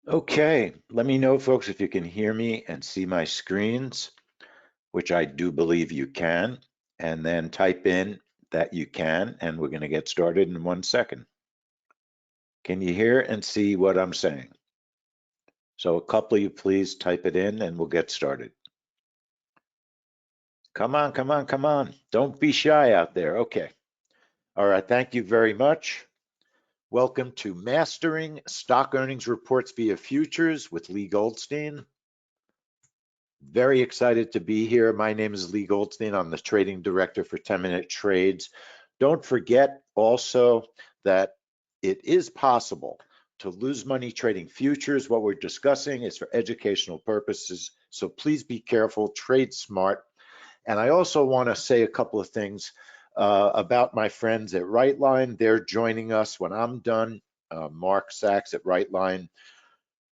Okay, let me know, folks, if you can hear me and see my screens, which I do believe you can, and then type in that you can, and we're going to get started in 1 second. Can you hear and see what I'm saying? So a couple of you, please type it in and we'll get started. Come on, come on, come on. Don't be shy out there. Okay. All right, thank you very much. Welcome to Mastering Stock Earnings Reports via Futures with Lee Goldstein. Very excited to be here. My name is Lee Goldstein. I'm the trading director for 10-Minute Trades. Don't forget also that it is possible to lose money trading futures. What we're discussing is for educational purposes, so please be careful, trade smart. And I also want to say a couple of things about my friends at Rightline. They're joining us when I'm done. Mark Sachs at Rightline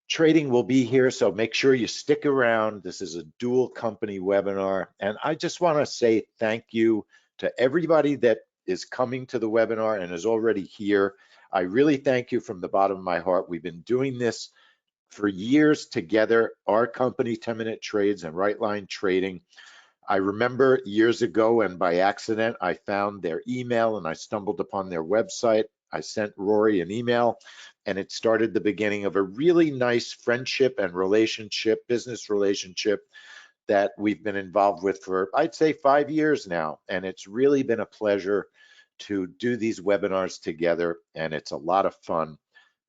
Trading will be here, so make sure you stick around. This is a dual company webinar, and I just want to say thank you to everybody that is coming to the webinar and is already here. I really thank you from the bottom of my heart. We've been doing this for years together, our company, 10-Minute Trades and Rightline Trading. I remember years ago, and by accident, I found their email and I stumbled upon their website. I sent Rory an email, and it started the beginning of a really nice friendship and relationship, business relationship that we've been involved with for, I'd say, 5 years now. And it's really been a pleasure to do these webinars together, and it's a lot of fun.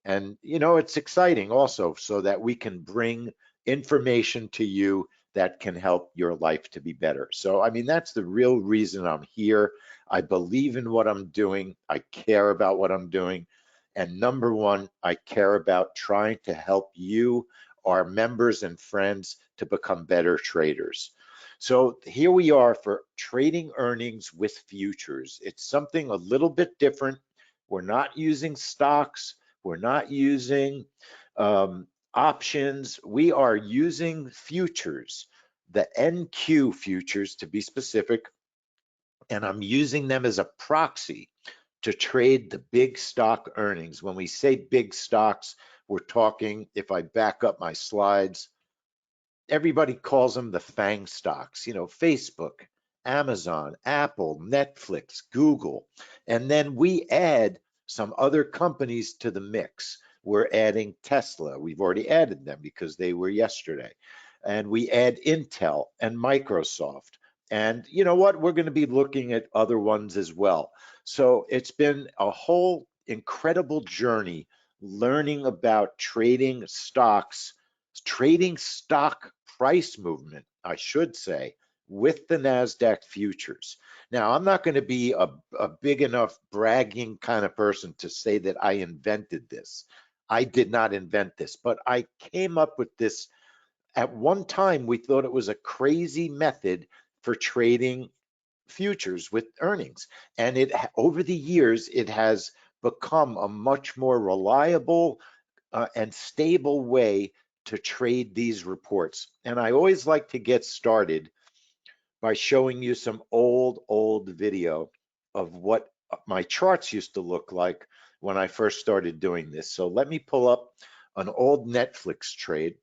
And, it's exciting also so that we can bring information to you that can help your life to be better. So, I mean, that's the real reason I'm here. I believe in what I'm doing. I care about what I'm doing. And number one, I care about trying to help you, our members and friends, to become better traders. So here we are for trading earnings with futures. It's something a little bit different. We're not using stocks. We're not using options. We are using futures, the NQ futures to be specific, and I'm using them as a proxy to trade the big stock earnings. When we say big stocks, we're talking, if I back up my slides, everybody calls them the FANG stocks, Facebook, Amazon, Apple, Netflix, Google. And then we add some other companies to the mix. We're adding Tesla. We've already added them because they were yesterday. And we add Intel and Microsoft. And you know what? We're going to be looking at other ones as well. So it's been a whole incredible journey learning about trading stocks, trading stock price movement, I should say, with the Nasdaq futures. Now, I'm not going to be a big enough bragging kind of person to say that I invented this. I did not invent this, but I came up with this. At one time, we thought it was a crazy method for trading futures with earnings. And over the years, it has become a much more reliable and stable way to trade these reports. And I always like to get started by showing you some old video of what my charts used to look like when I first started doing this. So let me pull up an old Netflix trade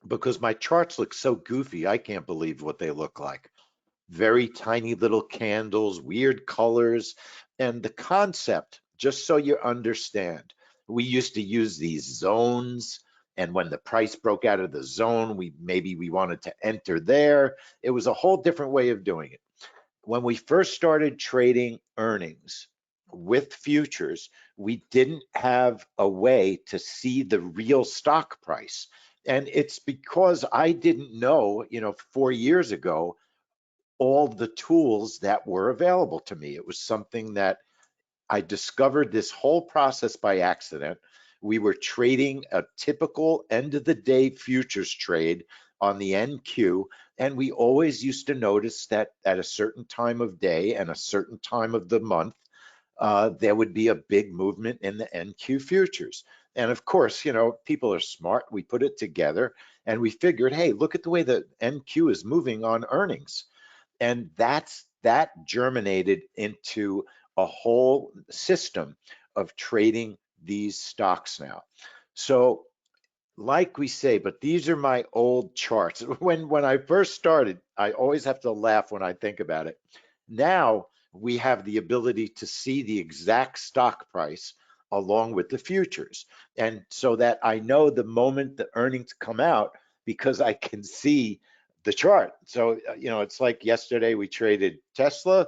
because my charts look so goofy, I can't believe what they look like. Very tiny little candles, weird colors, and the concept, just so you understand, we used to use these zones, and when the price broke out of the zone, maybe we wanted to enter there. It was a whole different way of doing it. When we first started trading earnings with futures, we didn't have a way to see the real stock price. And it's because I didn't know, 4 years ago, all the tools that were available to me. It was something that I discovered this whole process by accident. We were trading a typical end of the day futures trade on the NQ, and we always used to notice that at a certain time of day and a certain time of the month, there would be a big movement in the NQ futures. And of course, people are smart. We put it together and we figured, hey, look at the way the NQ is moving on earnings. And that germinated into a whole system of trading these stocks now. So like we say, but these are my old charts. When I first started, I always have to laugh when I think about it. Now we have the ability to see the exact stock price along with the futures. And so that I know the moment the earnings come out because I can see the chart. So, it's like yesterday we traded Tesla.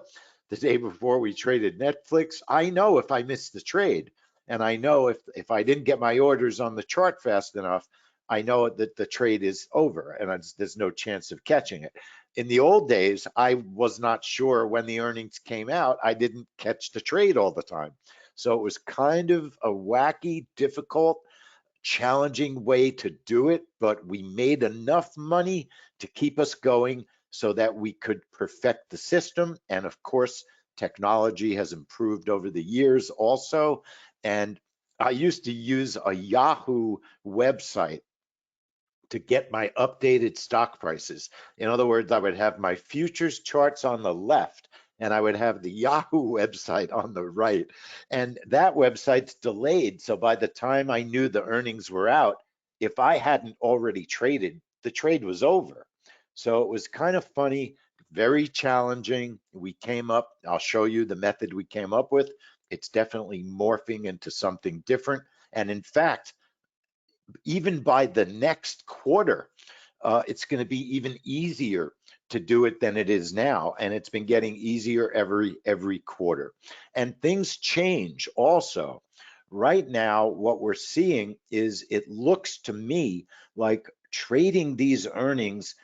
The day before we traded Netflix. I know if I miss the trade. And I know if I didn't get my orders on the chart fast enough, I know that the trade is over and there's no chance of catching it. In the old days, I was not sure when the earnings came out. I didn't catch the trade all the time. So it was kind of a wacky, difficult, challenging way to do it, but we made enough money to keep us going so that we could perfect the system. And of course, technology has improved over the years also. And I used to use a Yahoo website to get my updated stock prices. In other words, I would have my futures charts on the left and I would have the Yahoo website on the right. And that website's delayed. So by the time I knew the earnings were out, if I hadn't already traded, the trade was over. So it was kind of funny, very challenging. I'll show you the method we came up with. It's definitely morphing into something different. And in fact, even by the next quarter, it's going to be even easier to do it than it is now. And it's been getting easier every quarter. And things change also. Right now, what we're seeing is it looks to me like trading these earnings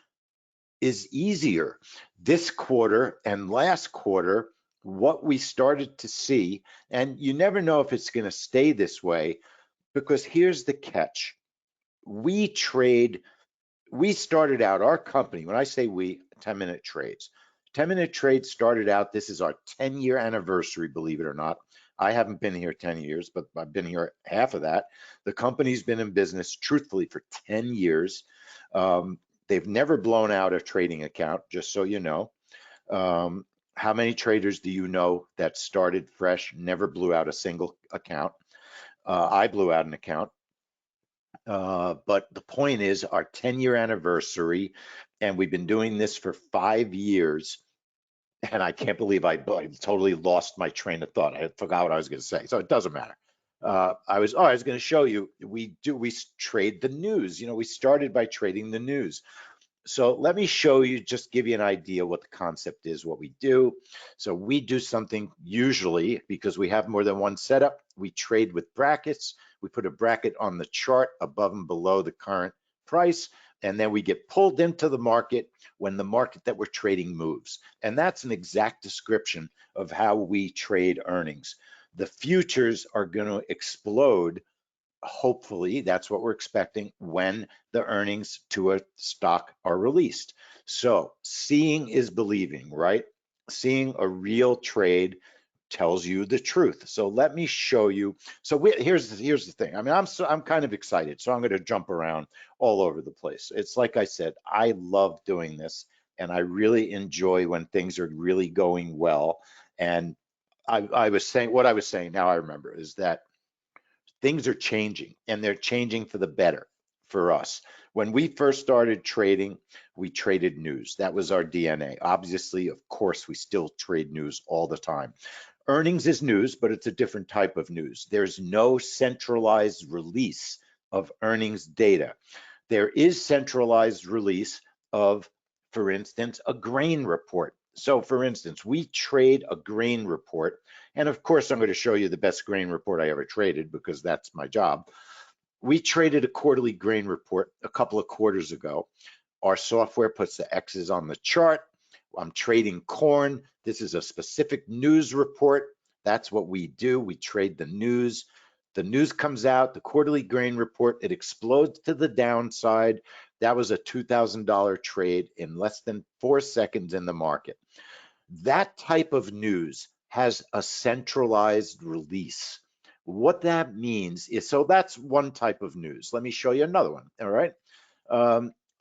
is easier. This quarter and last quarter, what we started to see, and you never know if it's going to stay this way, because here's the catch. We started out, our company, when I say we, 10-minute trades. 10-minute trades started out, this is our 10-year anniversary, believe it or not. I haven't been here 10 years, but I've been here half of that. The company's been in business, truthfully, for 10 years. They've never blown out a trading account, just so you know. How many traders do you know that started fresh, never blew out a single account? I blew out an account. But the point is our 10-year anniversary, and we've been doing this for 5 years. And I can't believe I totally lost my train of thought. I forgot what I was going to say, so it doesn't matter. I was going to show you. We trade the news. We started by trading the news. So let me show you, just give you an idea what the concept is, what we do. So we do something usually, because we have more than one setup, we trade with brackets. We put a bracket on the chart above and below the current price, and then we get pulled into the market when the market that we're trading moves. And that's an exact description of how we trade earnings. The futures are going to explode. Hopefully, that's what we're expecting when the earnings to a stock are released. So seeing is believing, right? Seeing a real trade tells you the truth. So let me show you. So here's the thing. I mean, I'm kind of excited, so I'm going to jump around all over the place. It's like I said, I love doing this, and I really enjoy when things are really going well. And I was saying what I was saying. Now I remember is that things are changing, and they're changing for the better for us. When we first started trading, we traded news. That was our DNA. Obviously, of course, we still trade news all the time. Earnings is news, but it's a different type of news. There's no centralized release of earnings data. There is centralized release of, for instance, a grain report. So for instance, we trade a grain report. And of course, I'm going to show you the best grain report I ever traded because that's my job. We traded a quarterly grain report a couple of quarters ago. Our software puts the X's on the chart. I'm trading corn. This is a specific news report. That's what we do. We trade the news. The news comes out, the quarterly grain report, it explodes to the downside. That was a $2,000 trade in less than 4 seconds in the market. That type of news has a centralized release. What that means is, so that's one type of news. Let me show you another one, all right?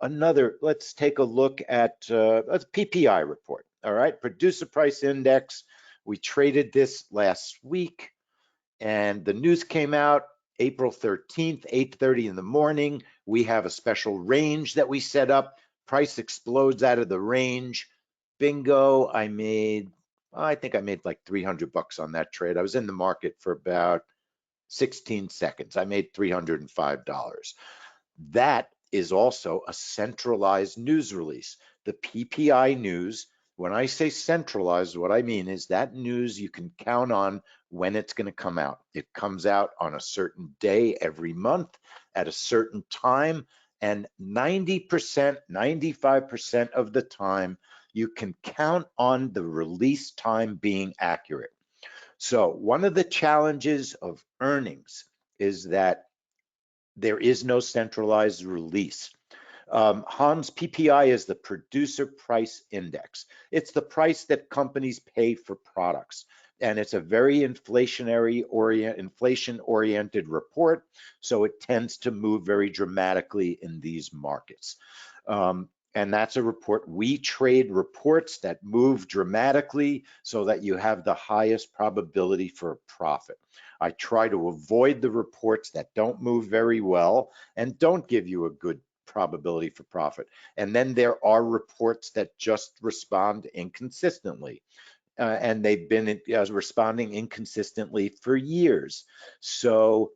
Let's take a look at a PPI report, all right? Producer Price Index. We traded this last week, and the news came out. April 13th, 8:30 in the morning. We have a special range that we set up. Price explodes out of the range. Bingo, I think I made like 300 bucks on that trade. I was in the market for about 16 seconds. I made $305. That is also a centralized news release. The PPI news, when I say centralized, what I mean is that news you can count on when it's going to come out. It comes out on a certain day every month at a certain time, and 90%, 95% of the time, you can count on the release time being accurate. So one of the challenges of earnings is that there is no centralized release. Hans, PPI is the producer price index. It's the price that companies pay for products. And it's a very inflation-oriented report, so it tends to move very dramatically in these markets. And that's a report. We trade reports that move dramatically so that you have the highest probability for a profit. I try to avoid the reports that don't move very well and don't give you a good probability for profit. And then there are reports that just respond inconsistently. And they've been responding inconsistently for years. So,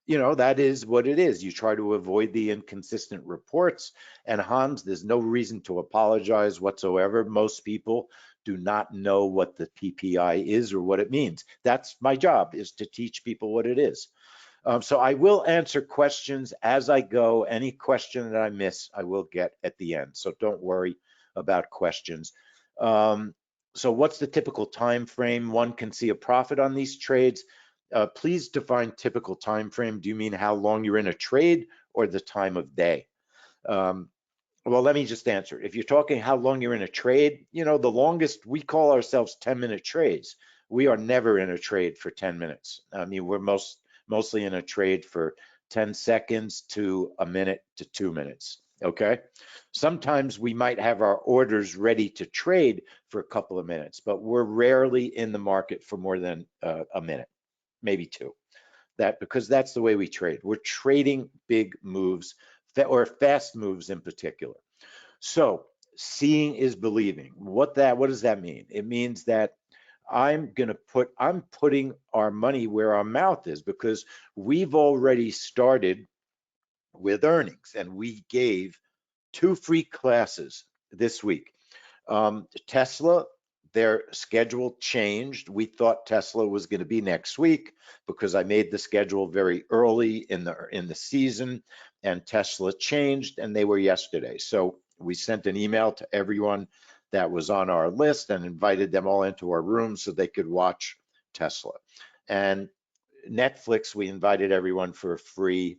that is what it is. You try to avoid the inconsistent reports. And Hans, there's no reason to apologize whatsoever. Most people do not know what the PPI is or what it means. That's my job, is to teach people what it is. So I will answer questions as I go. Any question that I miss, I will get at the end. So don't worry about questions. So what's the typical time frame one can see a profit on these trades? Please define typical time frame. Do you mean how long you're in a trade or the time of day? Well, let me just answer. If you're talking how long you're in a trade, the longest, we call ourselves 10-minute trades. We are never in a trade for 10 minutes. I mean, we're mostly in a trade for 10 seconds to a minute to 2 minutes, okay? Sometimes we might have our orders ready to trade for a couple of minutes, but we're rarely in the market for more than a minute, maybe 2. Because that's the way we trade. We're trading big moves or fast moves in particular. So seeing is believing. What does that mean? It means that I'm putting our money where our mouth is, because we've already started with earnings, and we gave 2 free classes this week. Tesla, their schedule changed. We thought Tesla was going to be next week because I made the schedule very early in the season, and Tesla changed, and they were yesterday. So we sent an email to everyone that was on our list and invited them all into our room so they could watch Tesla. And Netflix, we invited everyone for a free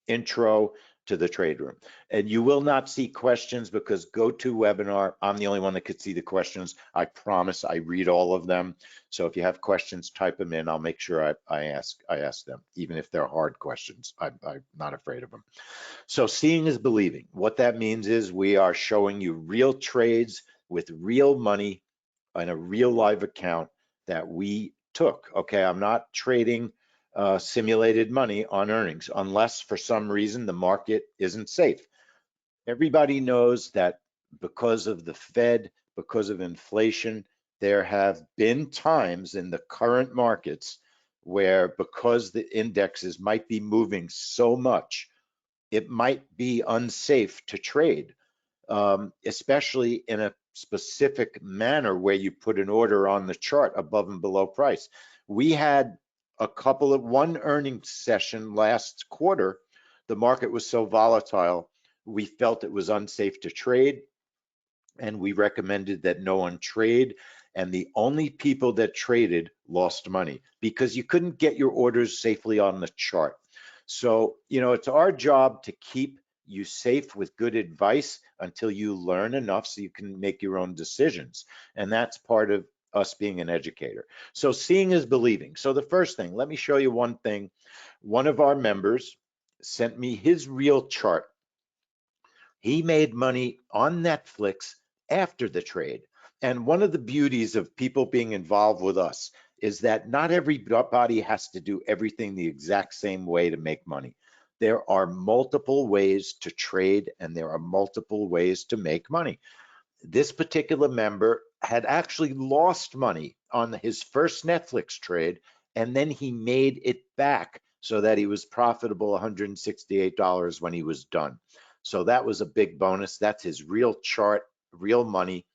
intro to the trade room. And you will not see questions, because GoToWebinar, I'm the only one that could see the questions. I promise I read all of them. So if you have questions, type them in. I'll make sure I ask them, even if they're hard questions. I'm not afraid of them. So seeing is believing. What that means is we are showing you real trades with real money in a real live account that we took. Okay, I'm not trading simulated money on earnings, unless for some reason the market isn't safe. Everybody knows that because of the Fed, because of inflation, there have been times in the current markets where, because the indexes might be moving so much, it might be unsafe to trade, especially in a specific manner where you put an order on the chart above and below price. We had one earnings session last quarter. The market was so volatile, we felt it was unsafe to trade, and we recommended that no one trade. And the only people that traded lost money because you couldn't get your orders safely on the chart. So, it's our job to keep you safe with good advice until you learn enough so you can make your own decisions. And that's part of us being an educator. So seeing is believing. So the first thing, let me show you one thing. One of our members sent me his real chart. He made money on Netflix after the trade. And one of the beauties of people being involved with us is that not everybody has to do everything the exact same way to make money. There are multiple ways to trade and there are multiple ways to make money. This particular member had actually lost money on his first Netflix trade, and then he made it back so that he was profitable $168 when he was done. So that was a big bonus. That's his real chart, real money.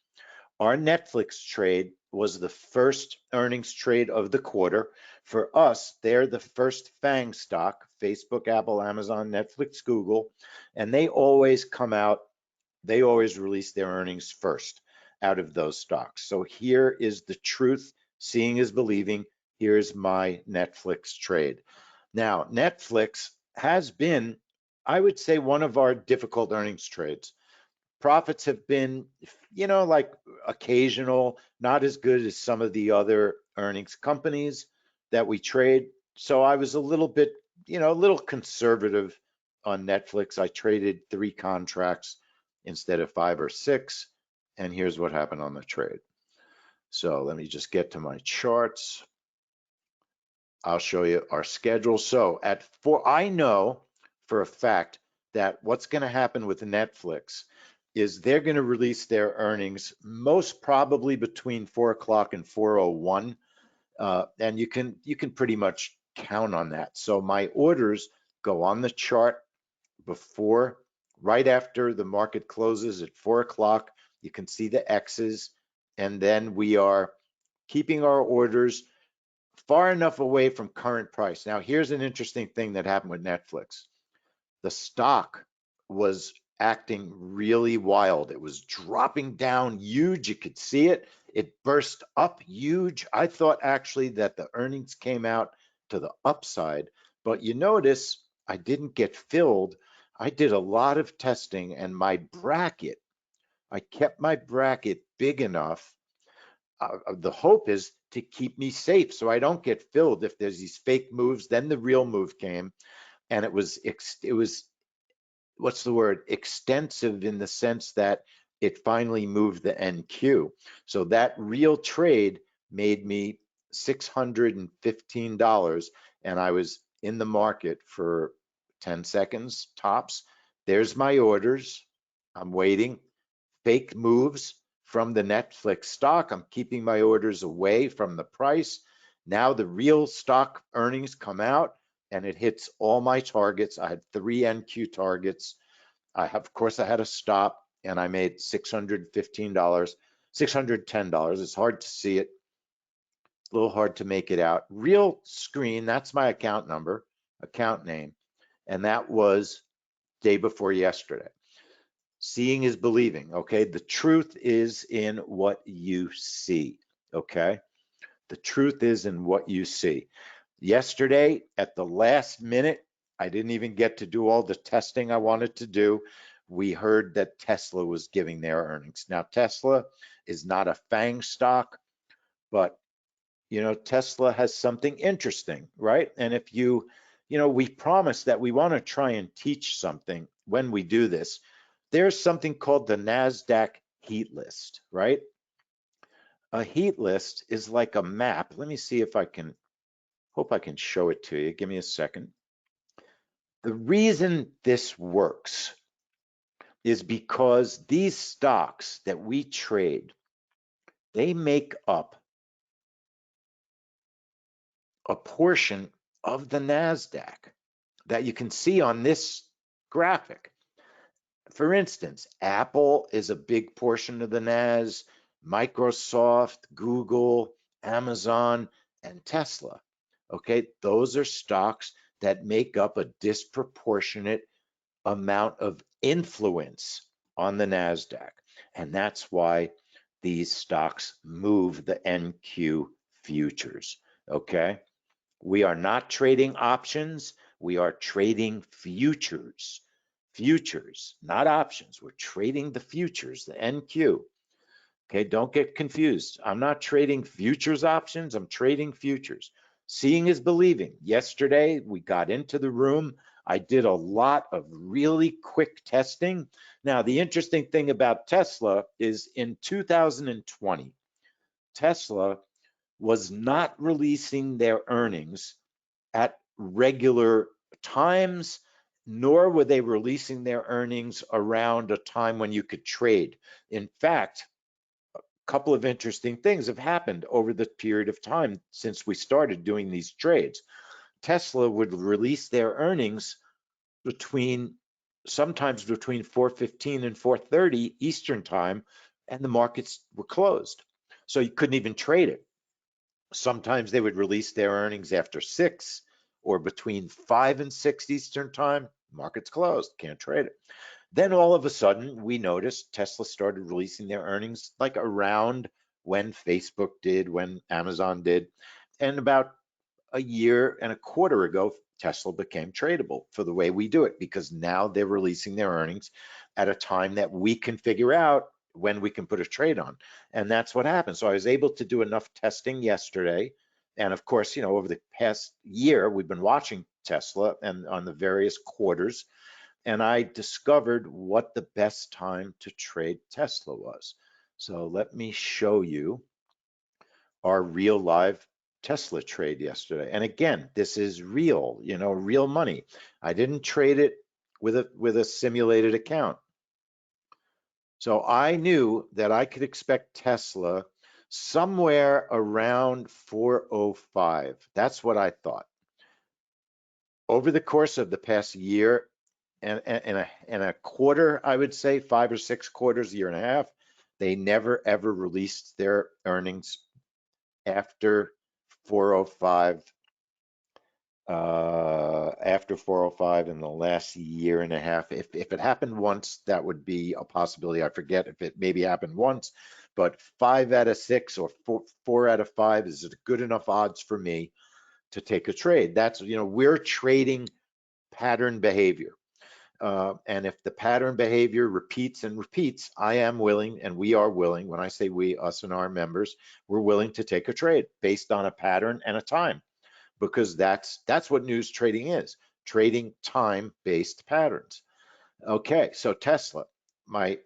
Our Netflix trade was the first earnings trade of the quarter. For us, they're the first FANG stock, Facebook, Apple, Amazon, Netflix, Google, and they always come out, they always release their earnings first out of those stocks. So here is the truth. Seeing is believing. Here's my Netflix trade. Now, Netflix has been, I would say, one of our difficult earnings trades. Profits have been, like occasional, not as good as some of the other earnings companies that we trade. So I was a little bit, a little conservative on Netflix. I traded 3 contracts instead of 5 or 6. And here's what happened on the trade. So let me just get to my charts. I'll show you our schedule. So I know for a fact that what's going to happen with Netflix is they're going to release their earnings most probably between 4 o'clock and 4:01, and you can pretty much count on that. So my orders go on the chart right after the market closes at 4 o'clock. You can see the X's, and then we are keeping our orders far enough away from current price. Now, here's an interesting thing that happened with Netflix. The stock was acting really wild. It was dropping down huge. You could see it. It burst up huge. I thought actually that the earnings came out to the upside, but you notice I didn't get filled. I did a lot of testing and I kept my bracket big enough. The hope is to keep me safe so I don't get filled if there's these fake moves. Then the real move came, and it was what's the word, extensive, in the sense that it finally moved the NQ. So that real trade made me $615, and I was in the market for 10 seconds tops. There's my orders. I'm waiting. Fake moves from the Netflix stock. I'm keeping my orders away from the price. Now the real stock earnings come out and it hits all my targets. I had 3 NQ targets. Of course, I had a stop and I made $615, $610. It's hard to see it. It's a little hard to make it out. Real screen, that's my account number, account name. And that was day before yesterday. Seeing is believing, okay? The truth is in what you see, okay? The truth is in what you see. Yesterday, at the last minute, I didn't even get to do all the testing I wanted to do. We heard that Tesla was giving their earnings. Now, Tesla is not a FANG stock, but Tesla has something interesting, right? And if we promise that we want to try and teach something when we do this. There's something called the Nasdaq heat list, right? A heat list is like a map. Let me see if I can, hope I can show it to you. Give me a second. The reason this works is because these stocks that we trade, they make up a portion of the Nasdaq that you can see on this graphic. For instance, Apple is a big portion of the NAS, Microsoft, Google, Amazon, and Tesla. Okay, those are stocks that make up a disproportionate amount of influence on the NASDAQ. And that's why these stocks move the NQ futures. Okay, we are not trading options, we are trading futures. Futures, not options. We're trading the futures, the NQ. Okay, don't get confused. I'm not trading futures options, I'm trading futures. Seeing is believing. Yesterday, we got into the room. I did a lot of really quick testing. Now, the interesting thing about Tesla is in 2020, Tesla was not releasing their earnings at regular times, nor were they releasing their earnings around a time when you could trade. In fact, a couple of interesting things have happened over the period of time since we started doing these trades. Tesla would release their earnings sometimes between 4:15 and 4:30 Eastern time, and the markets were closed. So you couldn't even trade it. Sometimes they would release their earnings after 6 or between 5 and 6 Eastern time, market's closed, can't trade it. Then all of a sudden, we noticed Tesla started releasing their earnings like around when Facebook did, when Amazon did. And about a year and a quarter ago, Tesla became tradable for the way we do it, because now they're releasing their earnings at a time that we can figure out when we can put a trade on. And that's what happened. So I was able to do enough testing yesterday. And of course, over the past year, we've been watching Tesla and on the various quarters, and I discovered what the best time to trade Tesla was. So let me show you our real live Tesla trade yesterday. And again, this is real, real money. I didn't trade it with a simulated account. So I knew that I could expect Tesla somewhere around 405. That's what I thought. Over the course of the past year and a quarter, I would say 5 or 6 quarters, year and a half, they never ever released their earnings after 405. After 405 in the last year and a half. If it happened once, that would be a possibility. I forget if it maybe happened once, but 5 out of 6 or 4 out of 5 is good enough odds for me to take a trade. That's, we're trading pattern behavior. And if the pattern behavior repeats and repeats, I am willing, and we are willing, when I say we, us and our members, we're willing to take a trade based on a pattern and a time, because that's what news trading is, trading time-based patterns. Okay, so Tesla, my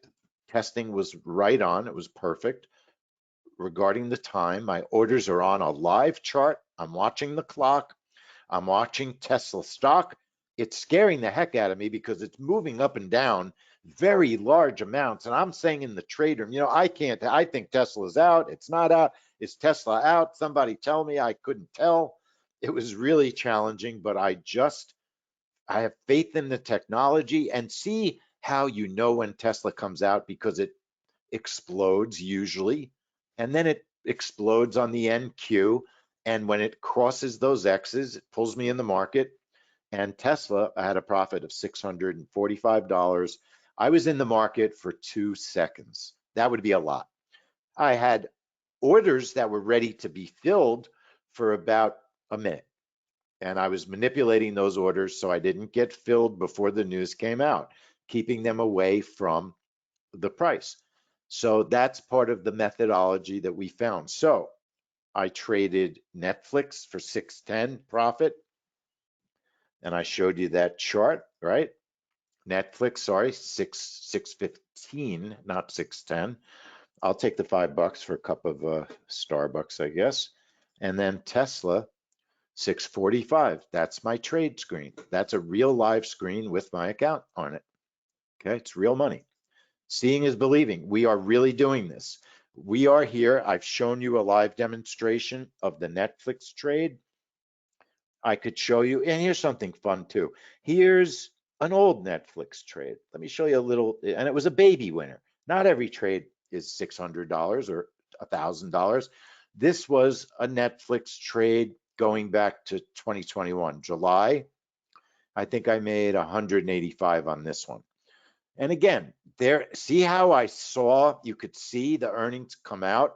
testing was right on, it was perfect. Regarding the time, my orders are on a live chart. I'm watching the clock. I'm watching Tesla stock. It's scaring the heck out of me because it's moving up and down very large amounts. And I'm saying in the trade room, I think Tesla's out. It's not out. Is Tesla out? Somebody tell me. I couldn't tell. It was really challenging, but I have faith in the technology, and see how when Tesla comes out, because it explodes usually, and then it explodes on the NQ. And when it crosses those X's, it pulls me in the market. And Tesla, I had a profit of $645. I was in the market for 2 seconds. That would be a lot. I had orders that were ready to be filled for about a minute. And I was manipulating those orders so I didn't get filled before the news came out, keeping them away from the price. So that's part of the methodology that we found. So I traded Netflix for 610 profit, and I showed you that chart, right? Netflix, sorry, 615, not 610. I'll take the $5 for a cup of Starbucks, I guess. And then Tesla, 645. That's my trade screen. That's a real live screen with my account on it. Okay, it's real money. Seeing is believing. We are really doing this. We are here. I've shown you a live demonstration of the Netflix trade. I could show you, and here's something fun too. Here's an old Netflix trade. Let me show you a little, and it was a baby winner. Not every trade is $600 or $1,000. This was a Netflix trade going back to 2021, July. I think I made 185 on this one. And again, see how I saw, you could see the earnings come out.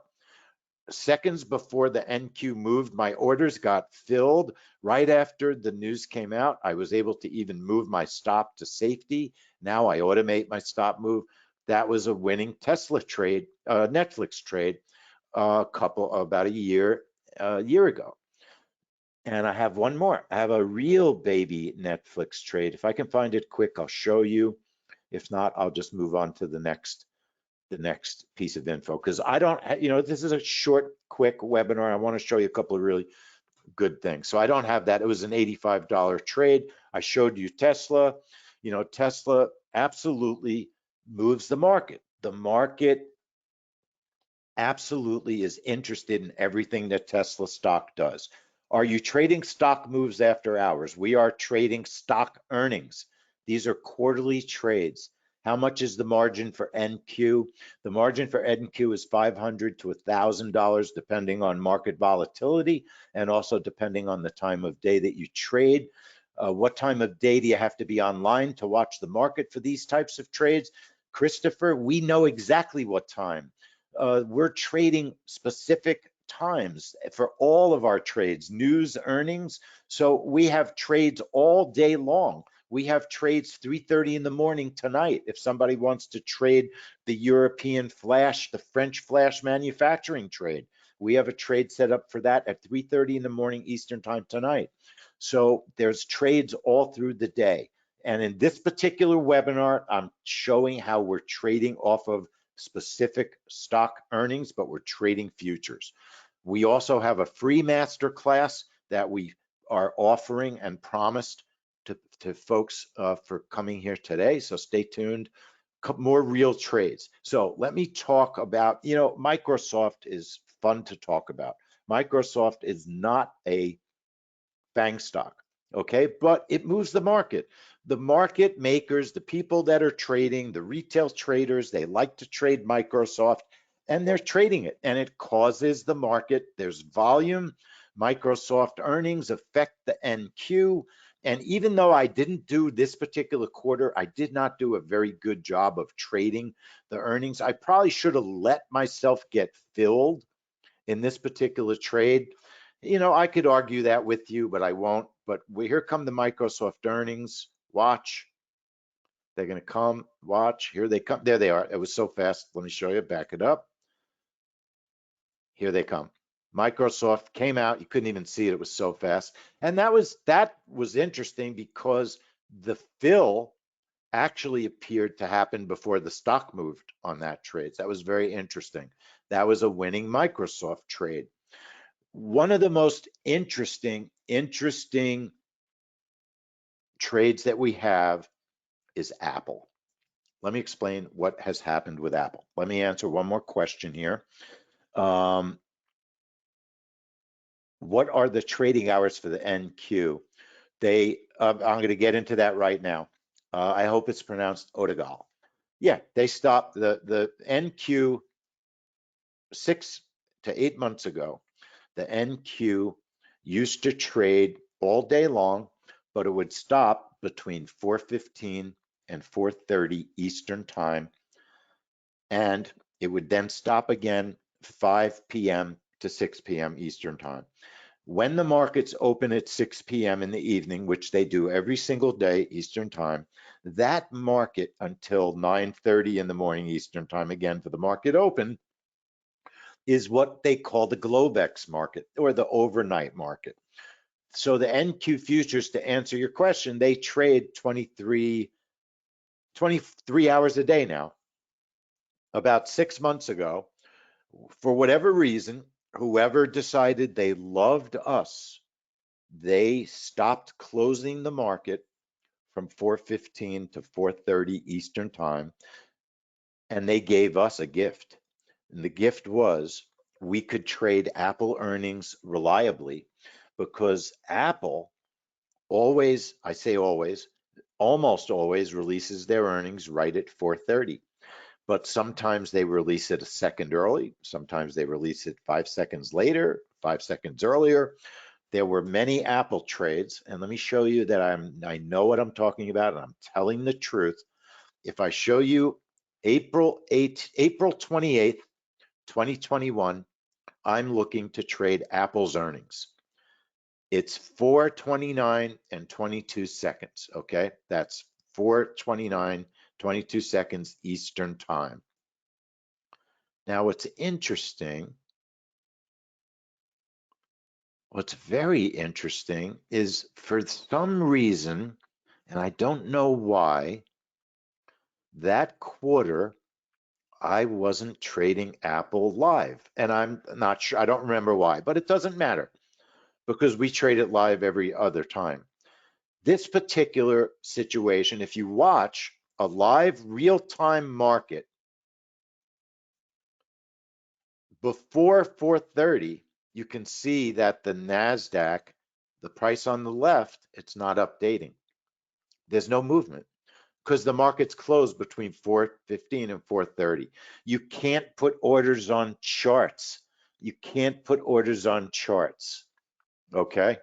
Seconds before the NQ moved, my orders got filled. Right after the news came out, I was able to even move my stop to safety. Now I automate my stop move. That was a winning Tesla trade, Netflix trade, about a year ago. And I have one more. I have a real baby Netflix trade. If I can find it quick, I'll show you. If not, I'll just move on to the next the next piece of info, because I don't, this is a short, quick webinar. I want to show you a couple of really good things. So I don't have that. It was an $85 trade. I showed you Tesla. Tesla absolutely moves the market. The market absolutely is interested in everything that Tesla stock does. Are you trading stock moves after hours? We are trading stock earnings. These are quarterly trades. How much is the margin for NQ? The margin for NQ is $500 to $1,000, depending on market volatility and also depending on the time of day that you trade. What time of day do you have to be online to watch the market for these types of trades? Christopher, we know exactly what time. We're trading specific times for all of our trades, news, earnings. So we have trades all day long. We have trades 3:30 in the morning tonight. If somebody wants to trade the European flash, the French flash manufacturing trade, we have a trade set up for that at 3:30 in the morning Eastern time tonight. So there's trades all through the day. And in this particular webinar, I'm showing how we're trading off of specific stock earnings, but we're trading futures. We also have a free master class that we are offering and promised to folks for coming here today. So stay tuned. More real trades. So let me talk about, Microsoft is fun to talk about. Microsoft is not a FANG stock, okay? But it moves the market. The market makers, the people that are trading, the retail traders, they like to trade Microsoft and they're trading it and it causes the market. There's volume. Microsoft earnings affect the NQ. And even though I didn't do this particular quarter, I did not do a very good job of trading the earnings. I probably should have let myself get filled in this particular trade. I could argue that with you, but I won't. But here come the Microsoft earnings. Watch. They're going to come. Watch. Here they come. There they are. It was so fast. Let me show you. Back it up. Here they come. Microsoft came out. You couldn't even see it. It was so fast. And that was interesting because the fill actually appeared to happen before the stock moved on that trade. That was very interesting. That was a winning Microsoft trade. One of the most interesting trades that we have is Apple. Let me explain what has happened with Apple. Let me answer one more question here. What are the trading hours for the NQ? I'm going to get into that right now. I hope it's pronounced Odegal. Yeah, they stopped the NQ 6 to 8 months ago. The NQ used to trade all day long, but it would stop between 4:15 and 4:30 Eastern time, and it would then stop again 5 p.m. to 6 p.m. Eastern time. When the markets open at 6 p.m. in the evening, which they do every single day Eastern time, that market until 9:30 in the morning Eastern time, again for the market open, is what they call the Globex market or the overnight market. So the NQ futures, to answer your question, they trade 23 hours a day now. About 6 months ago, for whatever reason, whoever decided they loved us, they stopped closing the market from 4:15 to 4:30 Eastern time, and they gave us a gift. And the gift was we could trade Apple earnings reliably, because Apple always, I say always, almost always releases their earnings right at 4:30. But sometimes they release it a second early. Sometimes they release it 5 seconds later, 5 seconds earlier. There were many Apple trades, and let me show you that I know what I'm talking about, and I'm telling the truth. If I show you April 28th, 2021, I'm looking to trade Apple's earnings. It's 4:29 and 22 seconds, okay? That's 4:29, 22 seconds Eastern time. Now, what's very interesting is, for some reason, and I don't know why, that quarter I wasn't trading Apple live, and I'm not sure, I don't remember why, but it doesn't matter because we trade it live every other time. This particular situation, if you watch a live real-time market before 4:30, you can see that the Nasdaq, the price on the left, it's not updating. There's no movement because the market's closed between 4:15 and 4:30. You can't put orders on charts. You can't put orders on charts, okay?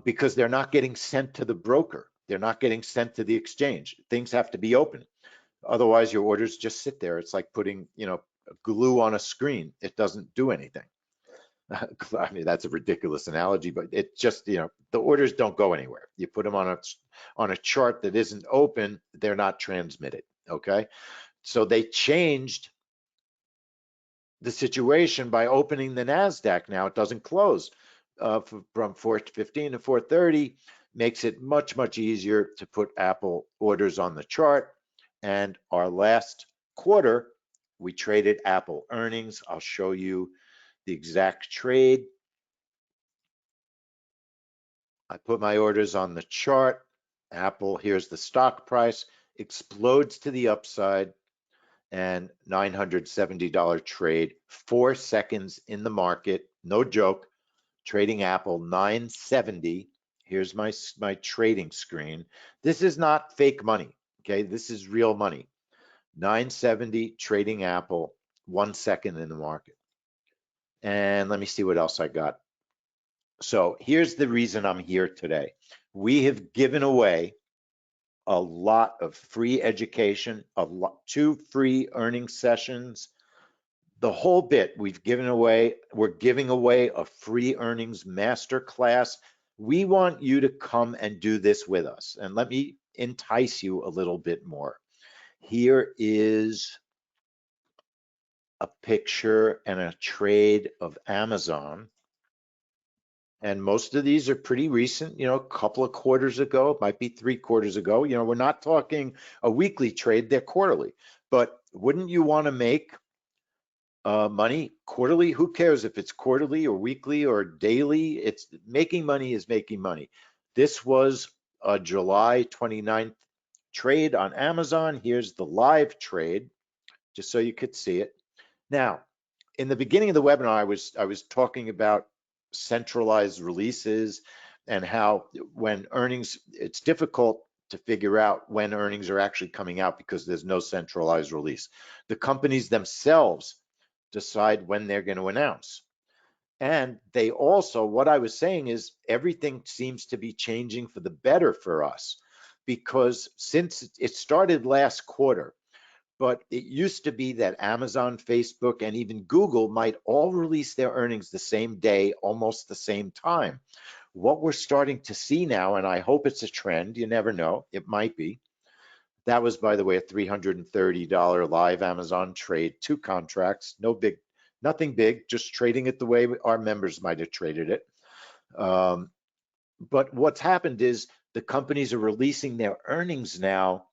Because they're not getting sent to the broker. They're not getting sent to the exchange. Things have to be open. Otherwise, your orders just sit there. It's like putting, glue on a screen. It doesn't do anything. I mean, that's a ridiculous analogy, but it just, the orders don't go anywhere. You put them on a chart that isn't open, they're not transmitted, okay? So they changed the situation by opening the Nasdaq. Now it doesn't close from 4:15 to 4:30, makes it much, much easier to put Apple orders on the chart. And our last quarter, we traded Apple earnings. I'll show you the exact trade. I put my orders on the chart. Apple, here's the stock price, explodes to the upside, and $970 trade, 4 seconds in the market, no joke, trading Apple 970. Here's my trading screen. This is not fake money, okay? This is real money. 970 trading Apple, 1 second in the market. And let me see what else I got. So here's the reason I'm here today. We have given away a lot of free education, 2 free earning sessions, the whole bit. We've given away, we're giving away a free earnings masterclass. We want you to come and do this with us. And let me entice you a little bit more. Here is a picture and a trade of Amazon. And most of these are pretty recent, a couple of quarters ago, it might be 3 quarters ago. We're not talking a weekly trade, they're quarterly. But wouldn't you want to make money quarterly? Who cares if it's quarterly or weekly or daily? It's making money is making money. This was a July 29th trade on Amazon. Here's the live trade, just so you could see it. Now, in the beginning of the webinar, I was talking about centralized releases and how when earnings, it's difficult to figure out when earnings are actually coming out because there's no centralized release. The companies themselves decide when they're going to announce. And they also, what I was saying is everything seems to be changing for the better for us, because since it started last quarter, but it used to be that Amazon, Facebook, and even Google might all release their earnings the same day, almost the same time. What we're starting to see now, and I hope it's a trend, you never know, it might be. That was, by the way, a $330 live Amazon trade, 2 contracts, nothing big, just trading it the way our members might have traded it. But what's happened is the companies are releasing their earnings now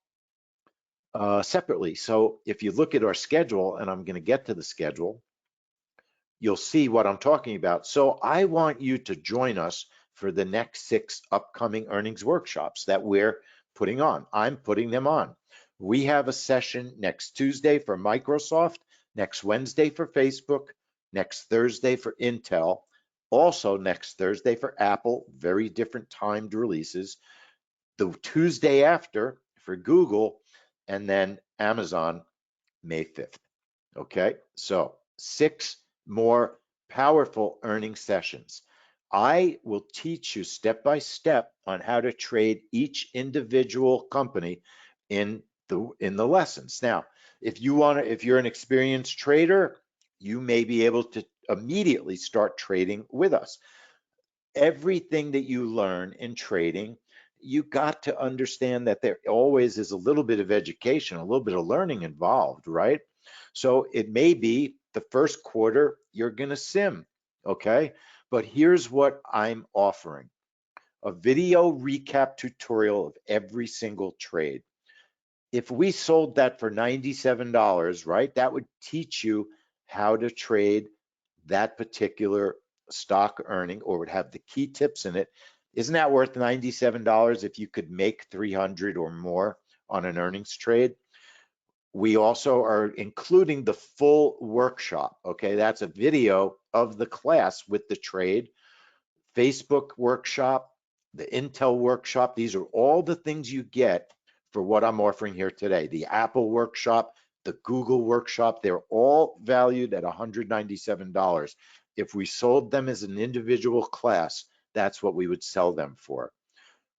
separately. So if you look at our schedule, and I'm going to get to the schedule, you'll see what I'm talking about. So I want you to join us for the next 6 upcoming earnings workshops that we're putting on. I'm putting them on. We have a session next Tuesday for Microsoft, next Wednesday for Facebook, next Thursday for Intel, also next Thursday for Apple, very different timed releases, the Tuesday after for Google, and then Amazon, May 5th. Okay, so 6 more powerful earning sessions. I will teach you step by step on how to trade each individual company in the lessons. Now, if you're an experienced trader, you may be able to immediately start trading with us. Everything that you learn in trading, you got to understand that there always is a little bit of education, a little bit of learning involved, right? So it may be the first quarter you're going to sim, okay? But here's what I'm offering: a video recap tutorial of every single trade. If we sold that for $97, right, that would teach you how to trade that particular stock earning, or would have the key tips in it. Isn't that worth $97 if you could make 300 or more on an earnings trade? We also are including the full workshop. Okay, that's a video of the class with the trade, Facebook workshop, the Intel workshop. These are all the things you get for what I'm offering here today. The Apple workshop, the Google workshop, they're all valued at $197. If we sold them as an individual class, that's what we would sell them for.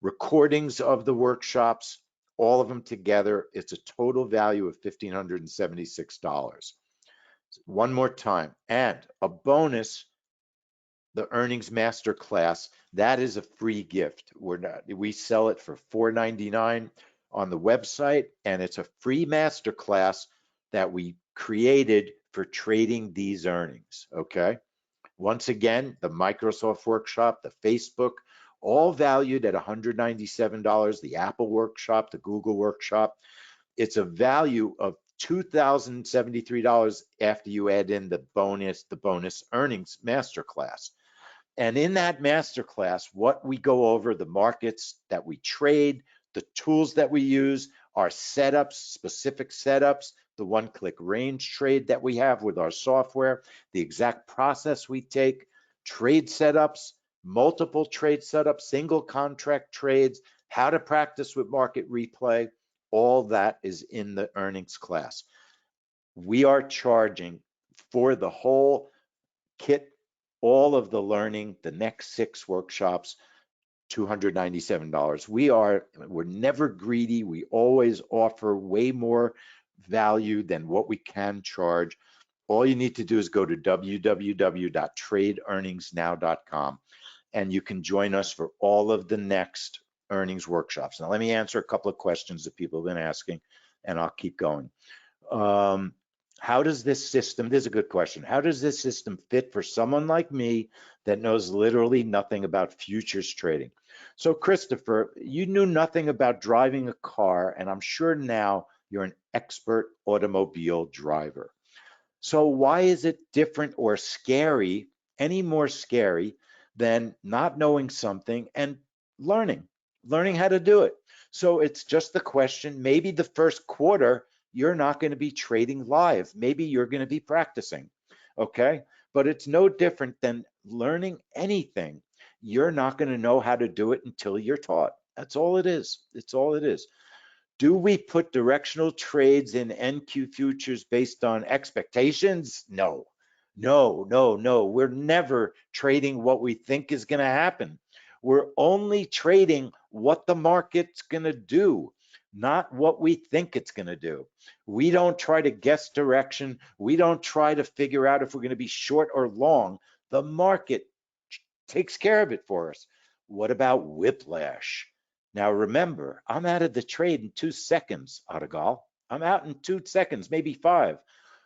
Recordings of the workshops, all of them together, it's a total value of $1,576. One more time, and a bonus, the earnings master class, that is a free gift. We sell it for $4.99 on the website, and it's a free master class that we created for trading these earnings. Okay, once again, the Microsoft workshop, the Facebook, all valued at $197. The Apple workshop, the Google workshop, it's a value of $2,073 after you add in the bonus earnings masterclass. And in that masterclass, what we go over, the markets that we trade, the tools that we use, our setups, specific setups, the one-click range trade that we have with our software, the exact process we take, trade setups, multiple trade setups, single contract trades, how to practice with market replay, all that is in the earnings class. We are charging for the whole kit, all of the learning, the next 6 workshops, $297. We're never greedy. We always offer way more value than what we can charge. All you need to do is go to www.tradeearningsnow.com and you can join us for all of the next earnings workshops. Now, let me answer a couple of questions that people have been asking, and I'll keep going. How does this system, this is a good question, how does this system fit for someone like me that knows literally nothing about futures trading? So Christopher, you knew nothing about driving a car, and I'm sure now you're an expert automobile driver. So why is it different or scary, any more scary than not knowing something and learning how to do it? So it's just the question, maybe the first quarter, you're not going to be trading live. Maybe you're going to be practicing, okay? But it's no different than learning anything. You're not going to know how to do it until you're taught. That's all it is. It's all it is. Do we put directional trades in NQ futures based on expectations? No, no, no, no. We're never trading what we think is going to happen. We're only trading what the market's going to do, not what we think it's going to do. We don't try to guess direction. We don't try to figure out if we're going to be short or long. The market takes care of it for us. What about whiplash? Now remember, I'm out of the trade in 2 seconds, Adegal. I'm out in 2 seconds, maybe 5.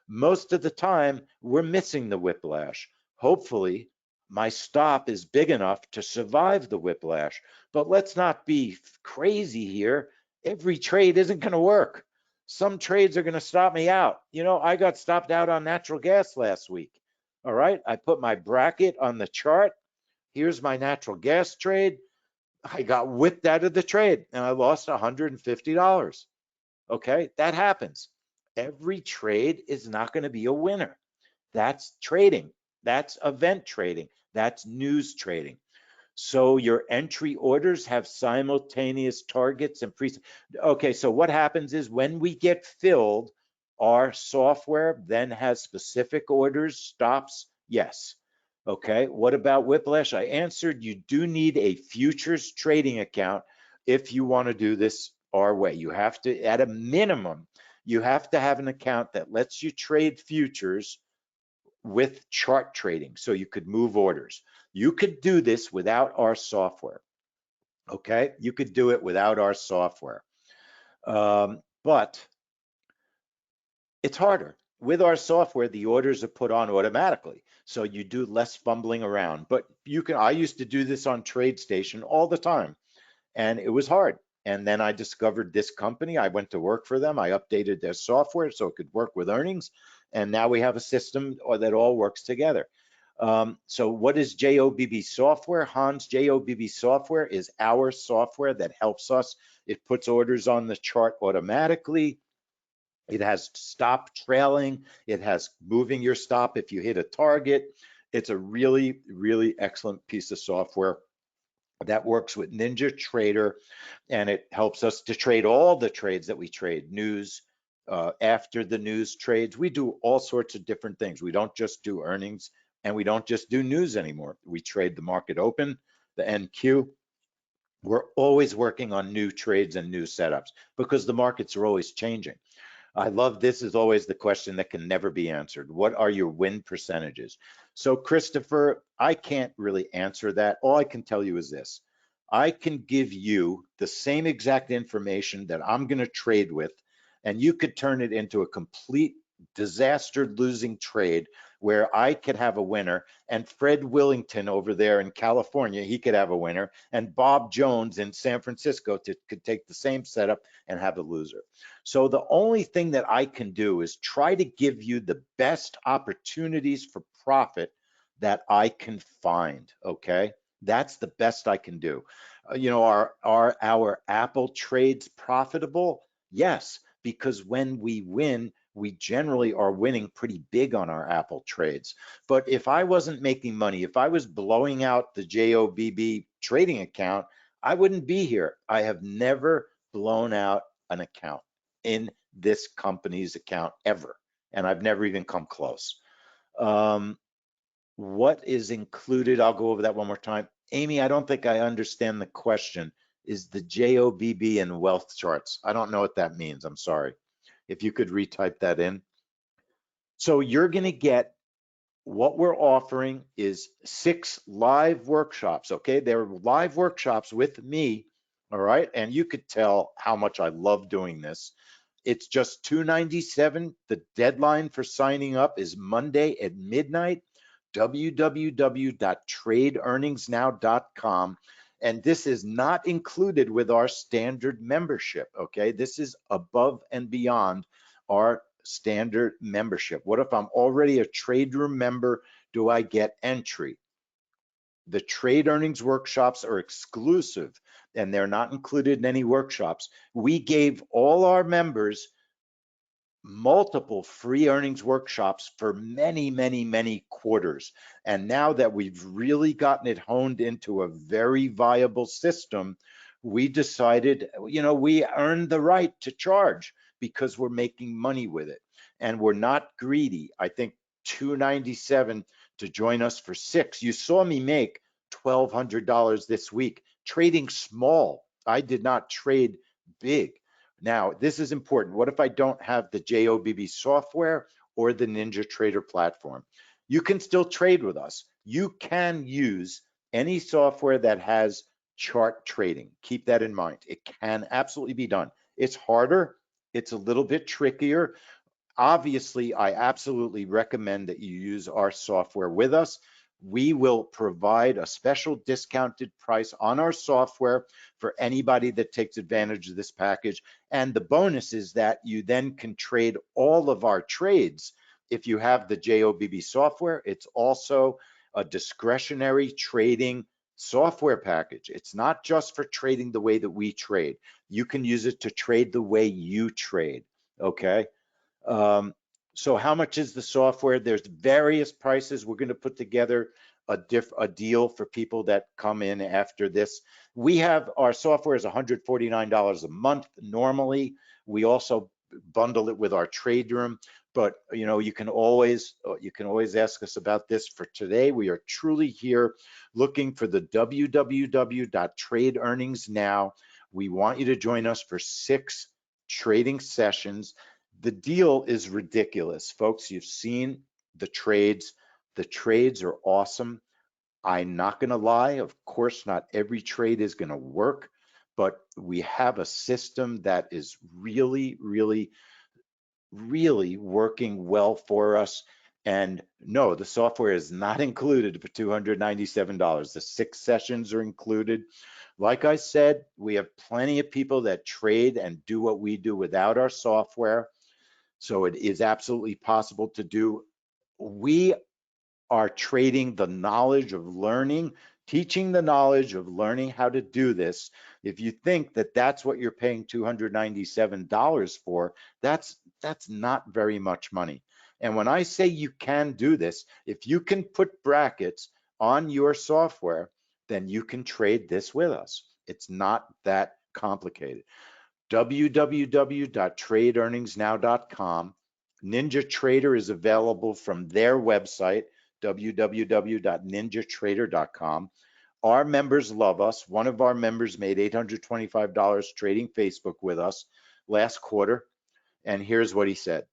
Most of the time, we're missing the whiplash. Hopefully, my stop is big enough to survive the whiplash. But let's not be crazy here. Every trade isn't going to work. Some trades are going to stop me out. You know, I got stopped out on natural gas last week. All right, I put my bracket on the chart. Here's my natural gas trade. I got whipped out of the trade and I lost $150. Okay, that happens. Every trade is not going to be a winner. That's trading. That's event trading. That's news trading. So your entry orders have simultaneous targets and pre. Okay, so what happens is when we get filled, our software then has specific orders, stops. Yes. Okay, what about whiplash? I answered you do need a futures trading account if you want to do this our way. You have to, at a minimum, you have to have an account that lets you trade futures with chart trading so you could move orders. You could do this without our software. Okay, you could do it without our software. But it's harder. With our software, the orders are put on automatically, so you do less fumbling around. But you can, I used to do this on TradeStation all the time, and it was hard. And then I discovered this company. I went to work for them. I updated their software so it could work with earnings. And now we have a system that all works together. So what is Jobb software? Hans, Jobb software is our software that helps us. It puts orders on the chart automatically. It has stop trailing. It has moving your stop if you hit a target. It's a really, really excellent piece of software that works with NinjaTrader, and it helps us to trade all the trades that we trade, news, after the news trades. We do all sorts of different things. We don't just do earnings, and we don't just do news anymore. We trade the market open, the NQ. We're always working on new trades and new setups because the markets are always changing. I love this is always the question that can never be answered. What are your win percentages? So Christopher, I can't really answer that. All I can tell you is this. I can give you the same exact information that I'm going to trade with, and you could turn it into a complete disaster losing trade where I could have a winner, and Fred Willington over there in California, he could have a winner, and Bob Jones in San Francisco could take the same setup and have a loser. So the only thing that I can do is try to give you the best opportunities for profit that I can find, okay? That's the best I can do. You know, are our Apple trades profitable? Yes, because when we win, we generally are winning pretty big on our Apple trades. But if I wasn't making money, if I was blowing out the Jobb trading account, I wouldn't be here. I have never blown out an account in this company's account ever, and I've never even come close. What is included? I'll go over that one more time. Amy, I don't think I understand the question. Is the Jobb in wealth charts? I don't know what that means. I'm sorry. If you could retype that in. So you're going to get what we're offering is 6 live workshops. Okay, they're live workshops with me. All right, and you could tell how much I love doing this. It's just $297. The deadline for signing up is Monday at midnight. www.tradeearningsnow.com. And this is not included with our standard membership. Okay, this is above and beyond our standard membership. What if I'm already a trade room member? Do I get entry? The trade earnings workshops are exclusive and they're not included in any workshops. We gave all our members multiple free earnings workshops for many, many, many quarters. And now that we've really gotten it honed into a very viable system, we decided, you know, we earned the right to charge because we're making money with it. And we're not greedy. I think $297 to join us for 6. You saw me make $1,200 this week trading small. I did not trade big. Now, this is important. What if I don't have the Jobb software or the NinjaTrader platform? You can still trade with us. You can use any software that has chart trading. Keep that in mind. It can absolutely be done. It's harder. It's a little bit trickier. Obviously, I absolutely recommend that you use our software with us. We will provide a special discounted price on our software for anybody that takes advantage of this package. And the bonus is that you then can trade all of our trades. If you have the Jobb software, it's also a discretionary trading software package. It's not just for trading the way that we trade. You can use it to trade the way you trade, okay? So how much is the software? There's various prices. We're going to put together a deal for people that come in after this. We have our software is $149 a month normally. We also bundle it with our trade room, but you know, you can always ask us about this. For today, we are truly here looking for the www.tradeearningsnow. We want you to join us for 6 trading sessions. The deal is ridiculous, folks. You've seen the trades. The trades are awesome. I'm not going to lie. Of course, not every trade is going to work, but we have a system that is really, really, really working well for us. And no, the software is not included for $297. The 6 sessions are included. Like I said, we have plenty of people that trade and do what we do without our software. So it is absolutely possible to do. We are trading the knowledge of learning, teaching the knowledge of learning how to do this. If you think that that's what you're paying $297 for, that's not very much money. And when I say you can do this, if you can put brackets on your software, then you can trade this with us. It's not that complicated. www.tradeearningsnow.com. Ninja Trader is available from their website, www.ninjatrader.com. Our members love us. One of our members made $825 trading Facebook with us last quarter, and here's what he said.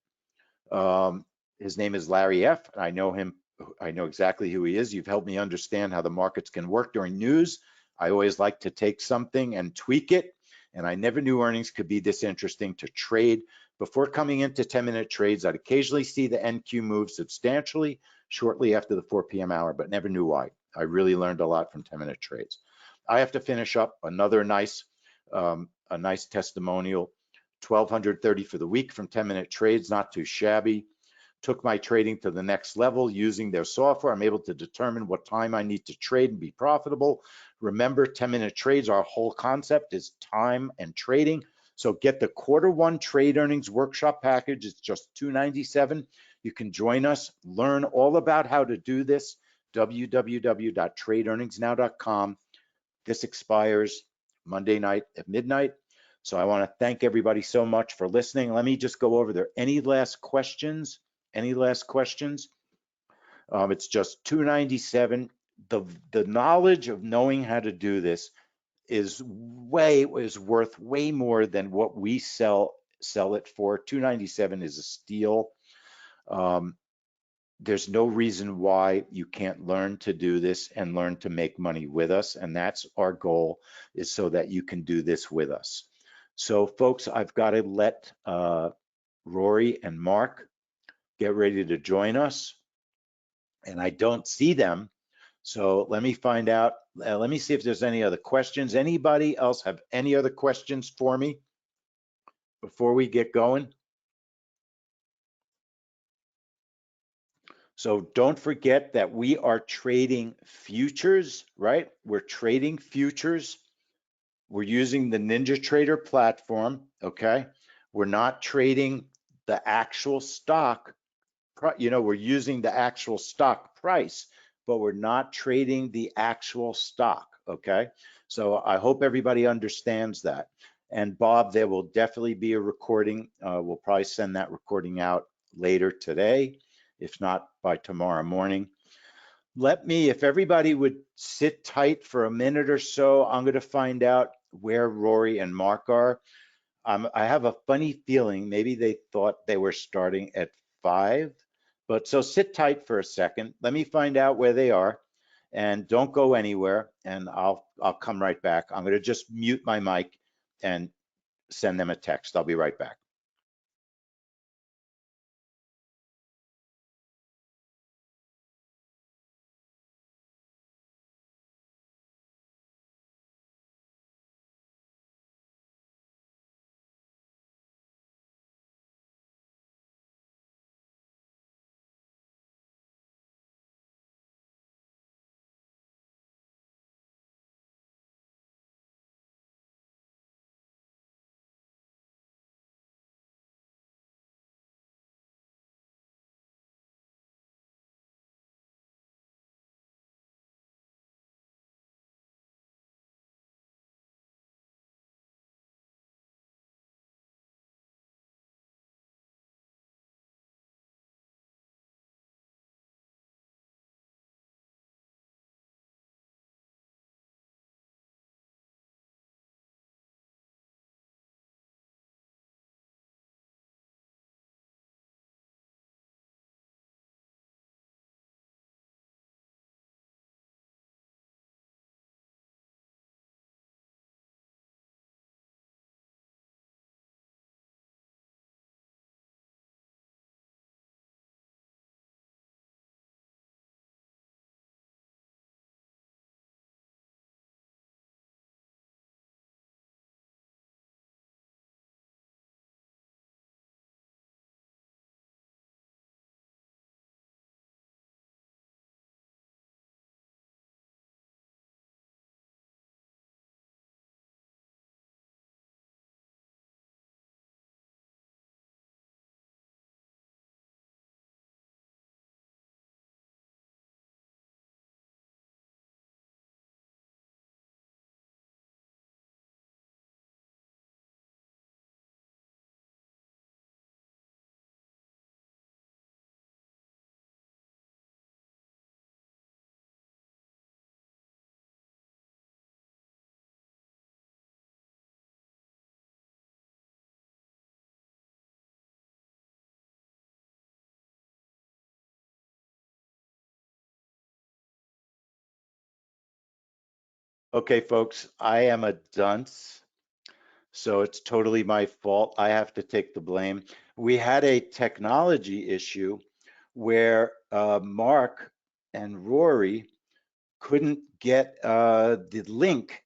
His name is Larry F. I know him. I know exactly who he is. You've helped me understand how the markets can work during news. I always like to take something and tweak it, and I never knew earnings could be this interesting to trade. Before coming into 10-minute trades, I'd occasionally see the NQ move substantially shortly after the 4 p.m. hour, but never knew why. I really learned a lot from 10-minute trades. I have to finish up another nice testimonial. 1,230 for the week from 10-minute trades, not too shabby. Took my trading to the next level using their software. I'm able to determine what time I need to trade and be profitable. Remember, 10-minute trades, our whole concept is time and trading. So get the Q1 Trade Earnings Workshop package. It's just $297. You can join us, learn all about how to do this, www.tradeearningsnow.com. This expires Monday night at midnight. So I want to thank everybody so much for listening. Let me just go over there. Any last questions? Any last questions? It's just $297. The knowledge of knowing how to do this is worth way more than what we sell it for. $297 is a steal. There's no reason why you can't learn to do this and learn to make money with us. And that's our goal, is so that you can do this with us. So folks, I've got to let Rory and Mark get ready to join us. And I don't see them. So let me find out. Let me see if there's any other questions. Anybody else have any other questions for me before we get going? So don't forget that we are trading futures, right? We're trading futures. We're using the Ninja Trader platform, okay? We're not trading the actual stock. We're using the actual stock price, but we're not trading the actual stock, okay? So I hope everybody understands that. And Bob, there will definitely be a recording. We'll probably send that recording out later today, if not by tomorrow morning. If everybody would sit tight for a minute or so, I'm going to find out where Rory and Mark are. I have a funny feeling maybe they thought they were starting at 5, but so sit tight for a second. Let me find out where they are, and don't go anywhere, and I'll come right back. I'm going to just mute my mic and send them a text. I'll be right back. Okay, folks, I am a dunce, so it's totally my fault. I have to take the blame. We had a technology issue where Mark and Rory couldn't get the link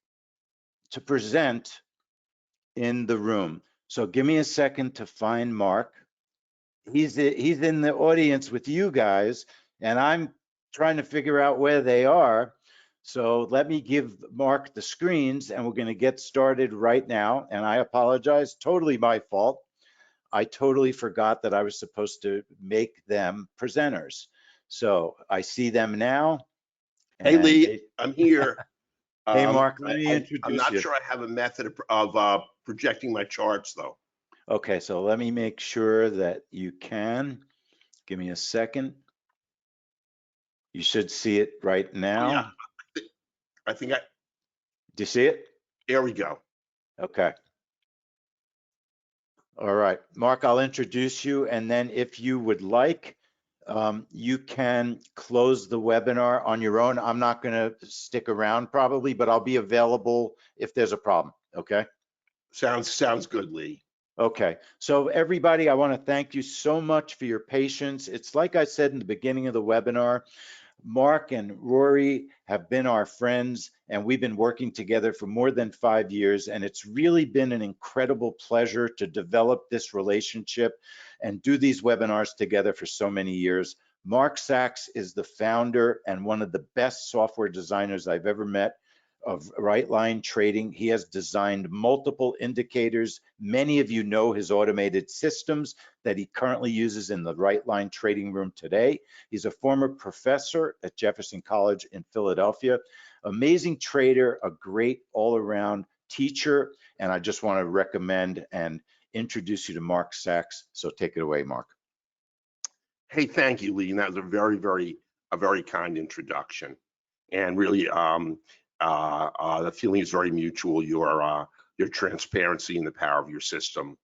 to present in the room. So give me a second to find Mark. He's in the audience with you guys, and I'm trying to figure out where they are. So let me give Mark the screens, and we're going to get started right now. And I apologize, totally my fault. I totally forgot that I was supposed to make them presenters. So I see them now. Hey, And Lee, I'm here. hey, Mark, let me I'm introduce not you. sure I have a method of projecting my charts, though. Okay, so let me make sure that you can. Give me a second. You should see it right now. Yeah, I think Do you see it? there we go. Okay. All right, Mark, I'll introduce you, and then if you would like, you can close the webinar on your own. I'm not going to stick around probably, but I'll be available if there's a problem. Okay. Sounds good, Lee. Okay, so everybody, I want to thank you so much for your patience. It's like I said in the beginning of the webinar, Mark and Rory have been our friends, and we've been working together for more than 5 years, and it's really been an incredible pleasure to develop this relationship and do these webinars together for so many years. Mark Sachs is the founder and one of the best software designers I've ever met of Right Line Trading. He has designed multiple indicators. Many of you know his automated systems that he currently uses in the Right Line trading room today. He's a former professor at Jefferson College in Philadelphia, amazing trader, a great all-around teacher, and I just want to recommend and introduce you to Mark Sachs. So take it away, Mark. Hey, thank you, Lee. And that was a very kind introduction, and really, the feeling is very mutual. Your transparency and the power of your system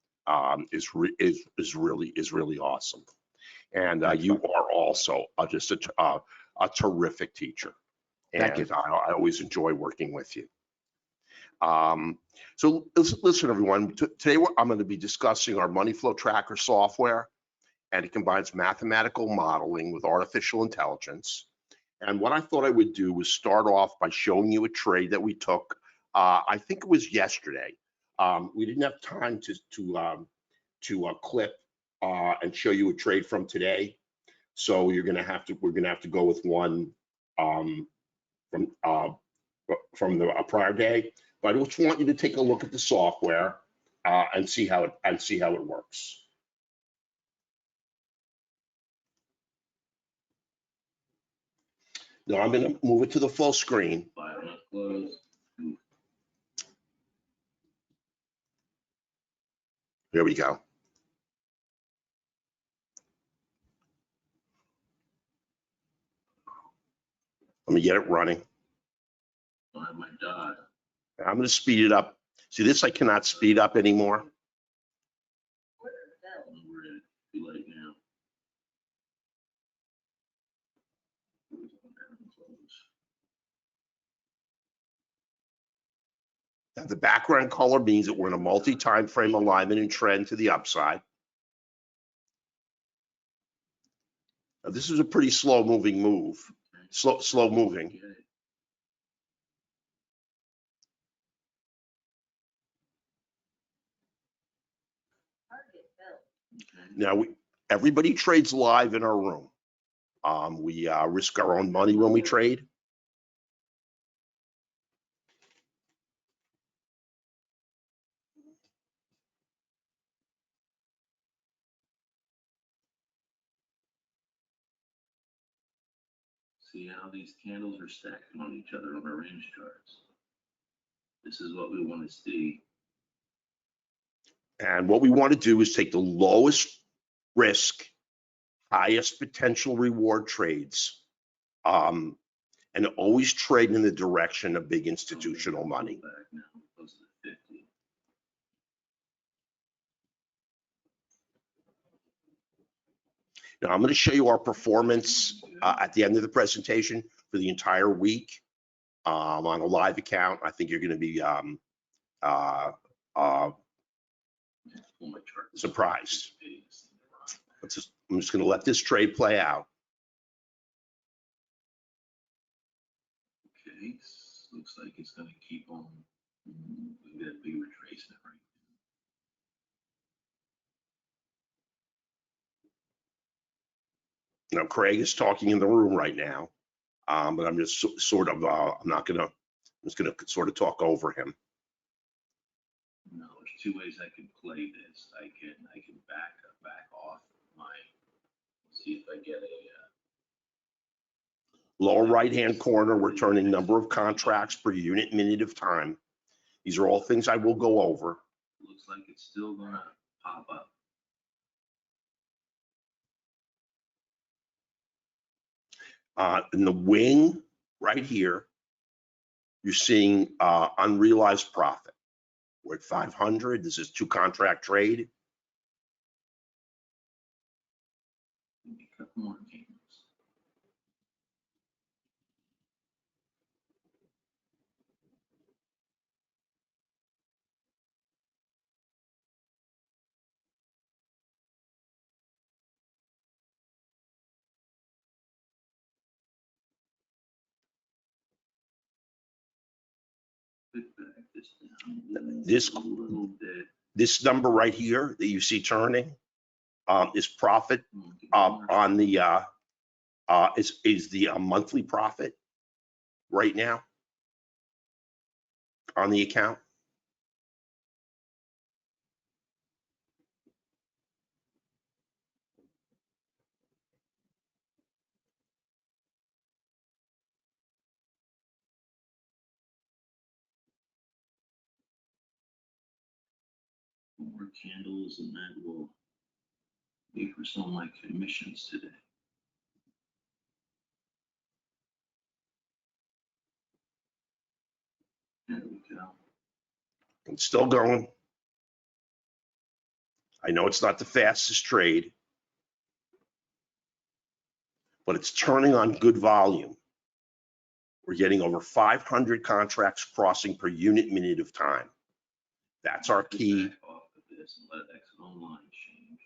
is really awesome. And you are also just a terrific teacher. Thank you. And I always enjoy working with you. So listen, everyone. Today I'm going to be discussing our money flow tracker software, and it combines mathematical modeling with artificial intelligence. And what I thought I would do was start off by showing you a trade that we took. I think it was yesterday. We didn't have time to clip and show you a trade from today, so we're gonna have to go with one from the prior day. But I just want you to take a look at the software and see how it works. Now I'm going to move it to the full screen. Here we go. Let me get it running. I'm going to speed it up. See, this I cannot speed up anymore. Now, the background color means that we're in a multi-time frame alignment and trend to the upside. Now, this is a pretty slow moving move. Slow moving. Now, everybody trades live in our room. We risk our own money when we trade. See how these candles are stacking on each other on our range charts. This is what we want to see. And what we want to do is take the lowest risk, highest potential reward trades, and always trade in the direction of big institutional money. Now I'm going to show you our performance at the end of the presentation for the entire week. on a live account. I think you're going to be surprised. I'm just going to let this trade play out. Okay, looks like it's going to keep on. We got a big retracement right Now, Craig is talking in the room right now, but I'm just sort of, I'm just going to sort of talk over him. now. No, there's two ways I can play this. I can back off my, see if I get a. Lower right-hand corner, we're turning number of contracts per unit minute of time. These are all things I will go over. Looks like it's still gonna pop up. In the wing right here, you're seeing unrealized profit. We're at 500. This is 2 contract trade. Maybe a couple more games. Back this down. This- A little bit. This number right here that you see turning is profit on the is the monthly profit right now on the account. More candles, and that will be for some of my commissions today. There we go. It's still going. I know it's not the fastest trade, but it's turning on good volume. We're getting over 500 contracts crossing per unit minute of time. That's our key. Back off of this and let exit online change.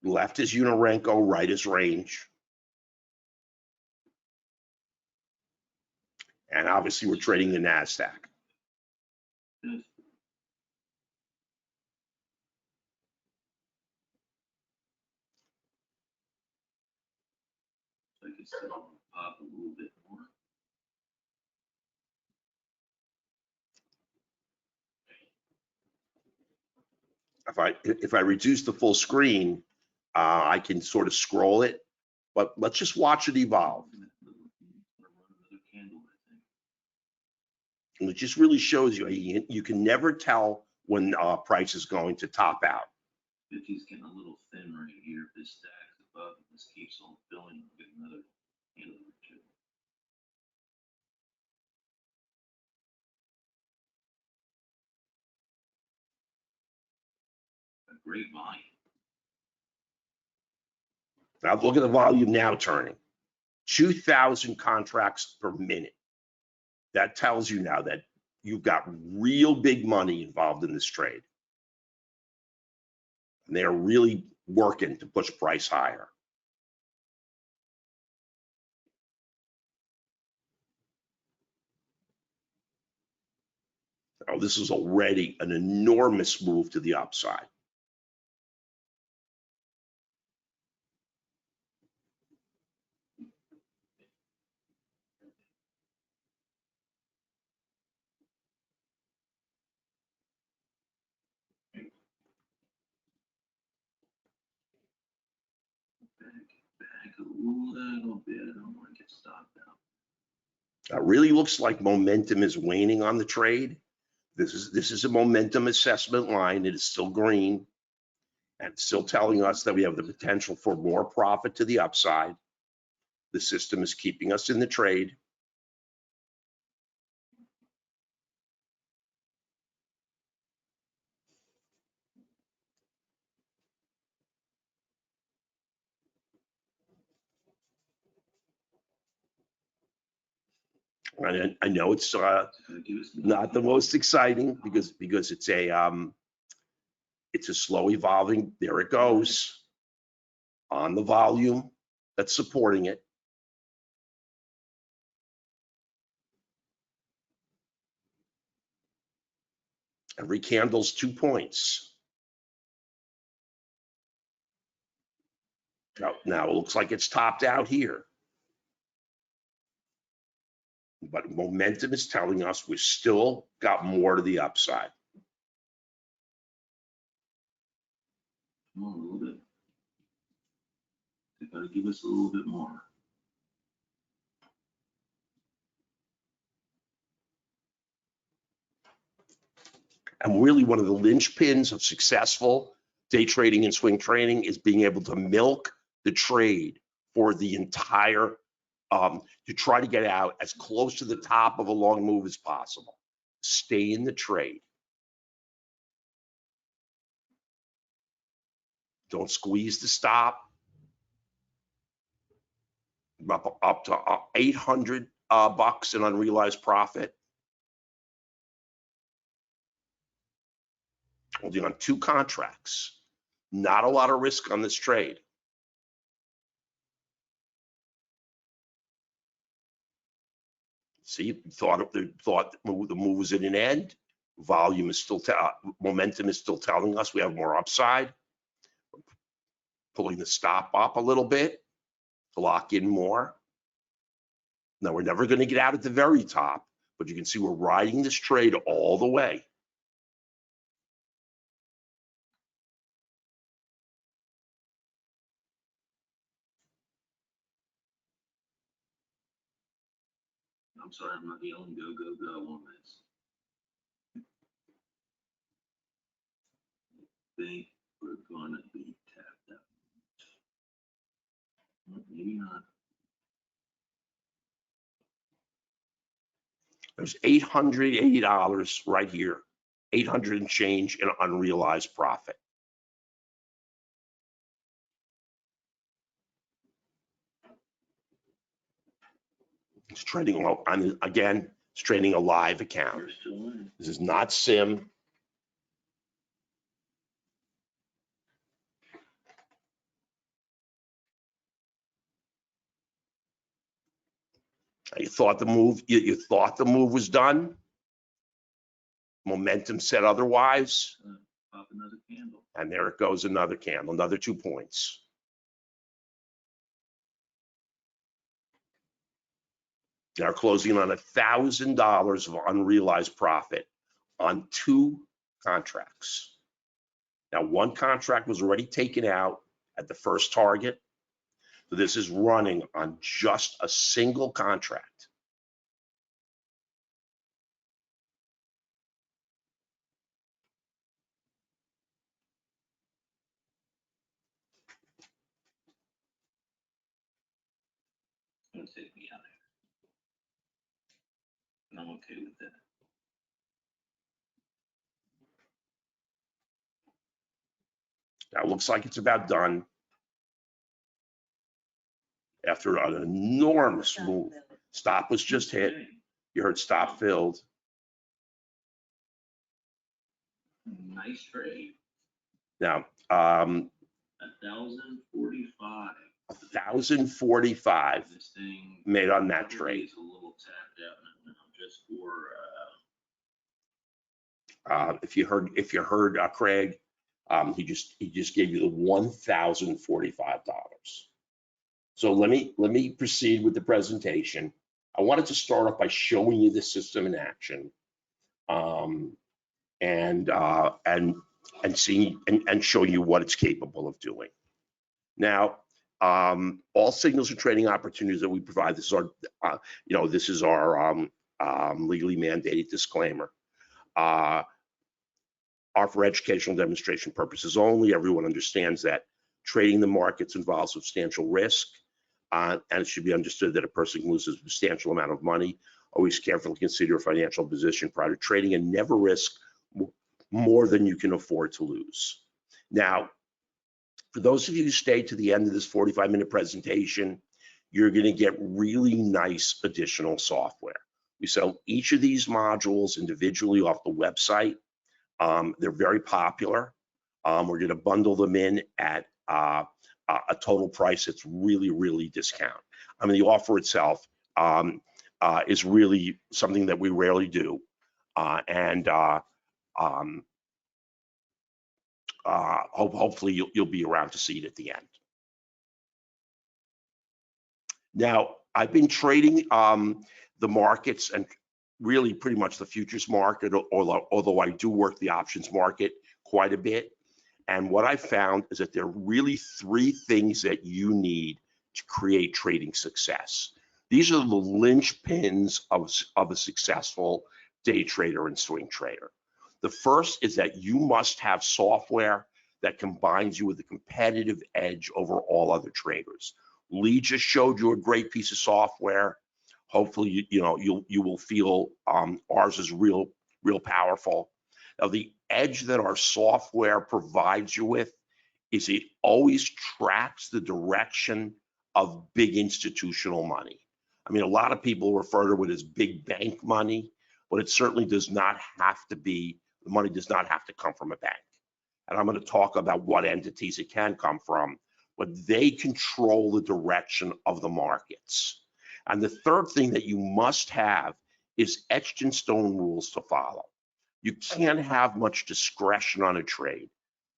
Left is Unorenco, right is range. And obviously we're trading the Nasdaq. Good. So I can still pop a little bit more. If I reduce the full screen, I can sort of scroll it, but let's just watch it evolve. And it just really shows you, you can never tell when price is going to top out. 50's getting a little thin right here. If this stacks above and this keeps on filling, we'll get another candle or two. A great volume. Now look at the volume now turning. 2,000 contracts per minute. That tells you now that you've got real big money involved in this trade. And they are really working to push price higher. Now, this is already an enormous move to the upside. Back a little bit. I don't want to get stopped out. It really looks like momentum is waning on the trade. This is a momentum assessment line. It is still green and still telling us that we have the potential for more profit to the upside. The system is keeping us in the trade. I know it's not the most exciting because it's a slow evolving. There it goes on the volume that's supporting it. Every candle's 2 points. Now it looks like it's topped out here. But momentum is telling us we've still got more to the upside. Come on, a little bit. They gotta give us a little bit more. And really one of the linchpins of successful day trading and swing trading is being able to milk the trade for the entire, to try to get out as close to the top of a long move as possible. Stay in the trade. Don't squeeze the stop. Up to 800 bucks in unrealized profit. Holding on 2 contracts. Not a lot of risk on this trade. See, thought the move was at an end. Volume is still, momentum is still telling us we have more upside. Pulling the stop up a little bit to lock in more. Now we're never going to get out at the very top, but you can see we're riding this trade all the way. I'm sorry, I'm not yelling go, go, go on this. I think we're gonna be tapped out. Well, maybe not. There's $880 right here, 800 and change in unrealized profit. It's trading, well, again, it's trading a live account. We're still in. This is not sim. You thought the move, you thought the move was done. Momentum said otherwise. Pop another candle. And there it goes, another candle, another 2 points. They're closing on $1,000 of unrealized profit on 2 contracts. Now, 1 contract was already taken out at the first target. So this is running on just a single contract. It's gonna take me out of here. And I'm okay with that. Now it looks like it's about done after an enormous move. Stop was just hit. You heard stop filled. Nice trade. Now, 1,045. 1,045 This thing made on that probably trade. is a little tapped out now, just for If you heard Craig, he just gave you the $1,045. So let me proceed with the presentation. I wanted to start off by showing you the system in action, and seeing and showing you what it's capable of doing. Now, all signals and trading opportunities that we provide. This is our, this is our legally mandated disclaimer. Are for educational demonstration purposes only. Everyone understands that trading the markets involves substantial risk. and it should be understood that a person can lose a substantial amount of money. Always carefully consider your financial position prior to trading and never risk more than you can afford to lose. Now, for those of you who stay to the end of this 45-minute presentation, you're going to get really nice additional software. We sell each of these modules individually off the website. They're very popular. We're going to bundle them in at a total price that's really, really discount. I mean, the offer itself is really something that we rarely do. Hopefully you'll be around to see it at the end. Now, I've been trading the markets and really pretty much the futures market, although I do work the options market quite a bit. And what I found is that there are really three things that you need to create trading success. These are the linchpins of a successful day trader and swing trader. The first is that you must have software that combines you with a competitive edge over all other traders. Lee just showed you a great piece of software. Hopefully, you will feel ours is real powerful. Now, the edge that our software provides you with is it always tracks the direction of big institutional money. I mean, a lot of people refer to it as big bank money, but it certainly does not have to be, the money does not have to come from a bank. And I'm going to talk about what entities it can come from, but they control the direction of the markets. And the third thing that you must have is etched in stone rules to follow. You can't have much discretion on a trade.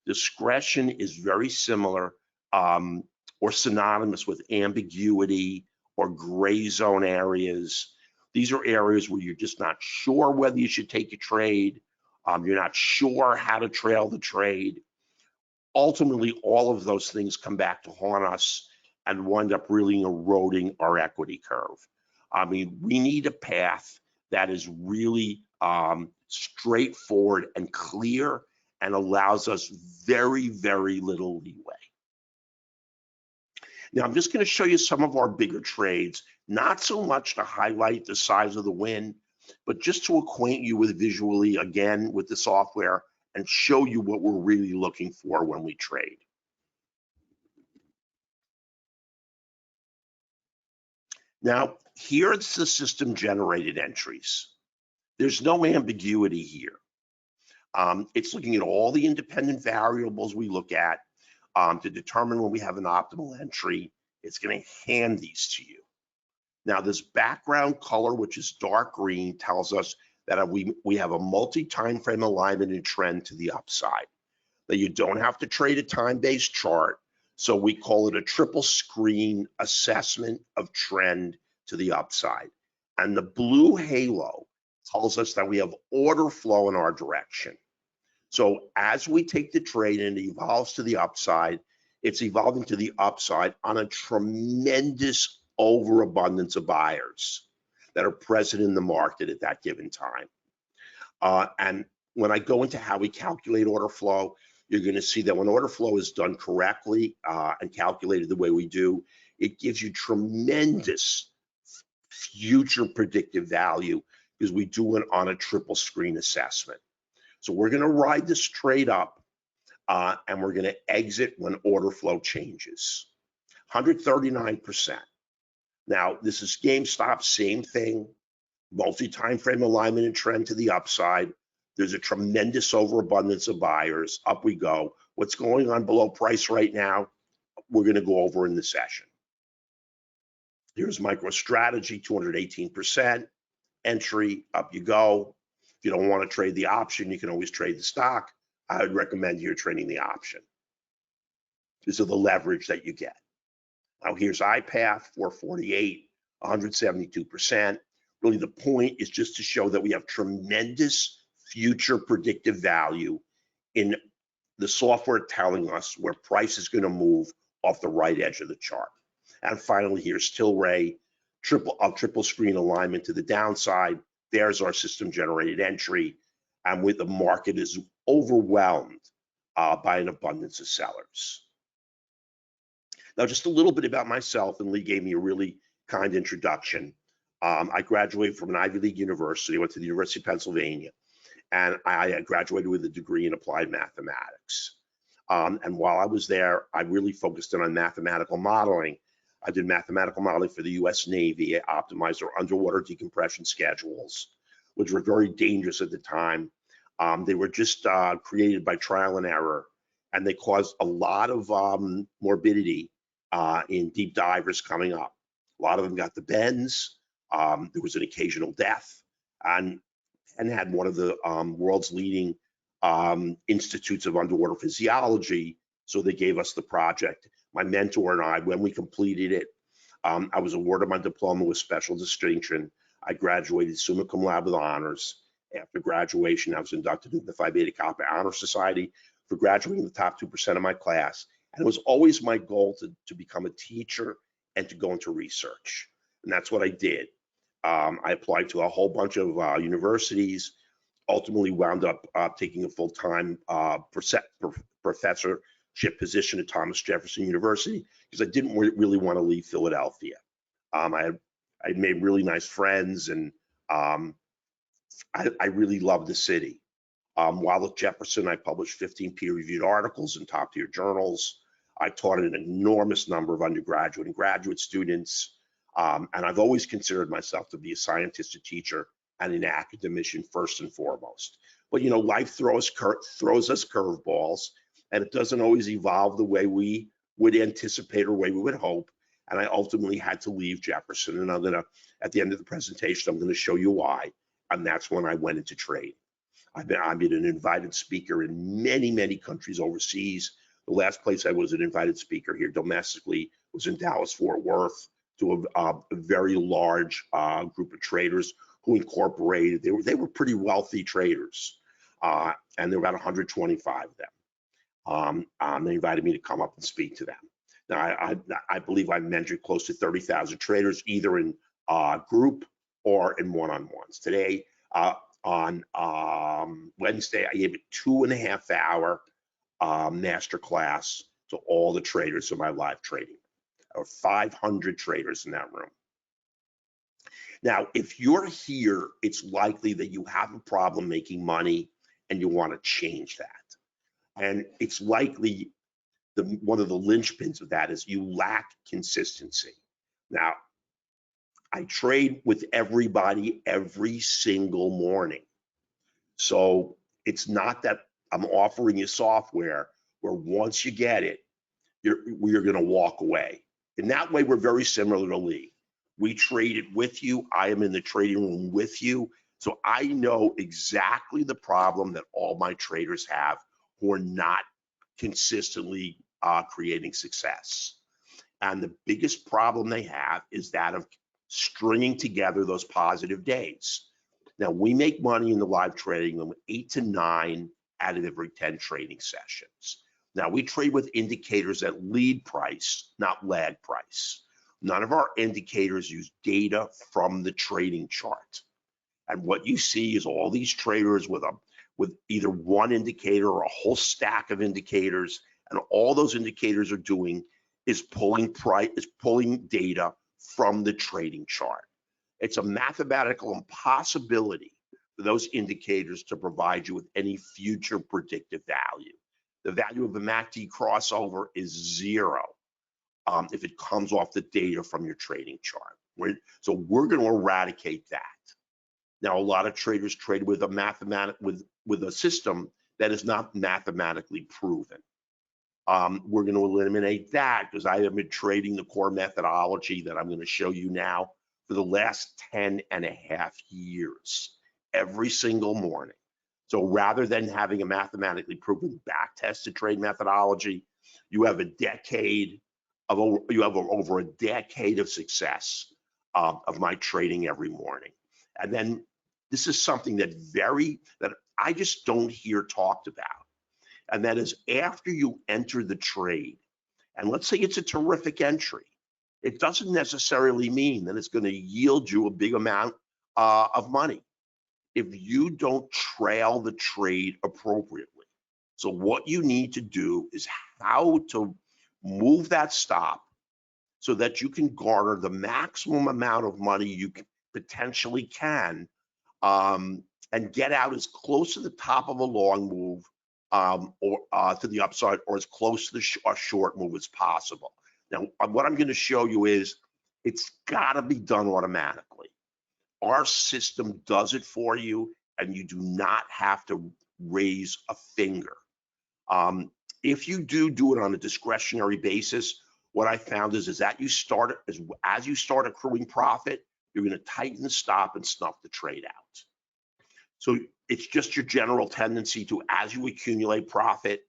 Discretion is very similar or synonymous with ambiguity or gray zone areas. These are areas where you're just not sure whether you should take a trade. You're not sure how to trail the trade. Ultimately, all of those things come back to haunt us and wind up really eroding our equity curve. I mean, we need a path that is really straightforward and clear and allows us very, very little leeway. Now, I'm just going to show you some of our bigger trades, not so much to highlight the size of the win, but just to acquaint you with visually, again, with the software and show you what we're really looking for when we trade. Now, here's the system generated entries. There's no ambiguity here. It's looking at all the independent variables we look at to determine when we have an optimal entry. It's going to hand these to you. Now, this background color, which is dark green, tells us that we have a multi-time frame alignment and trend to the upside. Now, you don't have to trade a time-based chart, so we call it a triple screen assessment of trend to the upside. And the blue halo tells us that we have order flow in our direction. So as we take the trade and it evolves to the upside, it's evolving to the upside on a tremendous overabundance of buyers that are present in the market at that given time. And when I go into how we calculate order flow, you're going to see that when order flow is done correctly and calculated the way we do, it gives you tremendous future predictive value because we do it on a triple screen assessment. So we're going to ride this trade up and we're going to exit when order flow changes. 139%. Now, this is GameStop, same thing, multi-time frame alignment and trend to the upside. There's a tremendous overabundance of buyers. Up we go. What's going on below price right now, we're going to go over in the session. Here's MicroStrategy, 218%. Entry, up you go. If you don't want to trade the option, you can always trade the stock. I would recommend you're trading the option. These are the leverage that you get. Now here's iPath, 448, 172%. Really the point is just to show that we have tremendous future predictive value in the software telling us where price is going to move off the right edge of the chart. And finally, here's Tilray, triple screen alignment to the downside. There's our system generated entry. And with the market is overwhelmed by an abundance of sellers. Now, just a little bit about myself, and Lee gave me a really kind introduction. I graduated from an Ivy League university, went to the University of Pennsylvania, and I graduated with a degree in applied mathematics. And while I was there, I really focused in on mathematical modeling. I did mathematical modeling for the US Navy. I optimized their underwater decompression schedules, which were very dangerous at the time. They were just created by trial and error, and they caused a lot of morbidity in deep divers coming up. A lot of them got the bends. There was an occasional death, and had one of the world's leading institutes of underwater physiology. So they gave us the project. My mentor and I, when we completed it, I was awarded my diploma with special distinction. I graduated summa cum laude with honors. After graduation, I was inducted into the Phi Beta Kappa Honor Society for graduating the top 2% of my class. And it was always my goal to become a teacher and to go into research. And that's what I did. I applied to a whole bunch of universities, ultimately wound up taking a full-time professorship position at Thomas Jefferson University because I didn't really want to leave Philadelphia. I made really nice friends, and I really loved the city. While at Jefferson, I published 15 peer-reviewed articles in top-tier journals. I taught an enormous number of undergraduate and graduate students, and I've always considered myself to be a scientist, a teacher, and an academician first and foremost. But you know, life throws us curveballs, and it doesn't always evolve the way we would anticipate or way we would hope. And I ultimately had to leave Jefferson, and at the end of the presentation, I'm gonna show you why. And that's when I went into trading. I've been an invited speaker in many, many countries overseas. The last place I was an invited speaker here domestically was in Dallas, Fort Worth, to a very large group of traders who incorporated. They were pretty wealthy traders, and there were about 125 of them. They invited me to come up and speak to them. Now, I believe I mentored close to 30,000 traders, either in group or in one-on-ones. Today, on Wednesday, I gave a 2.5-hour master class to all the traders in my live trading. There were 500 traders in that room. Now, if you're here, it's likely that you have a problem making money and you want to change that. And it's likely one of the linchpins of that is you lack consistency. Now, I trade with everybody every single morning. So it's not that I'm offering you software where once you get it, you're going to walk away. In that way, we're very similar to Lee. We trade it with you. I am in the trading room with you. So I know exactly the problem that all my traders have who are not consistently creating success. And the biggest problem they have is that of stringing together those positive days. Now, we make money in the live trading room 8 to 9 out of every 10 trading sessions. Now, we trade with indicators that lead price, not lag price. None of our indicators use data from the trading chart. And what you see is all these traders with either one indicator or a whole stack of indicators, and all those indicators are doing is pulling data from the trading chart. It's a mathematical impossibility for those indicators to provide you with any future predictive value. The value of a MACD crossover is 0 if it comes off the data from your trading chart. So we're going to eradicate that. Now, a lot of traders trade with a system that is not mathematically proven. We're going to eliminate that because I have been trading the core methodology that I'm going to show you now for the last 10.5 years, every single morning. So rather than having a mathematically proven back-tested trade methodology, you have over a decade of success of my trading every morning. And then this is something that I just don't hear talked about. And that is after you enter the trade, and let's say it's a terrific entry, it doesn't necessarily mean that it's going to yield you a big amount of money if you don't trail the trade appropriately. So what you need to do is how to move that stop so that you can garner the maximum amount of money you potentially can, and get out as close to the top of a long move, or to the upside, or as close to the short move as possible. Now, what I'm going to show you is it's got to be done automatically. Our system does it for you, and you do not have to raise a finger. If you do it on a discretionary basis, what I found is that as you start accruing profit, you're going to tighten the stop and snuff the trade out. So it's just your general tendency to, as you accumulate profit,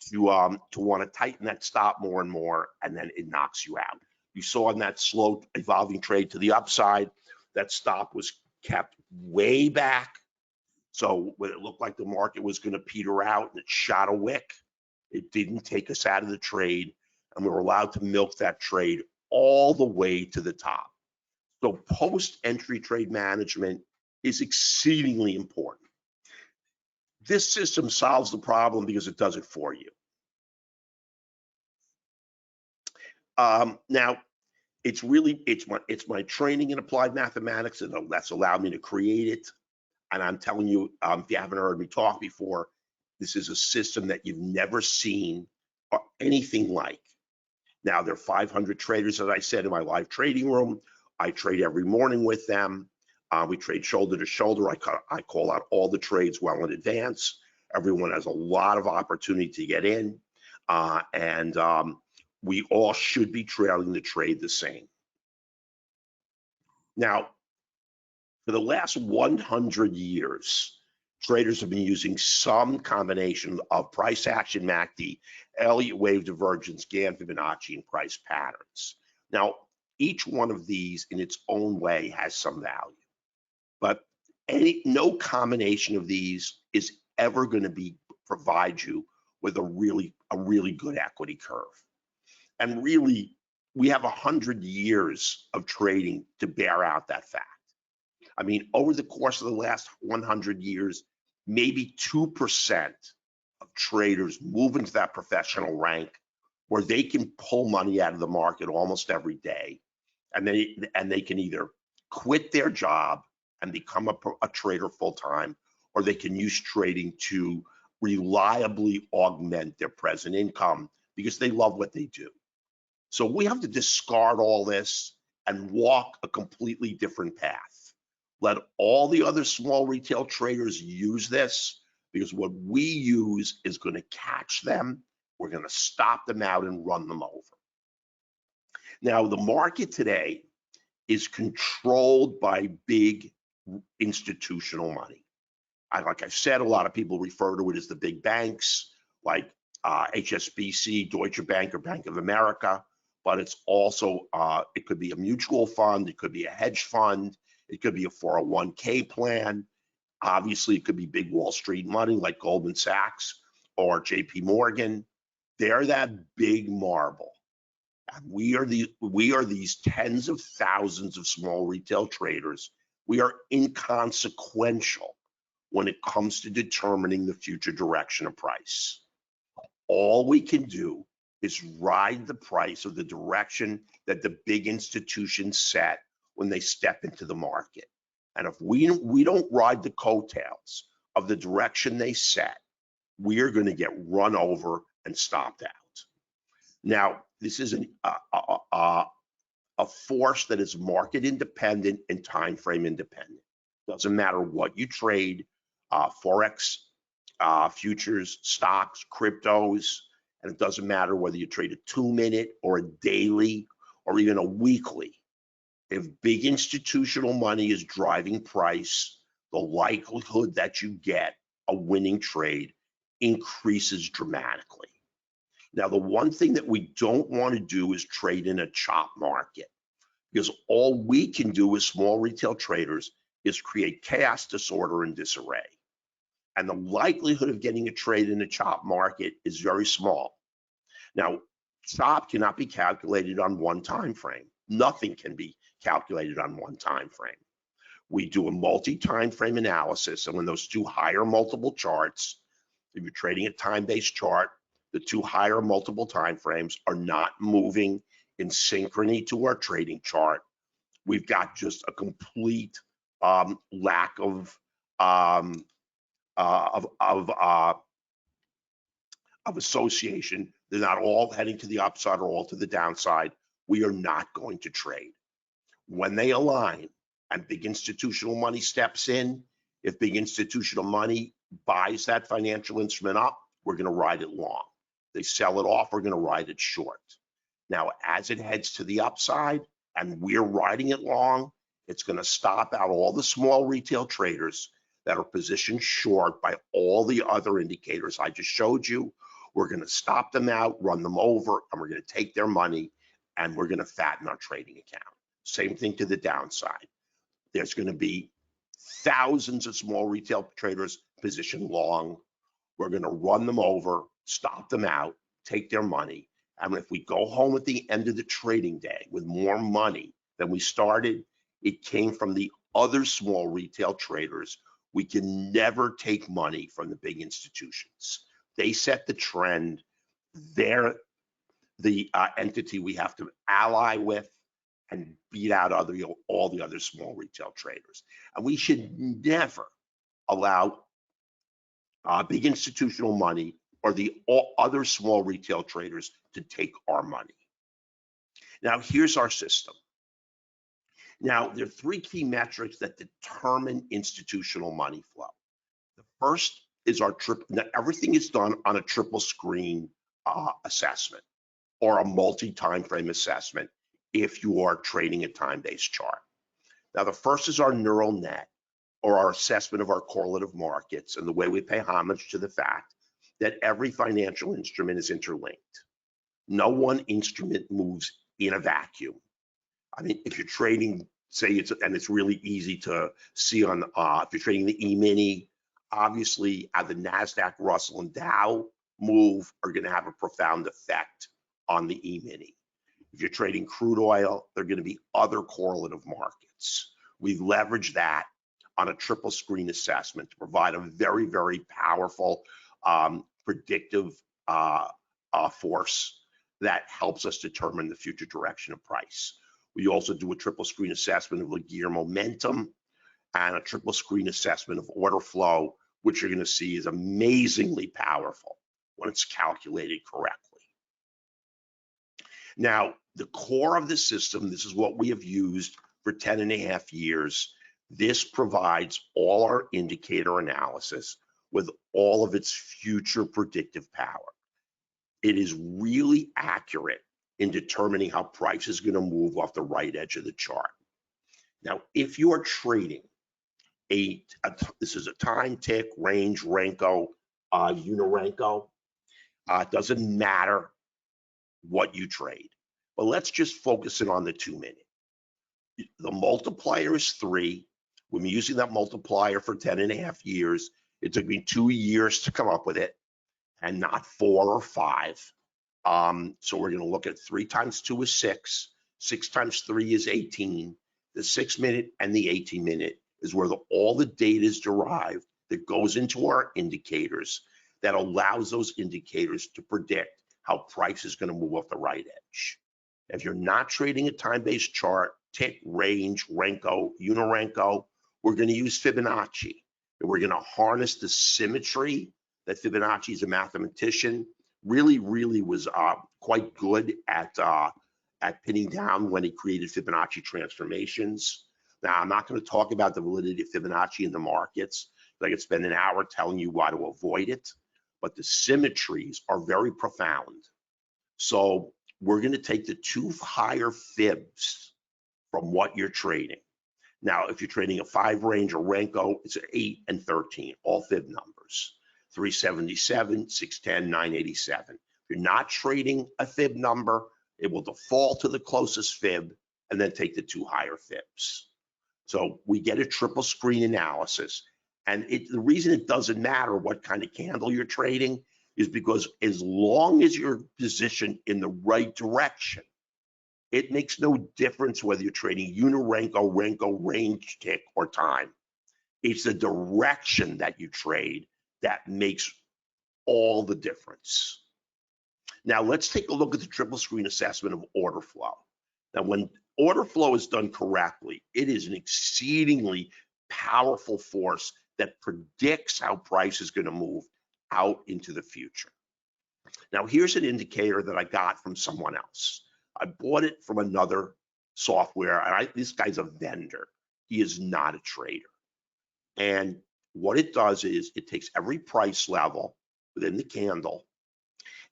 to want to tighten that stop more and more, and then it knocks you out. You saw in that slow evolving trade to the upside, that stop was kept way back. So when it looked like the market was going to peter out and it shot a wick, it didn't take us out of the trade, and we were allowed to milk that trade all the way to the top. So post-entry trade management is exceedingly important. This system solves the problem because it does it for you. Now, it's my training in applied mathematics that's allowed me to create it. And I'm telling you, if you haven't heard me talk before, this is a system that you've never seen or anything like. Now, there are 500 traders, as I said, in my live trading room. I trade every morning with them. We trade shoulder to shoulder. I call out all the trades well in advance. Everyone has a lot of opportunity to get in, and we all should be trailing the trade the same. Now, for the last 100 years, traders have been using some combination of price action MACD, Elliott wave divergence, Gann Fibonacci, and price patterns. Now, each one of these in its own way has some value, but no combination of these is ever going to provide you with a really good equity curve. And really, we have 100 years of trading to bear out that fact. I mean, over the course of the last 100 years, maybe 2% of traders move into that professional rank where they can pull money out of the market almost every day, and they can either quit their job and become a trader full-time, or they can use trading to reliably augment their present income because they love what they do. So we have to discard all this and walk a completely different path. Let all the other small retail traders use this, because what we use is going to catch them. We're going to stop them out and run them over. Now, the market today is controlled by big institutional money. Like I said, a lot of people refer to it as the big banks, like HSBC, Deutsche Bank, or Bank of America. But it's also, it could be a mutual fund, it could be a hedge fund, it could be a 401k plan. Obviously, it could be big Wall Street money like Goldman Sachs or JP Morgan. They're that big marble. And we are these tens of thousands of small retail traders. We are inconsequential when it comes to determining the future direction of price. All we can do is ride the price of the direction that the big institutions set when they step into the market. And if we don't ride the coattails of the direction they set, we are going to get run over and stopped out. Now, this is a force that is market independent and time frame independent. Doesn't matter what you trade, Forex, futures, stocks, cryptos, and it doesn't matter whether you trade a 2-minute or a daily or even a weekly. If big institutional money is driving price, the likelihood that you get a winning trade increases dramatically. Now, the one thing that we don't want to do is trade in a chop market, because all we can do as small retail traders is create chaos, disorder, and disarray. And the likelihood of getting a trade in a chop market is very small. Now, chop cannot be calculated on one time frame. Nothing can be calculated on one time frame. We do a multi-time frame analysis, and when those two higher multiple charts, if you're trading a time-based chart, the two higher multiple time frames are not moving in synchrony to our trading chart. We've got just a complete lack of association. They're not all heading to the upside or all to the downside. We are not going to trade. When they align and big institutional money steps in, if big institutional money buys that financial instrument up, we're going to ride it long. They sell it off, we're going to ride it short. Now, as it heads to the upside and we're riding it long, it's going to stop out all the small retail traders that are positioned short by all the other indicators I just showed you. We're going to stop them out, run them over, and we're going to take their money and we're going to fatten our trading account. Same thing to the downside. There's going to be thousands of small retail traders positioned long. We're going to run them over, stop them out, take their money. And if we go home at the end of the trading day with more money than we started, it came from the other small retail traders. We can never take money from the big institutions. They set the trend. They're the entity we have to ally with and beat out all the other small retail traders. And we should never allow big institutional money or the other small retail traders to take our money. Now, here's our system. Now, there are three key metrics that determine institutional money flow. The first is our now everything is done on a triple screen assessment or a multi-time frame assessment if you are trading a time-based chart. Now, the first is our neural net, or our assessment of our correlative markets, and the way we pay homage to the fact that every financial instrument is interlinked. No one instrument moves in a vacuum. I mean, if you're trading, say it's really easy to see on, if you're trading the E-mini, obviously the Nasdaq, Russell, and Dow move are going to have a profound effect on the E-mini. If you're trading crude oil, there are going to be other correlative markets. We've leveraged that on a triple screen assessment to provide a very, very powerful predictive force that helps us determine the future direction of price. We also do a triple screen assessment of the gear momentum and a triple screen assessment of order flow, which you're going to see is amazingly powerful when it's calculated correctly. Now, the core of the system, this is what we have used for 10.5 years. This provides all our indicator analysis with all of its future predictive power. It is really accurate in determining how price is going to move off the right edge of the chart. Now, if you are trading this is a time tick, range, Renko, Unirenko, it doesn't matter what you trade. But let's just focus in on the 2-minute. The multiplier is 3. We've been using that multiplier for 10.5 years. It took me 2 years to come up with it and not 4 or 5. So we're going to look at 3 times 2 is 6. 6 times 3 is 18. The 6-minute and the 18-minute is where all the data is derived that goes into our indicators that allows those indicators to predict how price is going to move off the right edge. If you're not trading a time-based chart, tick, range, Renko, Unirenko, we're going to use Fibonacci. And we're going to harness the symmetry that Fibonacci, is a mathematician, really was quite good at pinning down when he created Fibonacci transformations. Now, I'm not going to talk about the validity of Fibonacci in the markets. I could spend an hour telling you why to avoid it, but the symmetries are very profound. So we're going to take the 2 higher fibs from what you're trading. Now, if you're trading a 5 range or Renko, it's an 8 and 13, all fib numbers. 377, 610, 987. If you're not trading a fib number, it will default to the closest fib and then take the 2 higher fibs. So we get a triple screen analysis. And the reason it doesn't matter what kind of candle you're trading is because as long as you're positioned in the right direction, it makes no difference whether you're trading Unirenko, Renko, range, tick, or time. It's the direction that you trade that makes all the difference. Now let's take a look at the triple screen assessment of order flow. Now, when order flow is done correctly, it is an exceedingly powerful force that predicts how price is going to move out into the future. Now, here's an indicator that I got from someone else. I bought it from another software, and this guy's a vendor. He is not a trader. And what it does is it takes every price level within the candle,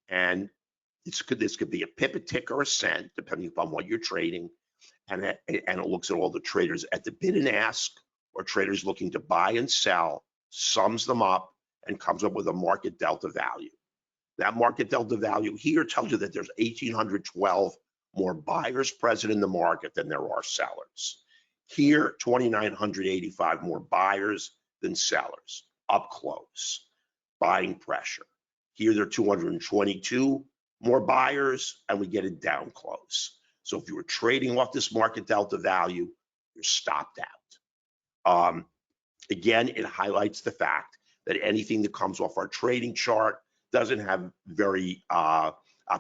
and this could be a pip, a tick, or a cent, depending upon what you're trading. And it looks at all the traders at the bid and ask, or traders looking to buy and sell, sums them up, and comes up with a market delta value. That market delta value here tells you that there's 1,812 more buyers present in the market than there are sellers. Here, 2,985 more buyers than sellers, up close, buying pressure. Here, there are 222 more buyers, and we get it down close. So if you were trading off this market delta value, you're stopped out. Again, it highlights the fact that anything that comes off our trading chart doesn't have very a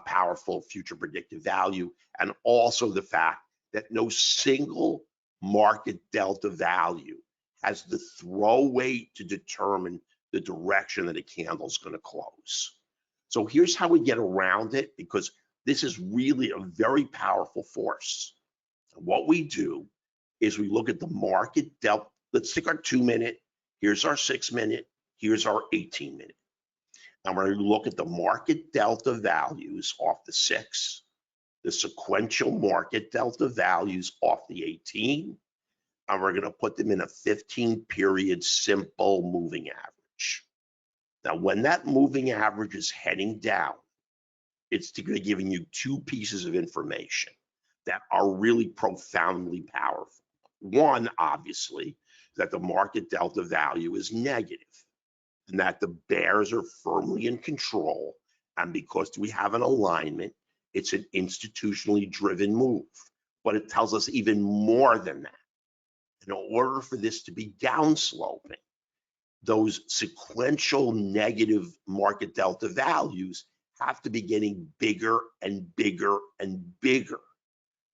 powerful future predictive value, and also the fact that no single market delta value has the throw weight to determine the direction that a candle is going to close. So here's how we get around it, because this is really a very powerful force. What we do is we look at the market delta. Let's take our 2-minute. Here's our 6-minute. Here's our 18-minute. And we're going to look at the market delta values off the 6, the sequential market delta values off the 18, and we're going to put them in a 15-period simple moving average. Now, when that moving average is heading down, it's giving you 2 pieces of information that are really profoundly powerful. One, obviously, that the market delta value is negative, and that the bears are firmly in control. And because we have an alignment, it's an institutionally driven move. But it tells us even more than that. In order for this to be downsloping, those sequential negative market delta values have to be getting bigger and bigger and bigger.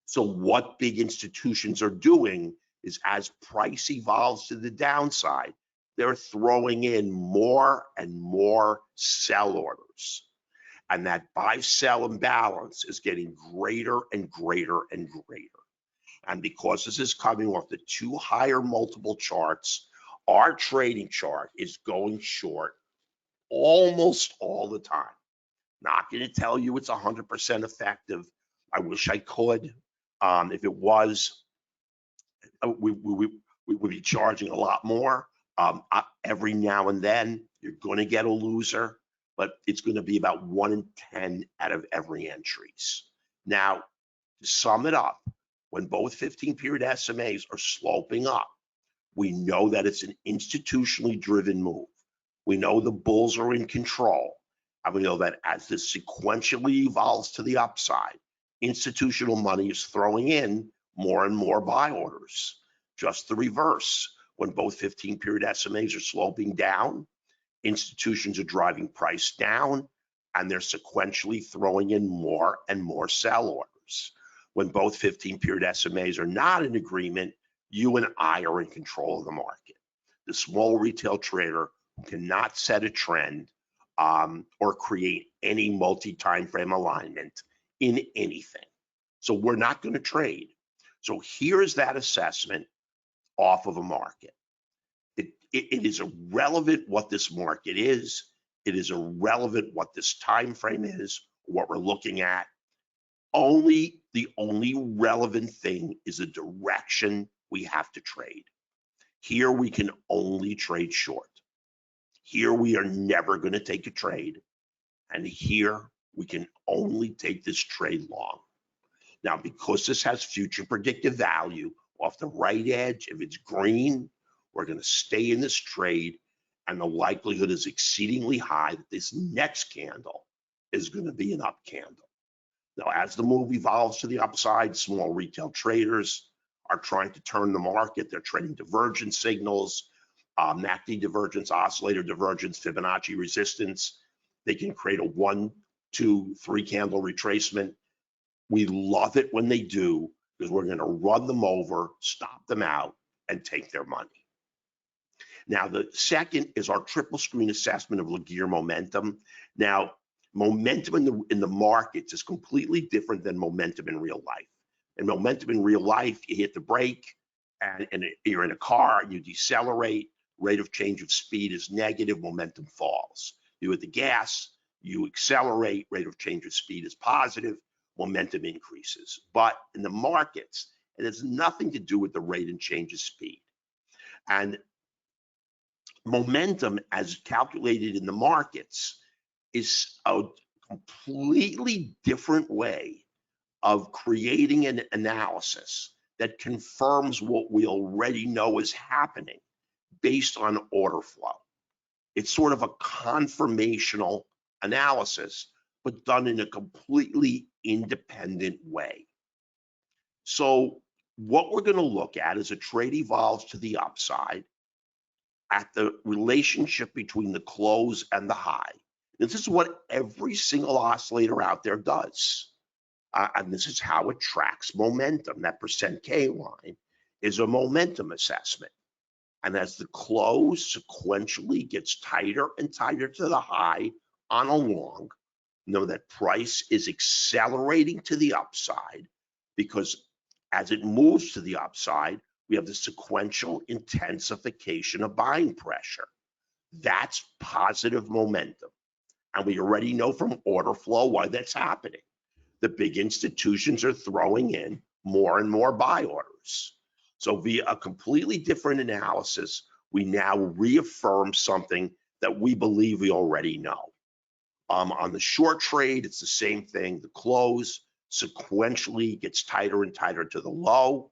So what big institutions are doing is, as price evolves to the downside, they're throwing in more and more sell orders. And that buy-sell imbalance is getting greater and greater and greater. And because this is coming off the 2 higher multiple charts, our trading chart is going short almost all the time. Not going to tell you it's 100% effective. I wish I could. If it was, we would be charging a lot more. Every now and then, you're going to get a loser, but it's going to be about 1 in 10 out of every entries. Now, to sum it up, when both 15-period SMAs are sloping up, we know that it's an institutionally driven move. We know the bulls are in control. And we know that as this sequentially evolves to the upside, institutional money is throwing in more and more buy orders. Just the reverse. When both 15-period SMAs are sloping down, institutions are driving price down, and they're sequentially throwing in more and more sell orders. When both 15-period SMAs are not in agreement, you and I are in control of the market. The small retail trader who cannot set a trend or create any multi-time frame alignment in anything. So we're not going to trade. So here's that assessment off of a market. It is irrelevant what this market is. It is irrelevant what this time frame is, what we're looking at. The only relevant thing is the direction we have to trade. Here we can only trade short. Here we are never going to take a trade. And here we can only take this trade long. Now, because this has future predictive value off the right edge, if it's green, we're going to stay in this trade, and the likelihood is exceedingly high that this next candle is going to be an up candle. Now, as the move evolves to the upside, small retail traders are trying to turn the market. They're trading divergence signals, MACD divergence, oscillator divergence, Fibonacci resistance. They can create a 1 2, 3 candle retracement. We love it when they do, because we're going to run them over, stop them out, and take their money. Now, the second is our triple screen assessment of Laguerre momentum. Now, momentum in the markets is completely different than momentum in real life. And momentum in real life, you hit the brake and you're in a car, you decelerate, rate of change of speed is negative, momentum falls. You hit the gas, you accelerate, rate of change of speed is positive, momentum increases. But in the markets, it has nothing to do with the rate and change of speed. And momentum, as calculated in the markets, is a completely different way of creating an analysis that confirms what we already know is happening based on order flow. It's sort of a confirmational analysis, but done in a completely independent way. So what we're going to look at as a trade evolves to the upside at the relationship between the close and the high. This is what every single oscillator out there does. And this is how it tracks momentum. That %K line is a momentum assessment. And as the close sequentially gets tighter and tighter to the high on a long, know that price is accelerating to the upside, because as it moves to the upside, we have the sequential intensification of buying pressure. That's positive momentum. And we already know from order flow why that's happening. The big institutions are throwing in more and more buy orders. So via a completely different analysis, we now reaffirm something that we believe we already know. On the short trade, it's the same thing. The close sequentially gets tighter and tighter to the low.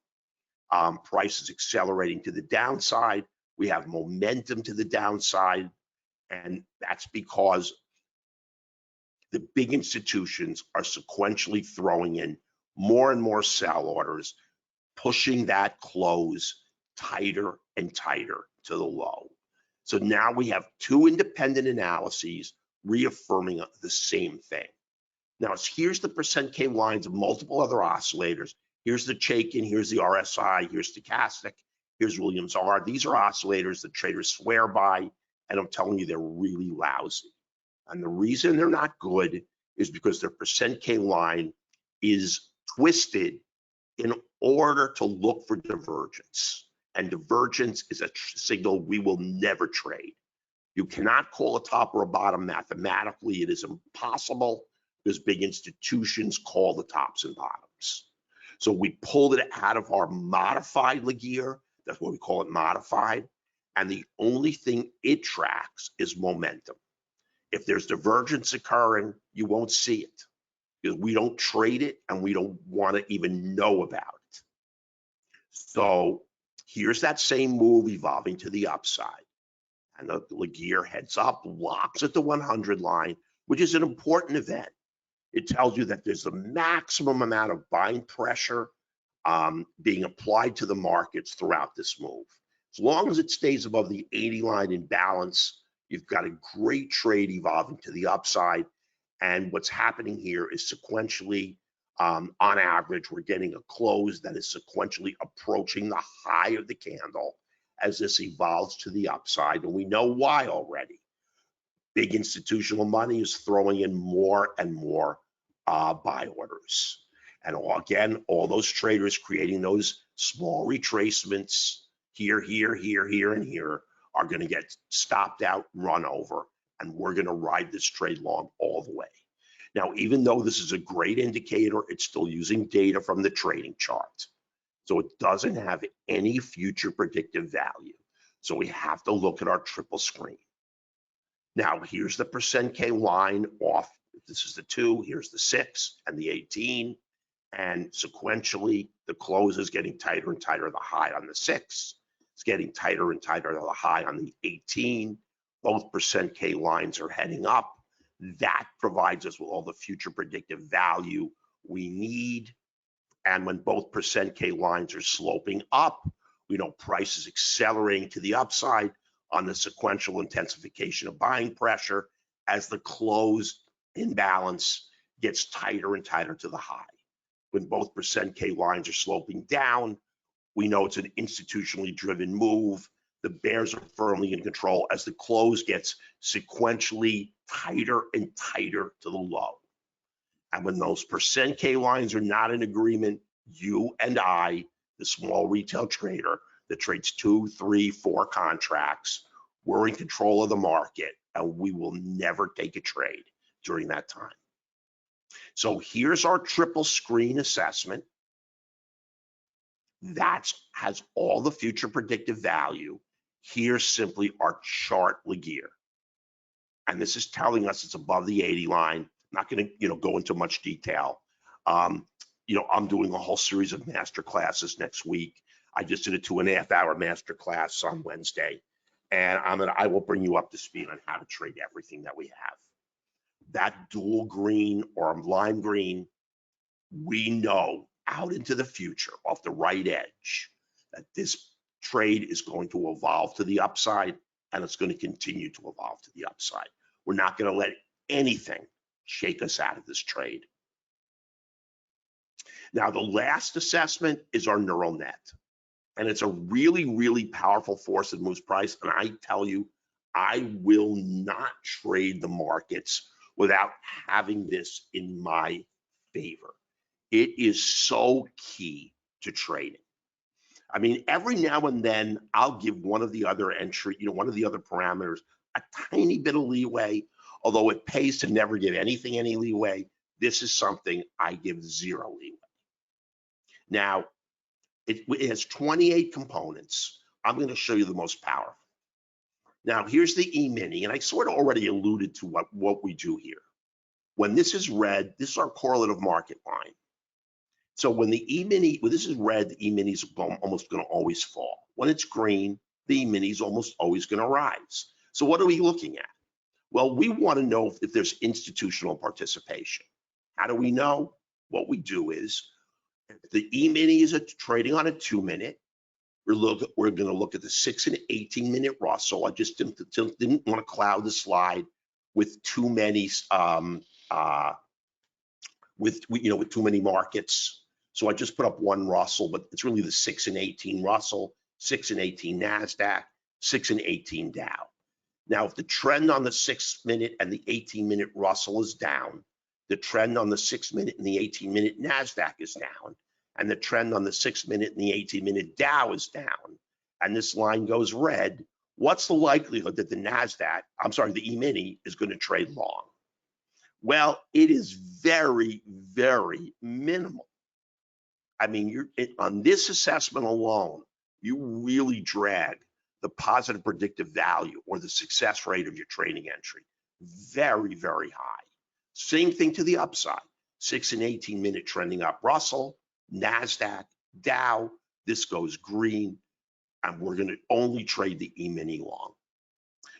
Price is accelerating to the downside. We have momentum to the downside, and that's because the big institutions are sequentially throwing in more and more sell orders, pushing that close tighter and tighter to the low. So now we have two independent analyses reaffirming the same thing. Now here's the %K lines of multiple other oscillators. Here's the Chaikin, here's the RSI, here's stochastic, here's Williams R. These are oscillators that traders swear by, and I'm telling you, they're really lousy. And the reason they're not good is because their %K line is twisted in order to look for divergence. And divergence is a signal we will never trade. You cannot call a top or a bottom mathematically. It is impossible, because big institutions call the tops and bottoms. So we pulled it out of our modified Laguerre. That's what we call it, modified. And the only thing it tracks is momentum. If there's divergence occurring, you won't see it, because we don't trade it and we don't want to even know about it. So here's that same move evolving to the upside. And the Laguerre heads up, locks at the 100 line, which is an important event. It tells you that there's the maximum amount of buying pressure being applied to the markets throughout this move. As long as it stays above the 80 line in balance, you've got a great trade evolving to the upside. And what's happening here is sequentially, on average, we're getting a close that is sequentially approaching the high of the candle as this evolves to the upside. And we know why already. Big institutional money is throwing in more and more buy orders. And again, all those traders creating those small retracements here, here, here, here, and here are going to get stopped out, run over, and we're going to ride this trade long all the way. Now, even though this is a great indicator, it's still using data from the trading chart. So it doesn't have any future predictive value. So we have to look at our triple screen. Now, here's the %K line off. This is the 2, here's the 6 and the 18. And sequentially, the close is getting tighter and tighter, the high on the 6. It's getting tighter and tighter, the high on the 18. Both %K lines are heading up. That provides us with all the future predictive value we need. And when both %K lines are sloping up, we know price is accelerating to the upside on the sequential intensification of buying pressure as the close imbalance gets tighter and tighter to the high. When both percent K lines are sloping down, we know it's an institutionally driven move. The bears are firmly in control as the close gets sequentially tighter and tighter to the low. And when those percent K lines are not in agreement, you and I, the small retail trader that trades 2, 3, 4 contracts, we're in control of the market, and we will never take a trade during that time. So here's our triple screen assessment. That has all the future predictive value. Here's simply our chart Laguerre. And this is telling us it's above the 80 line. I'm not going to go into much detail. I'm doing a whole series of master classes next week. I just did a 2.5-hour master class on Wednesday, and I will bring you up to speed on how to trade everything that we have. That dual green or lime green, we know out into the future off the right edge that this trade is going to evolve to the upside, and it's going to continue to evolve to the upside. We're not going to let anything shake us out of this trade. Now, the last assessment is our neural net. And it's a really, really powerful force that moves price. And I tell you, I will not trade the markets without having this in my favor. It is so key to trading. I mean, every now and then I'll give one of the other one of the other parameters a tiny bit of leeway, although it pays to never give anything any leeway. This is something I give zero leeway. Now, it has 28 components. I'm going to show you the most powerful. Now, here's the E-mini, and I sort of already alluded to what we do here. When this is red, this is our correlative market line. So when this is red, the E-mini is almost going to always fall. When it's green, the E-mini is almost always going to rise. So what are we looking at? Well, we want to know if there's institutional participation. How do we know? What we do is, if the E-mini is trading on a 2-minute, we're going to look at the 6 and 18-minute Russell. I just didn't want to cloud the slide with too many with too many markets. So I just put up one Russell, but it's really the 6 and 18 Russell, 6 and 18 Nasdaq, 6 and 18 Dow. Now, if the trend on the 6-minute and the 18-minute Russell is down, the trend on the 6-minute and the 18-minute Nasdaq is down, and the trend on the 6-minute and the 18-minute Dow is down, and this line goes red, what's the likelihood that the E-mini is going to trade long? Well, it is very, very minimal. I mean, on this assessment alone, you really drag the positive predictive value or the success rate of your trading entry very, very high. Same thing to the upside. 6 and 18-minute trending up Russell, Nasdaq, Dow, this goes green, and we're going to only trade the E-mini long.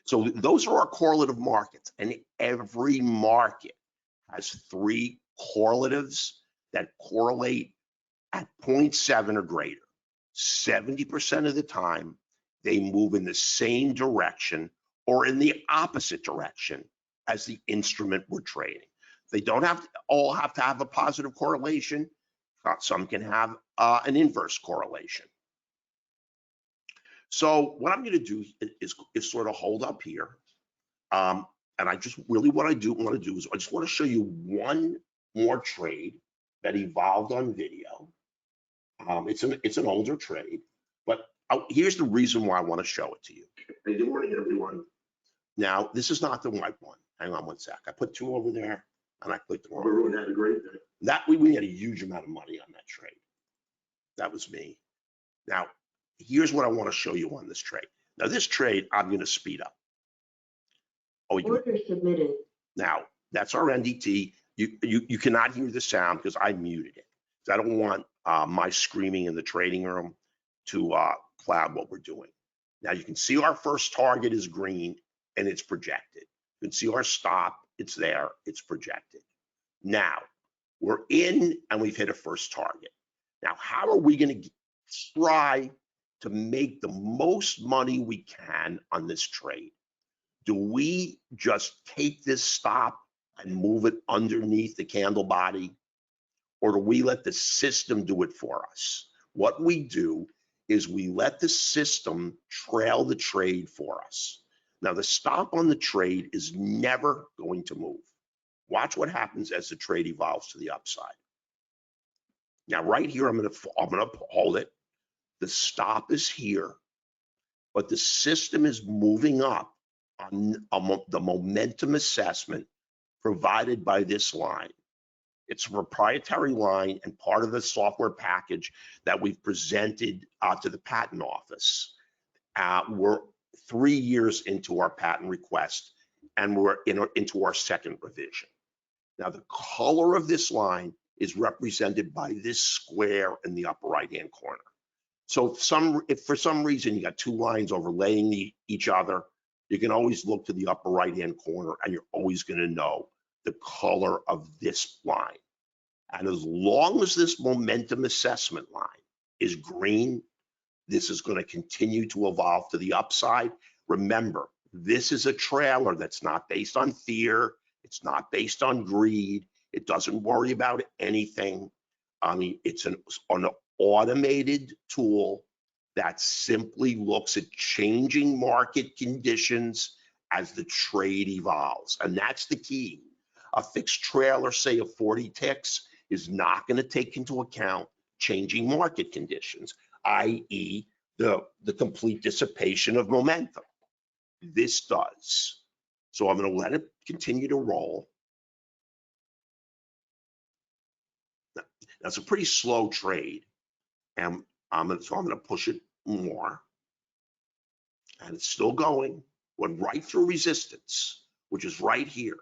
So those are our correlative markets, and every market has 3 correlatives that correlate at 0.7 or greater. 70% of the time, they move in the same direction or in the opposite direction as the instrument we're trading. They don't all have to have a positive correlation. Some can have an inverse correlation. So what I'm going to do is sort of hold up here. And I just really want to do is I just want to show you one more trade that evolved on video. It's an older trade, but here's the reason why I want to show it to you. Hey, good morning, everyone. Now, this is not the right one. Hang on one sec. I put 2 over there, and I clicked one. Everyone had a great day. We had a huge amount of money on that trade. That was me. Now, here's what I want to show you on this trade. Now, this trade, I'm going to speed up. Order submitted. Now, that's our NDT. You cannot hear the sound because I muted it. I don't want my screaming in the trading room to cloud what we're doing. Now, you can see our first target is green and it's projected. You can see our stop, it's there, it's projected. Now, we're in and we've hit a first target. Now, how are we going to try to make the most money we can on this trade? Do we just take this stop and move it underneath the candle body? Or do we let the system do it for us? What we do is we let the system trail the trade for us. Now, the stop on the trade is never going to move. Watch what happens as the trade evolves to the upside. Now, right here, I'm gonna hold it. The stop is here, but the system is moving up on the momentum assessment provided by this line. It's a proprietary line and part of the software package that we've presented to the patent office. We're 3 years into our patent request, and we're into our second revision. Now, the color of this line is represented by this square in the upper right-hand corner. So if for some reason you got two lines overlaying each other, you can always look to the upper right-hand corner and you're always going to know the color of this line. And as long as this momentum assessment line is green, this is going to continue to evolve to the upside. Remember, this is a trailer that's not based on fear. It's not based on greed. It doesn't worry about anything. I mean, it's an automated tool that simply looks at changing market conditions as the trade evolves. And that's the key. A fixed trailer, say of 40 ticks, is not going to take into account changing market conditions, i.e. the complete dissipation of momentum. This does. So I'm going to let it continue to roll. That's a pretty slow trade, and I'm going to push it more, and it's still going. Went right through resistance, which is right here.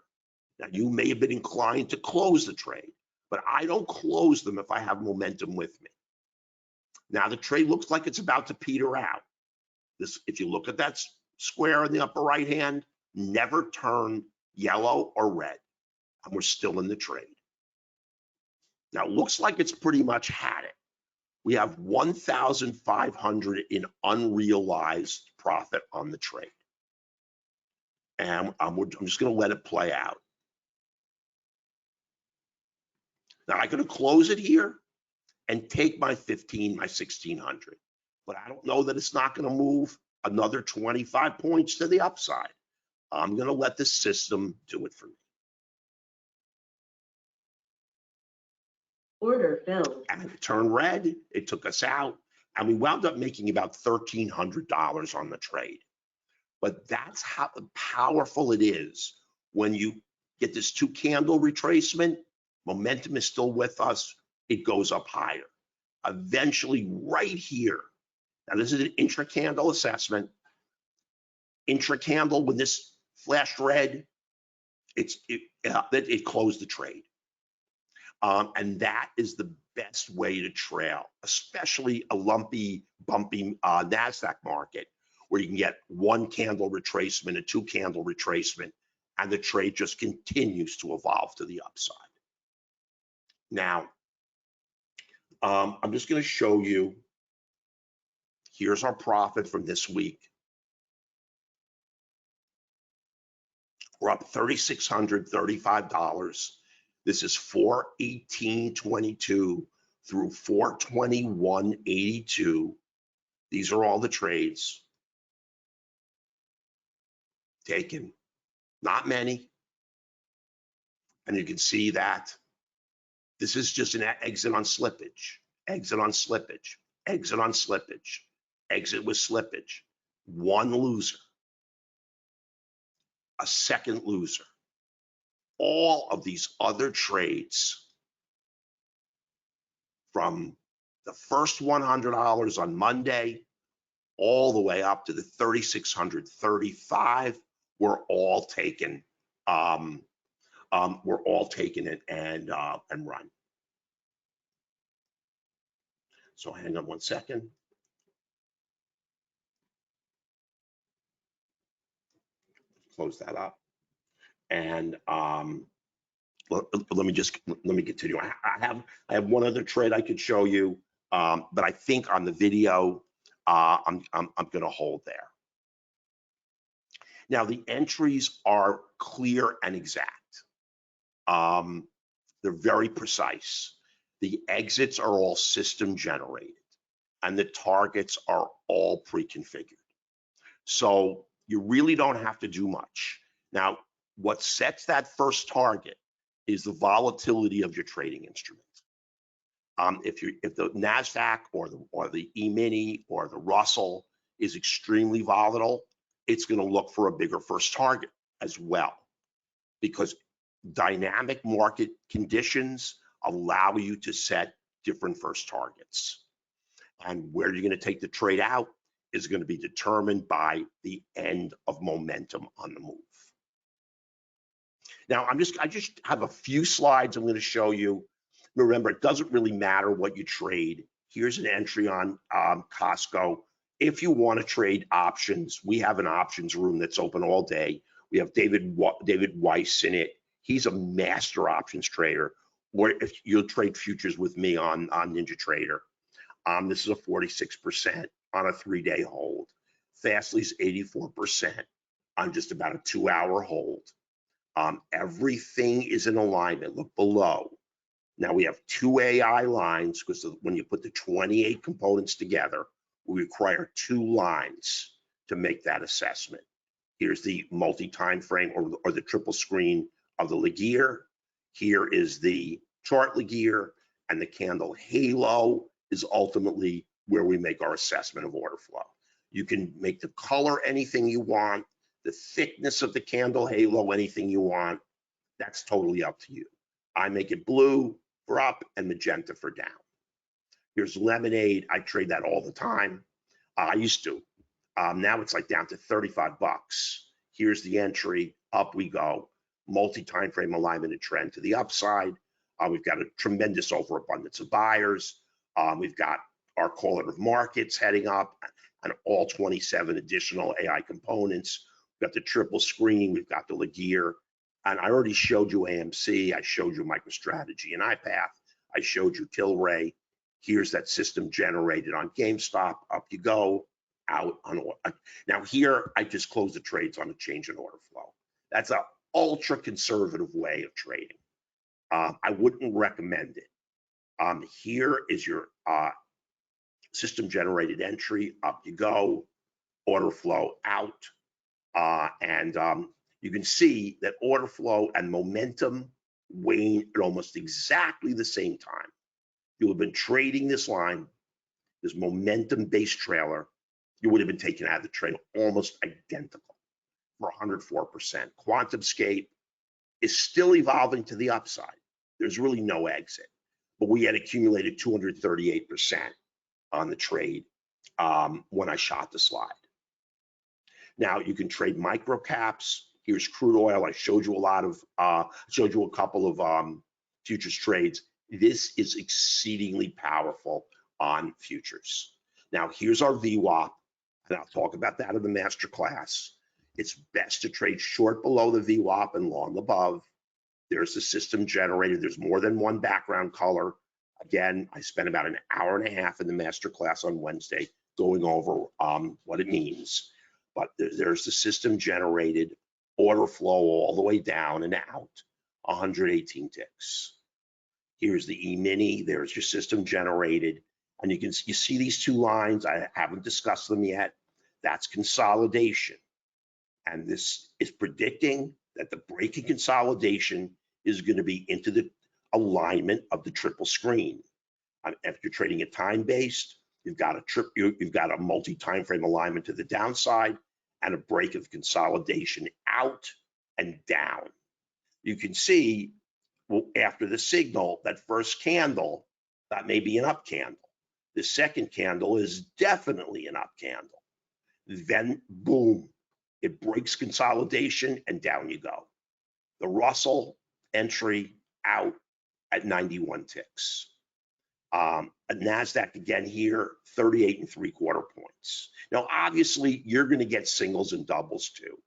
Now, you may have been inclined to close the trade, but I don't close them if I have momentum with me. Now, the trade looks like it's about to peter out. This, if you look at that square in the upper right hand, never turned yellow or red, and we're still in the trade. Now, it looks like it's pretty much had it. We have 1,500 in unrealized profit on the trade. And I'm just going to let it play out. Now, I could have closed it here and take my 1,600. But I don't know that it's not going to move another 25 points to the upside. I'm going to let the system do it for me. Order filled. And it turned red, it took us out, and we wound up making about $1,300 on the trade. But that's how powerful it is when you get this 2-candle retracement. Momentum is still with us, it goes up higher. Eventually, right here, now this is an intra-candle assessment. Intra-candle, when this flashed red, it closed the trade. And that is the best way to trail, especially a lumpy, bumpy Nasdaq market, where you can get 1-candle retracement, a 2-candle retracement, and the trade just continues to evolve to the upside. Now, I'm just going to show you. Here's our profit from this week. We're up $3,635. This is 4/18/22 through 4/21/82. These are all the trades taken. Not many. And you can see that this is just an exit on slippage, exit on slippage, exit on slippage, exit with slippage. One loser, a second loser. All of these other trades, from the first $100 on Monday all the way up to the $3,635, were all taken. Were all taken and run. So hang on one second. Close that up. And let me continue. I have one other trade I could show you, but I think on the video I'm going to hold there. Now the entries are clear and exact. They're very precise. The exits are all system generated and the targets are all pre-configured. So you really don't have to do much. Now, what sets that first target is the volatility of your trading instrument. If the Nasdaq or the E-mini or the Russell is extremely volatile, it's going to look for a bigger first target as well, because dynamic market conditions allow you to set different first targets. And where you're going to take the trade out is going to be determined by the end of momentum on the move. Now, I just have a few slides I'm going to show you. Remember, it doesn't really matter what you trade. Here's an entry on Costco. If you want to trade options, we have an options room that's open all day. We have David Weiss in it. He's a master options trader. Or if you'll trade futures with me on NinjaTrader. This is a 46% on a 3-day hold. Fastly's 84% on just about a 2-hour hold. Everything is in alignment. Look below. Now we have 2 AI lines, because when you put the 28 components together, we require 2 lines to make that assessment. Here's the multi-time frame or the triple screen of the Laguerre. Here is the chart Laguerre, and the candle halo is ultimately where we make our assessment of order flow. You can make the color anything you want, the thickness of the candle halo anything you want. That's totally up to you. I make it blue for up and magenta for down. Here's lemonade. I trade that all the time. I used to. Now it's like down to 35 bucks. Here's the entry. Up we go. Multi-time frame alignment and trend to the upside. We've got a tremendous overabundance of buyers. We've got our caller of markets heading up and all 27 additional AI components. We've got the triple screen. We've got the Laguerre. And I already showed you AMC. I showed you MicroStrategy and iPath. I showed you Tilray. Here's that system generated on GameStop. Up you go. Out on now here I just close the trades on a change in order flow. That's an ultra conservative way of trading. I wouldn't recommend it. Here is your system generated entry. Up you go. Order flow out, and you can see that order flow and momentum wane at almost exactly the same time. You have been trading this line, this momentum-based trailer. You would have been taken out of the trade almost identical for 104%. QuantumScape is still evolving to the upside. There's really no exit, but we had accumulated 238% on the trade when I shot the slide. Now you can trade micro caps. Here's crude oil. I showed you a couple of futures trades. This is exceedingly powerful on futures. Now here's our VWAP. And I'll talk about that in the master class. It's best to trade short below the VWAP and long above. There's the system generated. There's more than one background color. Again, I spent about an hour and a half in the master class on Wednesday going over what it means. But there's the system generated order flow all the way down and out, 118 ticks. Here's the E-mini. There's your system generated. And you see these 2 lines. I haven't discussed them yet. That's consolidation. And this is predicting that the break in consolidation is going to be into the alignment of the triple screen. If you're trading it time-based, you've got a multi-time frame alignment to the downside and a break of consolidation out and down. You can see, well, after the signal, that first candle, that may be an up candle. The second candle is definitely an up candle. Then, boom, it breaks consolidation and down you go. The Russell entry out at 91 ticks. A Nasdaq again here, 38 3/4 points. Now, obviously, you're going to get singles and doubles too.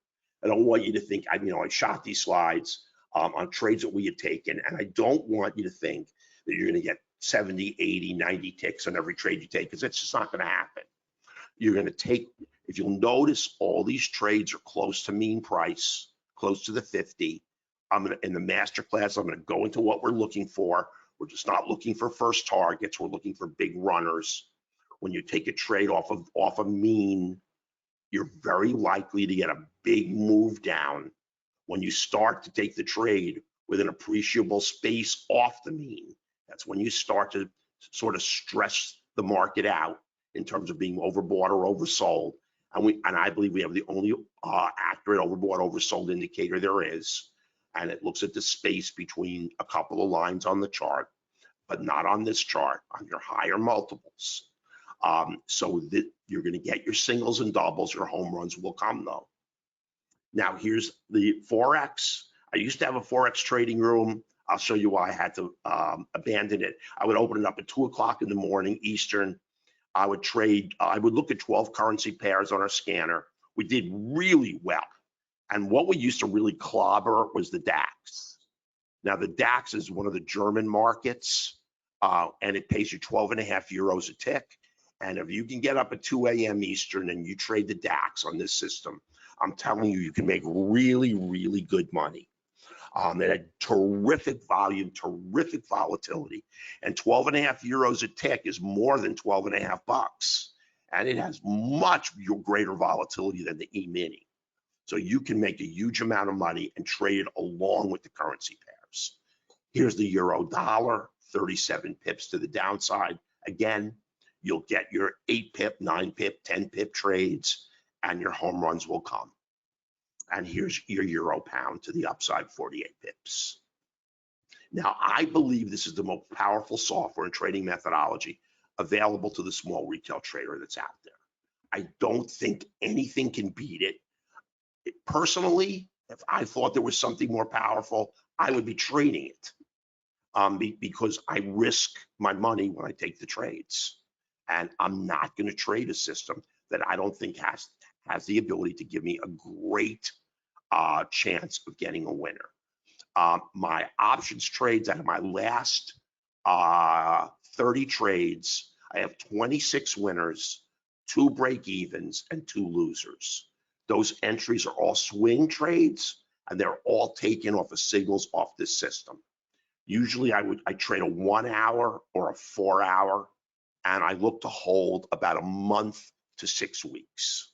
I don't want you to think, I shot these slides on trades that we had taken, and I don't want you to think that you're going to get 70, 80, 90 ticks on every trade you take, because it's just not going to happen. You're going to take, if you'll notice, all these trades are close to mean price, close to the 50. in the master class, I'm gonna go into what we're looking for. We're just not looking for first targets. We're looking for big runners. When you take a trade off a mean, you're very likely to get a big move down. When you start to take the trade with an appreciable space off the mean, that's when you start to sort of stress the market out in terms of being overbought or oversold. And I believe we have the only accurate overbought oversold indicator there is. And it looks at the space between a couple of lines on the chart, but not on this chart, on your higher multiples. So that you're going to get your singles and doubles, your home runs will come though. Now here's the Forex. I used to have a Forex trading room. I'll show you why I had to abandon it. I would open it up at 2 o'clock in the morning Eastern. I would trade, I would look at 12 currency pairs on our scanner. We did really well. And what we used to really clobber was the DAX. Now the DAX is one of the German markets, and it pays you 12.5 euros a tick. And if you can get up at 2 a.m. Eastern and you trade the DAX on this system, I'm telling you, you can make really, really good money. It had terrific volume, terrific volatility, and 12.5 euros a tick is more than 12.5 bucks. And it has much greater volatility than the E-mini. So you can make a huge amount of money and trade it along with the currency pairs. Here's the euro dollar, 37 pips to the downside. Again, you'll get your 8 pip, 9 pip, 10 pip trades, and your home runs will come. And here's your euro pound to the upside, 48 pips. Now, I believe this is the most powerful software and trading methodology available to the small retail trader that's out there. I don't think anything can beat it. Personally, if I thought there was something more powerful, I would be trading it because I risk my money when I take the trades. And I'm not going to trade a system that I don't think has the ability to give me a great chance of getting a winner. My options trades out of my last 30 trades, I have 26 winners, 2 break evens, and 2 losers. Those entries are all swing trades, and they're all taken off of signals off this system. Usually I trade a 1 hour or a 4 hour, and I look to hold about a month to 6 weeks.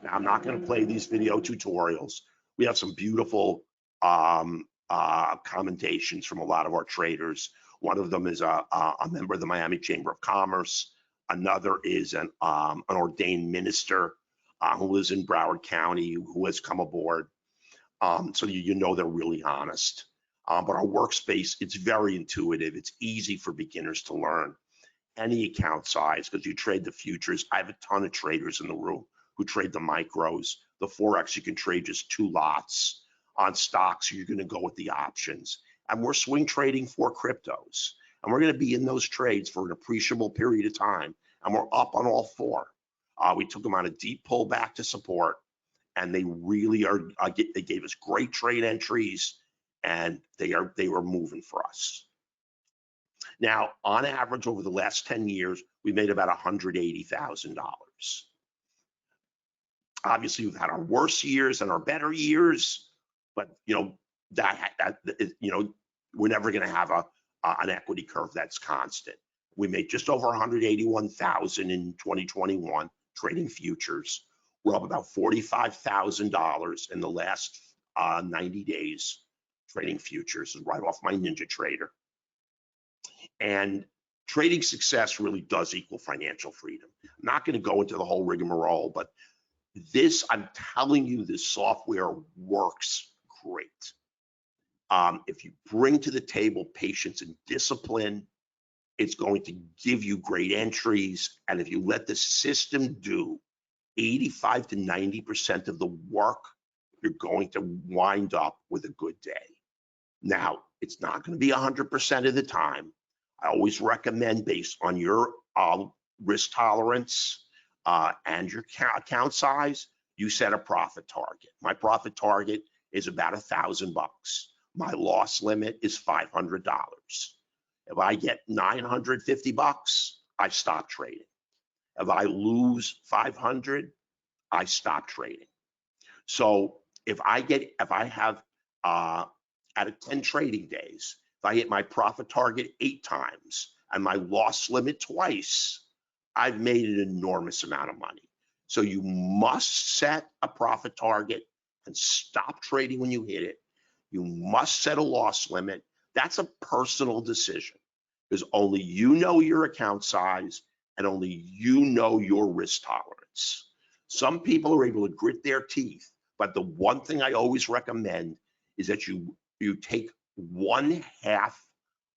Now, I'm not going to play these video tutorials. We have some beautiful commentations from a lot of our traders. One of them is a member of the Miami Chamber of Commerce. Another is an ordained minister who lives in Broward County, who has come aboard. So you know they're really honest. But our workspace, it's very intuitive. It's easy for beginners to learn. Any account size, because you trade the futures. I have a ton of traders in the room who trade the micros. The Forex, you can trade just 2 lots. On stocks, you're going to go with the options. And we're swing trading for cryptos. And we're going to be in those trades for an appreciable period of time. And we're up on all 4. We took them on a deep pullback to support. And they really are, they gave us great trade entries. And they were moving for us. Now, on average, over the last 10 years, we made about $180,000. Obviously, we've had our worse years and our better years, but we're never going to have an equity curve that's constant. We made just over $181,000 in 2021 trading futures. We're up about $45,000 in the last 90 days trading futures, right off my Ninja Trader. And trading success really does equal financial freedom. I'm not going to go into the whole rigmarole, but this, I'm telling you, this software works great. If you bring to the table patience and discipline, it's going to give you great entries. And if you let the system do 85 to 90% of the work, you're going to wind up with a good day. Now, it's not going to be 100% of the time. I always recommend, based on your risk tolerance and your account size, you set a profit target. My profit target is about $1,000 bucks. My loss limit is $500. If I get 950 bucks, I stop trading. If I lose 500, I stop trading. So if I have out of 10 trading days, if I hit my profit target 8 times and my loss limit twice, I've made an enormous amount of money. So you must set a profit target and stop trading when you hit it. You must set a loss limit. That's a personal decision because only you know your account size and only you know your risk tolerance. Some people are able to grit their teeth, but the one thing I always recommend is that you take 1/2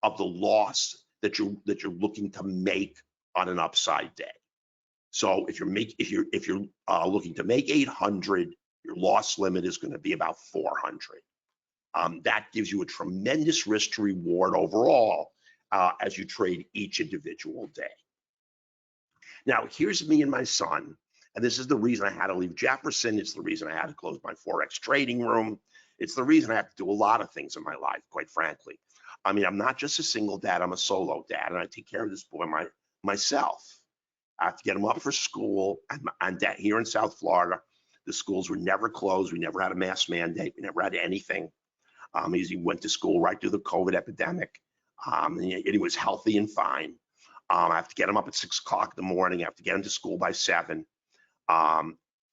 of the loss that you're looking to make on an upside day. So if you're looking to make 800, your loss limit is going to be about 400. That gives you a tremendous risk to reward overall as you trade each individual day. Now, here's me and my son, and this is the reason I had to leave Jefferson. It's the reason I had to close my Forex trading room. It's the reason I have to do a lot of things in my life, quite frankly. I mean, I'm not just a single dad, I'm a solo dad, and I take care of this boy myself. I have to get him up for school, and here in South Florida, the schools were never closed. We never had a mask mandate. We never had anything. He went to school right through the COVID epidemic, and he was healthy and fine. I have to get him up at 6 o'clock in the morning. I have to get him to school by 7. I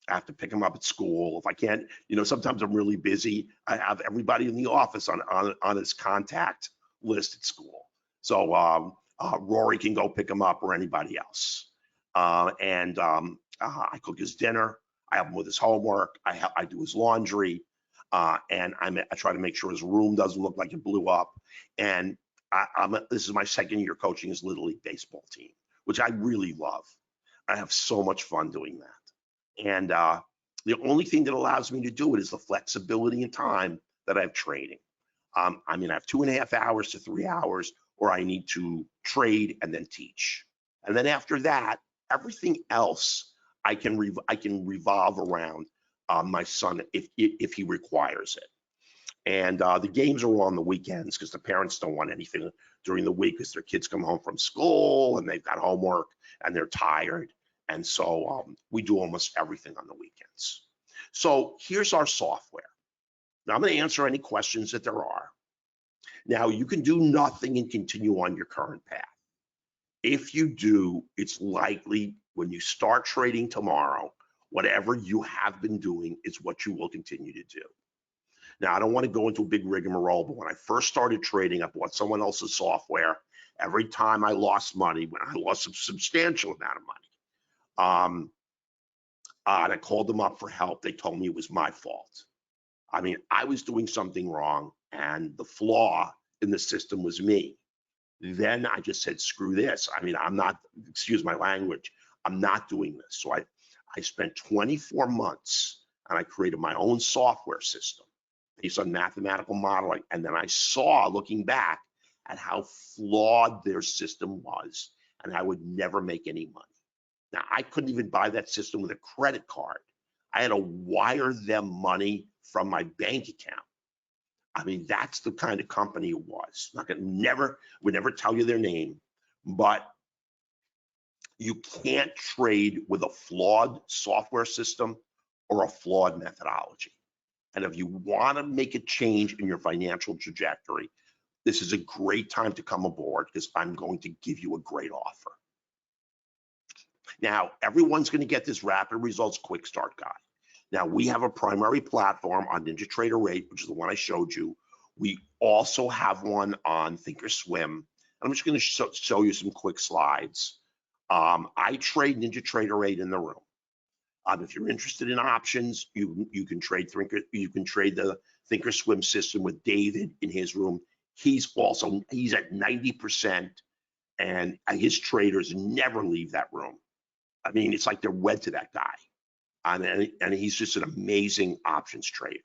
have to pick him up at school. If I can't, sometimes I'm really busy. I have everybody in the office on his contact list at school. So Rory can go pick him up or anybody else. I cook his dinner. I help him with his homework. I do his laundry. And I try to make sure his room doesn't look like it blew up. And this is my 2nd year coaching his Little League baseball team, which I really love. I have so much fun doing that. And the only thing that allows me to do it is the flexibility and time that I have trading. I have 2.5 hours to 3 hours, or I need to trade and then teach. And then after that, everything else I can revolve around my son if he requires it. And the games are on the weekends because the parents don't want anything during the week because their kids come home from school and they've got homework and they're tired. And so we do almost everything on the weekends. So here's our software. Now I'm going to answer any questions that there are. Now you can do nothing and continue on your current path. If you do, it's likely when you start trading tomorrow, whatever you have been doing is what you will continue to do. Now, I don't want to go into a big rigmarole, but when I first started trading, I bought someone else's software. Every time I lost money, when I lost a substantial amount of money, and I called them up for help, they told me it was my fault. I mean, I was doing something wrong, and the flaw in the system was me. Then I just said, screw this. I mean, I'm not, excuse my language, I'm not doing this. So I spent 24 months and I created my own software system based on mathematical modeling. And then I saw, looking back, at how flawed their system was, and I would never make any money. Now, I couldn't even buy that system with a credit card. I had to wire them money from my bank account. I mean, that's the kind of company it was. Would never tell you their name, but you can't trade with a flawed software system or a flawed methodology. And if you want to make a change in your financial trajectory, this is a great time to come aboard because I'm going to give you a great offer. Now, everyone's going to get this rapid results quick start guide. Now, we have a primary platform on NinjaTrader 8, which is the one I showed you. We also have one on Thinkorswim. I'm just going to show you some quick slides. I trade NinjaTrader 8 in the room. If you're interested in options, you can trade the Thinkorswim system with David in his room. He's at 90%, and his traders never leave that room. I mean, it's like they're wed to that guy. And he's just an amazing options trader.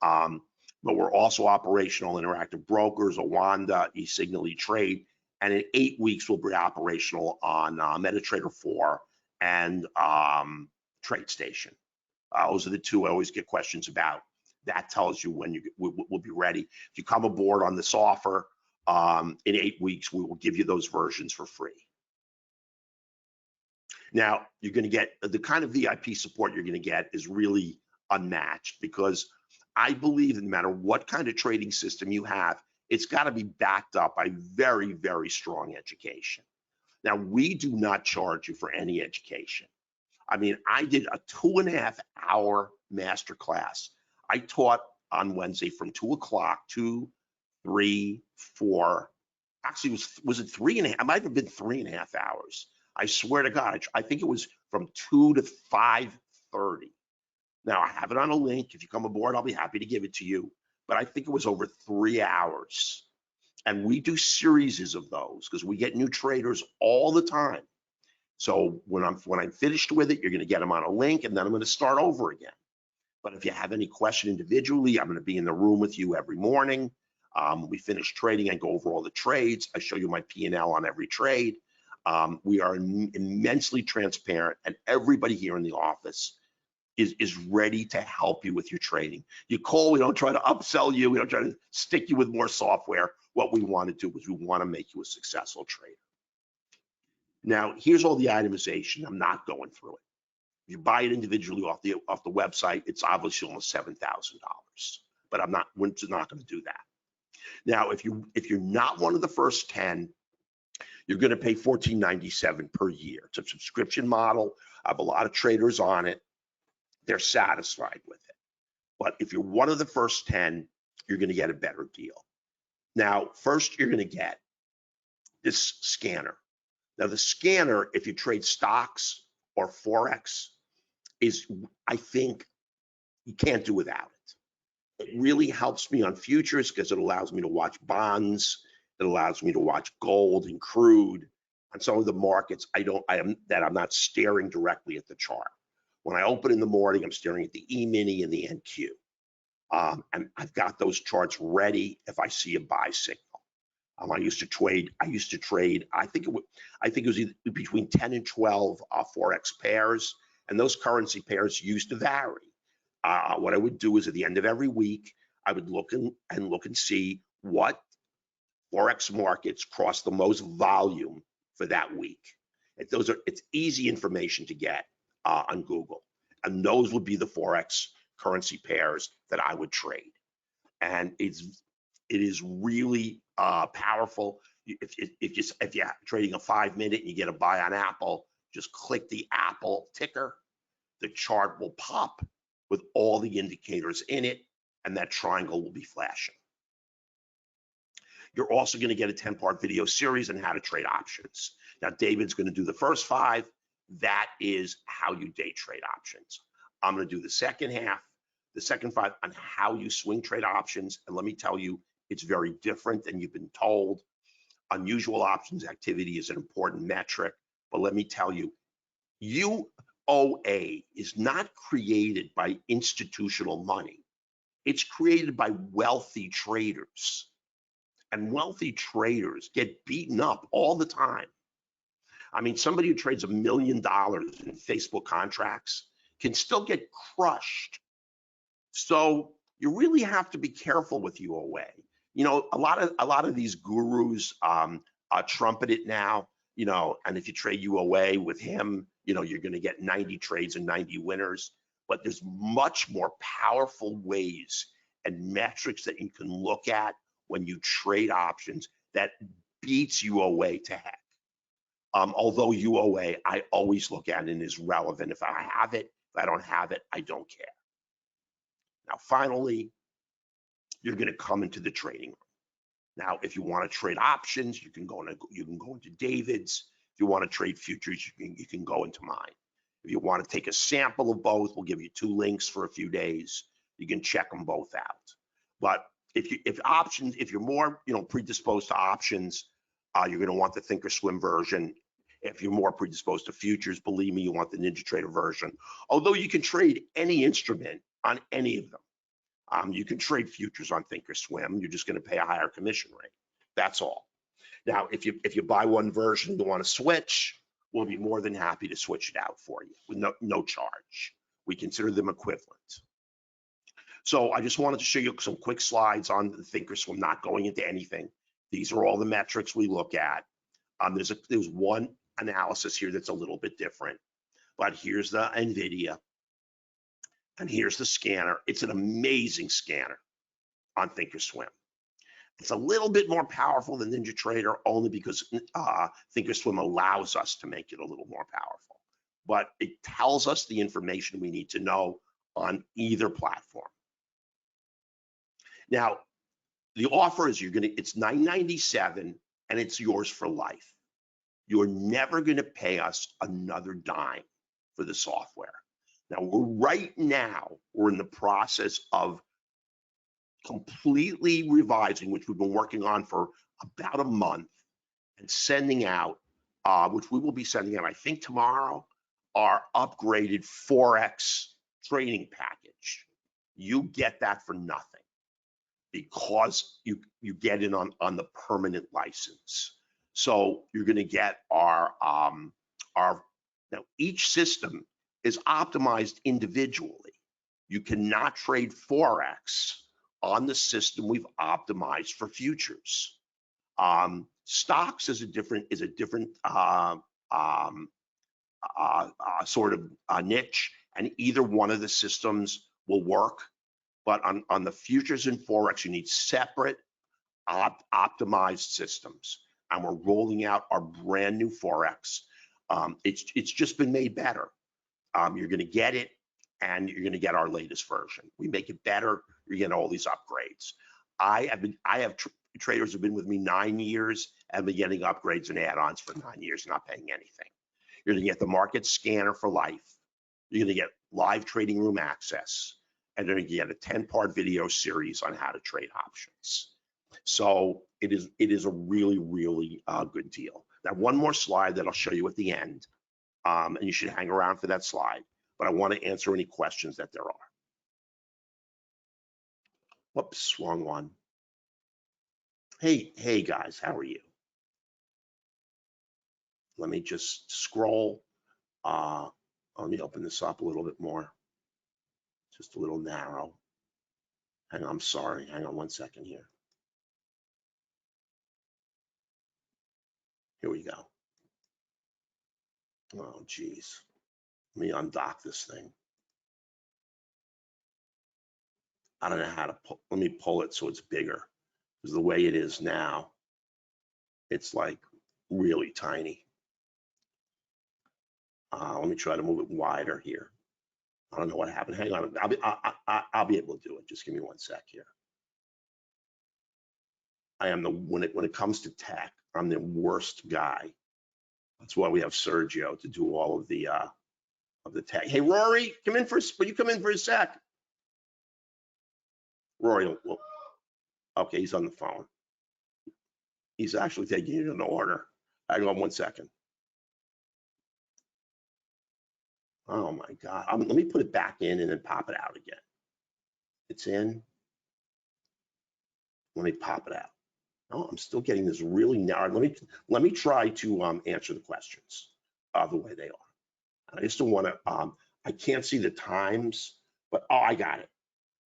But we're also operational Interactive Brokers, Awanda, eSignal, eTrade, and in 8 weeks we'll be operational on MetaTrader 4 and TradeStation. Those are the two I always get questions about. That tells you when we'll be ready. If you come aboard on this offer, in 8 weeks we will give you those versions for free. Now, you're going to get the kind of VIP support you're going to get is really unmatched, because I believe that no matter what kind of trading system you have, it's got to be backed up by very, very strong education. Now, we do not charge you for any education. I mean, I did a 2.5-hour master class. I taught on Wednesday from 2 o'clock to 3, 4. Actually, was it 3.5? It might have been 3.5 hours. I swear to God, I think it was from 2 to 5:30. Now, I have it on a link. If you come aboard, I'll be happy to give it to you. But I think it was over 3 hours. And we do series of those because we get new traders all the time. So when I'm finished with it, you're going to get them on a link, and then I'm going to start over again. But if you have any question individually, I'm going to be in the room with you every morning. We finish trading and go over all the trades. I show you my P&L on every trade. We are immensely transparent, and everybody here in the office is ready to help you with your trading. You call, we don't try to upsell you. We don't try to stick you with more software. What we want to do is we want to make you a successful trader. Now, here's all the itemization. I'm not going through it. If you buy it individually off the website, it's obviously almost $7,000. But we're just not going to do that. Now, if you're not one of the first 10, you're going to pay $14.97 per year. It's a subscription model. I have a lot of traders on it. They're satisfied with it. But if you're one of the first 10, you're going to get a better deal. Now, first, you're going to get this scanner. Now, the scanner, if you trade stocks or Forex, is, I think, you can't do without it. It really helps me on futures because it allows me to watch bonds. It allows me to watch gold and crude. On some of the markets, I'm not staring directly at the chart. When I open in the morning, I'm staring at the E-mini and the NQ. And I've got those charts ready if I see a buy signal. I used to trade. I think it was either between 10 and 12 Forex pairs, and those currency pairs used to vary. What I would do is at the end of every week, I would look and see what Forex markets cross the most volume for that week. It's easy information to get on Google, and those would be the Forex currency pairs that I would trade. And it is really powerful. If you're trading a 5-minute and you get a buy on Apple, just click the Apple ticker. The chart will pop with all the indicators in it, and that triangle will be flashing. You're also going to get a 10-part video series on how to trade options. Now, David's going to do the first 5. That is how you day trade options. I'm going to do the second half, the second 5 on how you swing trade options. And let me tell you, it's very different than you've been told. Unusual options activity is an important metric, but let me tell you, UOA is not created by institutional money. It's created by wealthy traders. And wealthy traders get beaten up all the time. I mean, somebody who trades $1 million in Facebook contracts can still get crushed. So you really have to be careful with UOA. You know, a lot of these gurus trumpet it now, you know, and if you trade UOA with him, you know, you're going to get 90 trades and 90 winners. But there's much more powerful ways and metrics that you can look at when you trade options that beats UOA to heck. Although UOA, I always look at it as relevant. If I have it, if I don't have it, I don't care. Now, finally, you're going to come into the trading room. Now, if you want to trade options, you can go into David's. If you want to trade futures, you can go into mine. If you want to take a sample of both, we'll give you 2 links for a few days. You can check them both out. But if you're more predisposed to options, you're going to want the Thinkorswim version. If you're more predisposed to futures, believe me, you want the NinjaTrader version. Although you can trade any instrument on any of them. You can trade futures on Thinkorswim. You're just going to pay a higher commission rate. That's all. Now, if you buy one version and you want to switch, we'll be more than happy to switch it out for you with no charge. We consider them equivalent. So I just wanted to show you some quick slides on the Thinkorswim, not going into anything. These are all the metrics we look at. There's one analysis here that's a little bit different, but here's the NVIDIA. And here's the scanner. It's an amazing scanner on thinkorswim. It's a little bit more powerful than NinjaTrader only because thinkorswim allows us to make it a little more powerful. But it tells us the information we need to know on either platform. Now, the offer is it's $9.97 and it's yours for life. You're never gonna pay us another dime for the software. Now, we're in the process of completely revising, which we've been working on for about a month, and sending out, which we will be sending out, I think tomorrow, our upgraded Forex training package. You get that for nothing because you get in on the permanent license. So you're going to get our now each system is optimized individually. You cannot trade Forex on the system we've optimized for futures. Stocks is a different sort of niche, and either one of the systems will work. But on the futures and Forex, you need separate optimized systems, and we're rolling out our brand new Forex. It's just been made better. You're going to get it, and you're going to get our latest version. We make it better. You're getting all these upgrades. Traders have been with me 9 years and been getting upgrades and add-ons for 9 years, not paying anything. You're going to get the market scanner for life. You're going to get live trading room access, and then you get a 10-part video series on how to trade options. So it is a really, really good deal. Now, one more slide that I'll show you at the end, and you should hang around for that slide, but I want to answer any questions that there are. Whoops, wrong one. Hey guys, how are you? Let me just scroll. Let me open this up a little bit more. Just a little narrow. Hang on, I'm sorry. Hang on one second here. Here we go. Oh, geez. Let me undock this thing. I don't know how to pull. Let me pull it so it's bigger. Because the way it is now, it's like really tiny. Let me try to move it wider here. I don't know what happened. Hang on. I'll be able to do it. Just give me one sec here. I am when it comes to tech, I'm the worst guy. That's why we have Sergio to do all of the tech. Hey Rory, come in will you come in for a sec? Rory, well, okay, he's on the phone. He's actually taking it in order. Hang on one second. Oh my God. Let me put it back in and then pop it out again. It's in. Let me pop it out. Oh, I'm still getting this really narrow. Let me try to answer the questions the way they are. I just don't want to. I can't see the times, but oh, I got it.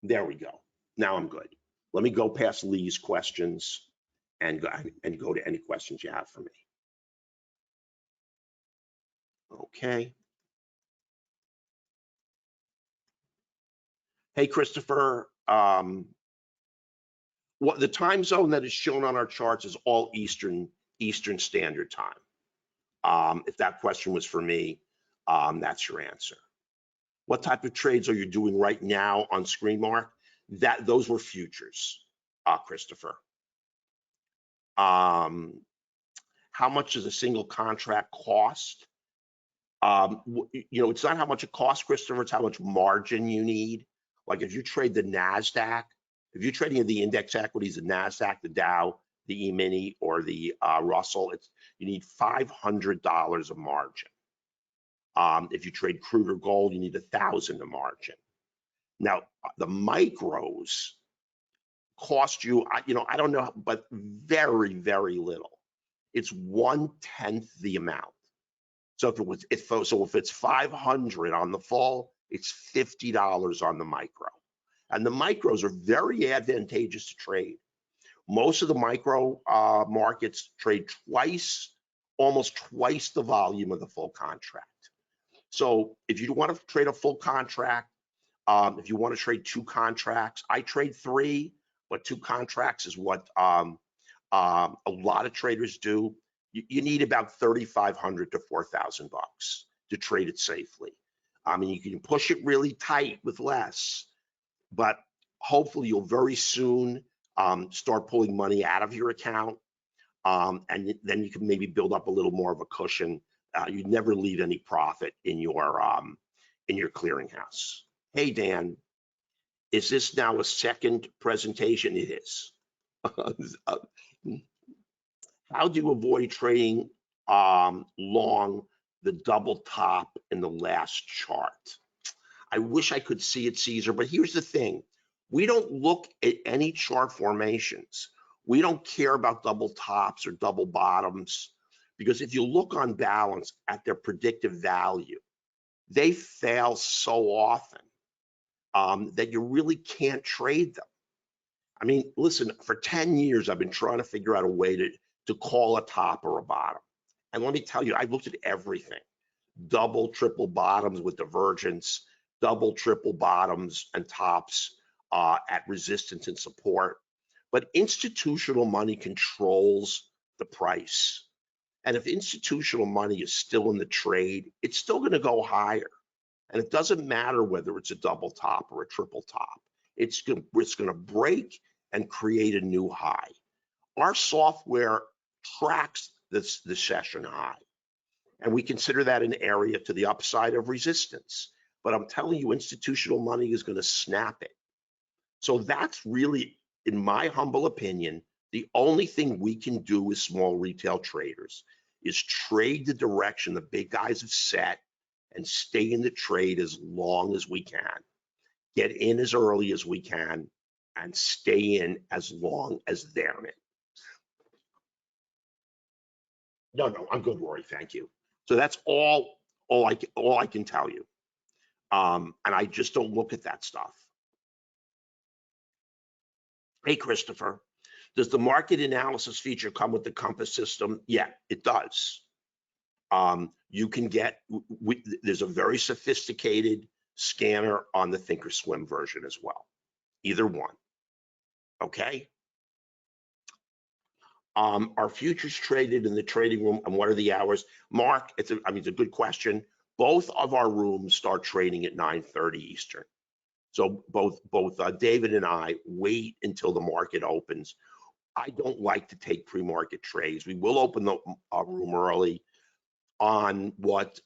There we go. Now I'm good. Let me go past Lee's questions and go to any questions you have for me. Okay. Hey, Christopher. What the time zone that is shown on our charts is all Eastern Standard Time. If that question was for me, that's your answer. What type of trades are you doing right now on screen, Mark? Those were futures, Christopher. How much does a single contract cost? It's not how much it costs, Christopher, it's how much margin you need. Like if you trade the Nasdaq, if you're trading the index equities, the Nasdaq, the Dow, the E-mini, or the Russell, you need $500 of margin. If you trade crude or gold, you need $1,000 of margin. Now, the micros cost you, I don't know, but very, very little. It's 1/10 the amount. So if it's 500 on the fall, it's $50 on the micro. And the micros are very advantageous to trade. Most of the micro markets trade almost twice the volume of the full contract. So if you want to trade a full contract, If you want to trade 2 contracts, I trade 3, but 2 contracts is what a lot of traders do. You need about $3,500 to $4,000 to trade it safely. I mean, you can push it really tight with less, but hopefully you'll very soon start pulling money out of your account, and then you can maybe build up a little more of a cushion. You never leave any profit in your clearinghouse. Hey, Dan, is this now a second presentation? It is. How do you avoid trading long the double top in the last chart? I wish I could see it, Caesar, but here's the thing. We don't look at any chart formations. We don't care about double tops or double bottoms, because if you look on balance at their predictive value, they fail so often that you really can't trade them. I mean, listen, for 10 years, I've been trying to figure out a way to call a top or a bottom. And let me tell you, I looked at everything. Double, triple bottoms with divergence, double, triple bottoms and tops at resistance and support. But institutional money controls the price. And if institutional money is still in the trade, it's still going to go higher. And it doesn't matter whether it's a double top or a triple top. It's going to break and create a new high. Our software tracks the session high, and we consider that an area to the upside of resistance. But I'm telling you, institutional money is going to snap it. So that's really, in my humble opinion, the only thing we can do as small retail traders is trade the direction the big guys have set and stay in the trade as long as we can. Get in as early as we can and stay in as long as they're in. No, I'm good, Rory, thank you. So that's all I can tell you. And I just don't look at that stuff. Hey, Christopher, does the market analysis feature come with the Compass system? Yeah, it does. You can get, there's a very sophisticated scanner on the Thinkorswim version as well, either one, okay? Are futures traded in the trading room, and what are the hours? Mark, it's a good question. Both of our rooms start trading at 9:30 Eastern. So both David and I wait until the market opens. I don't like to take pre-market trades. We will open the room early on what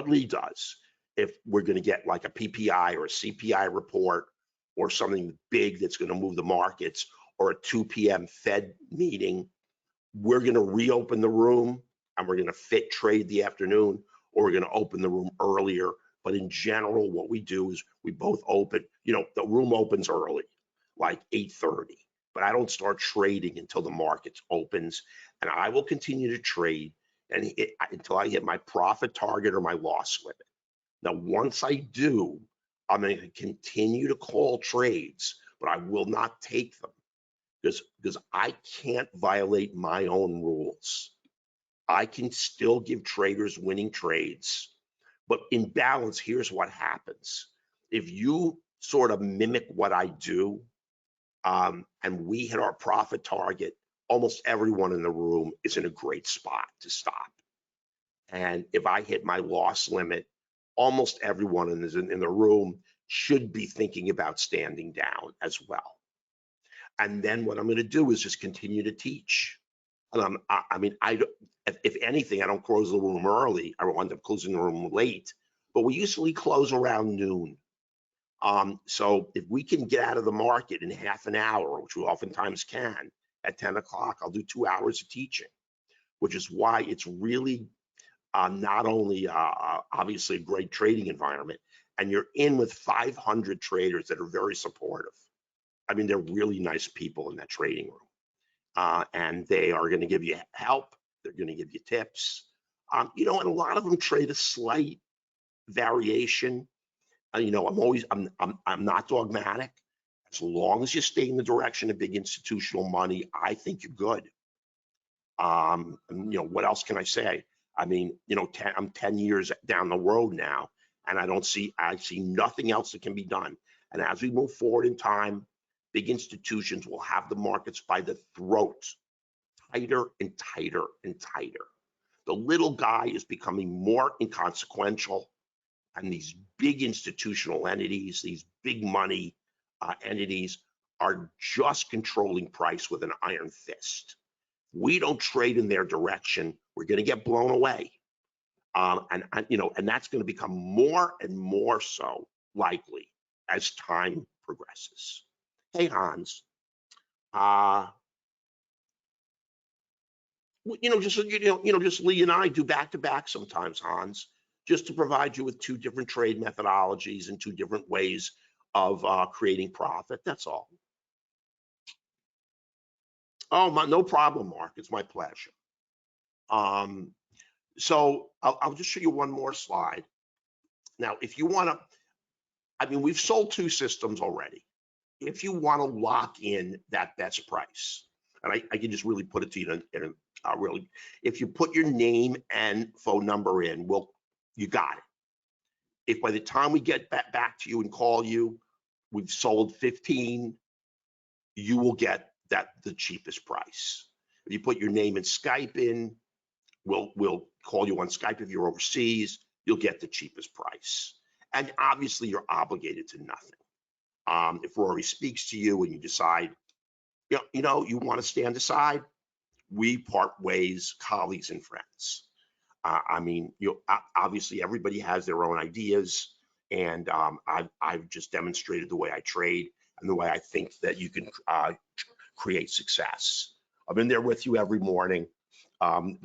Lee does. If we're going to get like a PPI or a CPI report or something big that's going to move the markets, or a 2 p.m. Fed meeting, we're going to reopen the room and we're going to fit trade the afternoon, or we're going to open the room earlier. But in general, what we do is we both open, the room opens early, like 8:30, but I don't start trading until the market opens, and I will continue to trade until I hit my profit target or my loss limit. Now, once I do, I'm going to continue to call trades, but I will not take them because I can't violate my own rules. I can still give traders winning trades, but in balance, here's what happens. If you sort of mimic what I do, and we hit our profit target, almost everyone in the room is in a great spot to stop. And if I hit my loss limit, almost everyone in the room should be thinking about standing down as well. And then what I'm going to do is just continue to teach. And if anything, I don't close the room early. I wind up closing the room late, but we usually close around noon. So if we can get out of the market in half an hour, which we oftentimes can, at 10 o'clock, I'll do 2 hours of teaching, which is why it's really not only obviously a great trading environment, and you're in with 500 traders that are very supportive. I mean, they're really nice people in that trading room, and they are going to give you help. They're going to give you tips, and a lot of them trade a slight variation. I'm not dogmatic. As long as you stay in the direction of big institutional money, I think you're good. What else can I say? I mean, I'm 10 years down the road now, And I see nothing else that can be done. And as we move forward in time, big institutions will have the markets by the throat, tighter and tighter and tighter. The little guy is becoming more inconsequential, and these big institutional entities, these big money entities are just controlling price with an iron fist. We don't trade in their direction, we're going to get blown away. And that's going to become more and more so likely as time progresses. Hey, Hans, just Lee and I do back-to-back sometimes, Hans, just to provide you with two different trade methodologies and two different ways of creating profit. That's all. Oh, no problem, Mark. It's my pleasure. So I'll just show you one more slide. Now, if you want to, we've sold two systems already. If you want to lock in that best price, and I can just really put it to you in really, if you put your name and phone number in, you got it. If by the time we get back to you and call you, we've sold 15, you will get the cheapest price. If you put your name and Skype in, we'll call you on Skype. If you're overseas, you'll get the cheapest price. And obviously you're obligated to nothing. If Rory speaks to you and you decide, you want to stand aside, we part ways, colleagues and friends. Obviously everybody has their own ideas, and I've just demonstrated the way I trade and the way I think that you can create success. I've been there with you every morning, and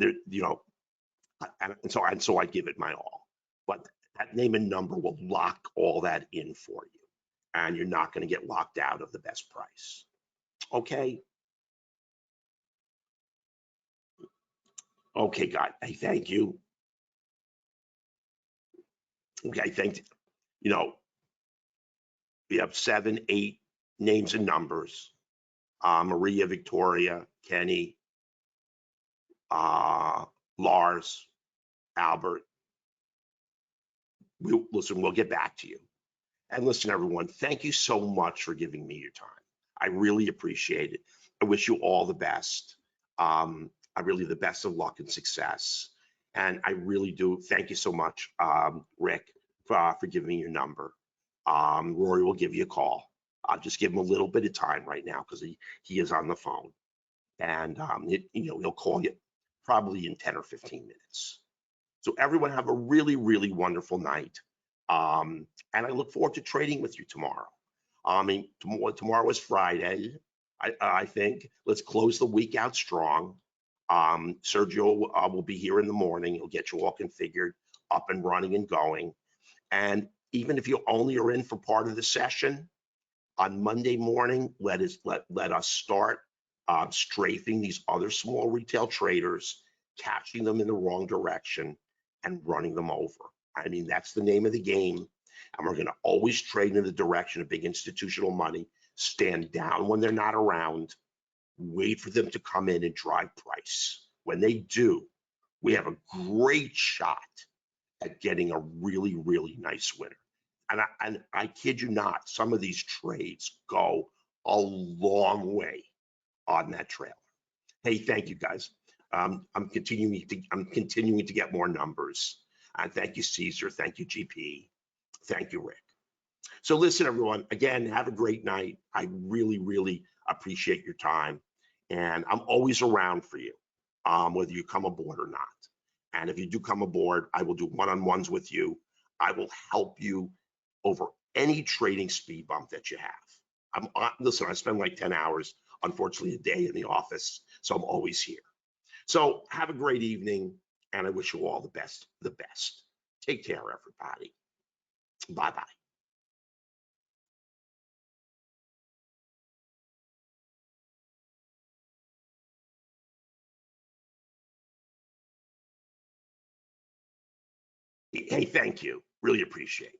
so I give it my all. But that name and number will lock all that in for you, and you're not going to get locked out of the best price. Okay. Okay, guys. Hey, thank you. Okay, thank you. We have 7, 8 names and numbers. Maria, Victoria, Kenny, Lars, Albert. We'll get back to you. And listen, everyone, thank you so much for giving me your time. I really appreciate it. I wish you all the best. I really the best of luck and success. And I really do. Thank you so much, Rick, for giving me your number. Rory will give you a call. I'll just give him a little bit of time right now because he is on the phone. And he'll call you probably in 10 or 15 minutes. So everyone have a really, really wonderful night. And I look forward to trading with you tomorrow. Tomorrow is Friday, I think. Let's close the week out strong. Sergio will be here in the morning. He'll get you all configured, up and running and going. And even if you only are in for part of the session, on Monday morning, let us start strafing these other small retail traders, catching them in the wrong direction and running them over. That's the name of the game. And we're going to always trade in the direction of big institutional money, stand down when they're not around, wait for them to come in and drive price. When they do, we have a great shot at getting a really, really nice winner. And I kid you not, some of these trades go a long way on that trailer. Hey, thank you guys. I'm continuing to get more numbers. And thank you, Caesar. Thank you, GP. Thank you, Rick. So listen, everyone, again, have a great night. I really, really appreciate your time. And I'm always around for you, whether you come aboard or not. And if you do come aboard, I will do one-on-ones with you. I will help you over any trading speed bump that you have. Listen, I spend like 10 hours, unfortunately, a day in the office, so I'm always here. So have a great evening, and I wish you all the best, the best. Take care, everybody. Bye-bye. Hey, thank you. Really appreciate it.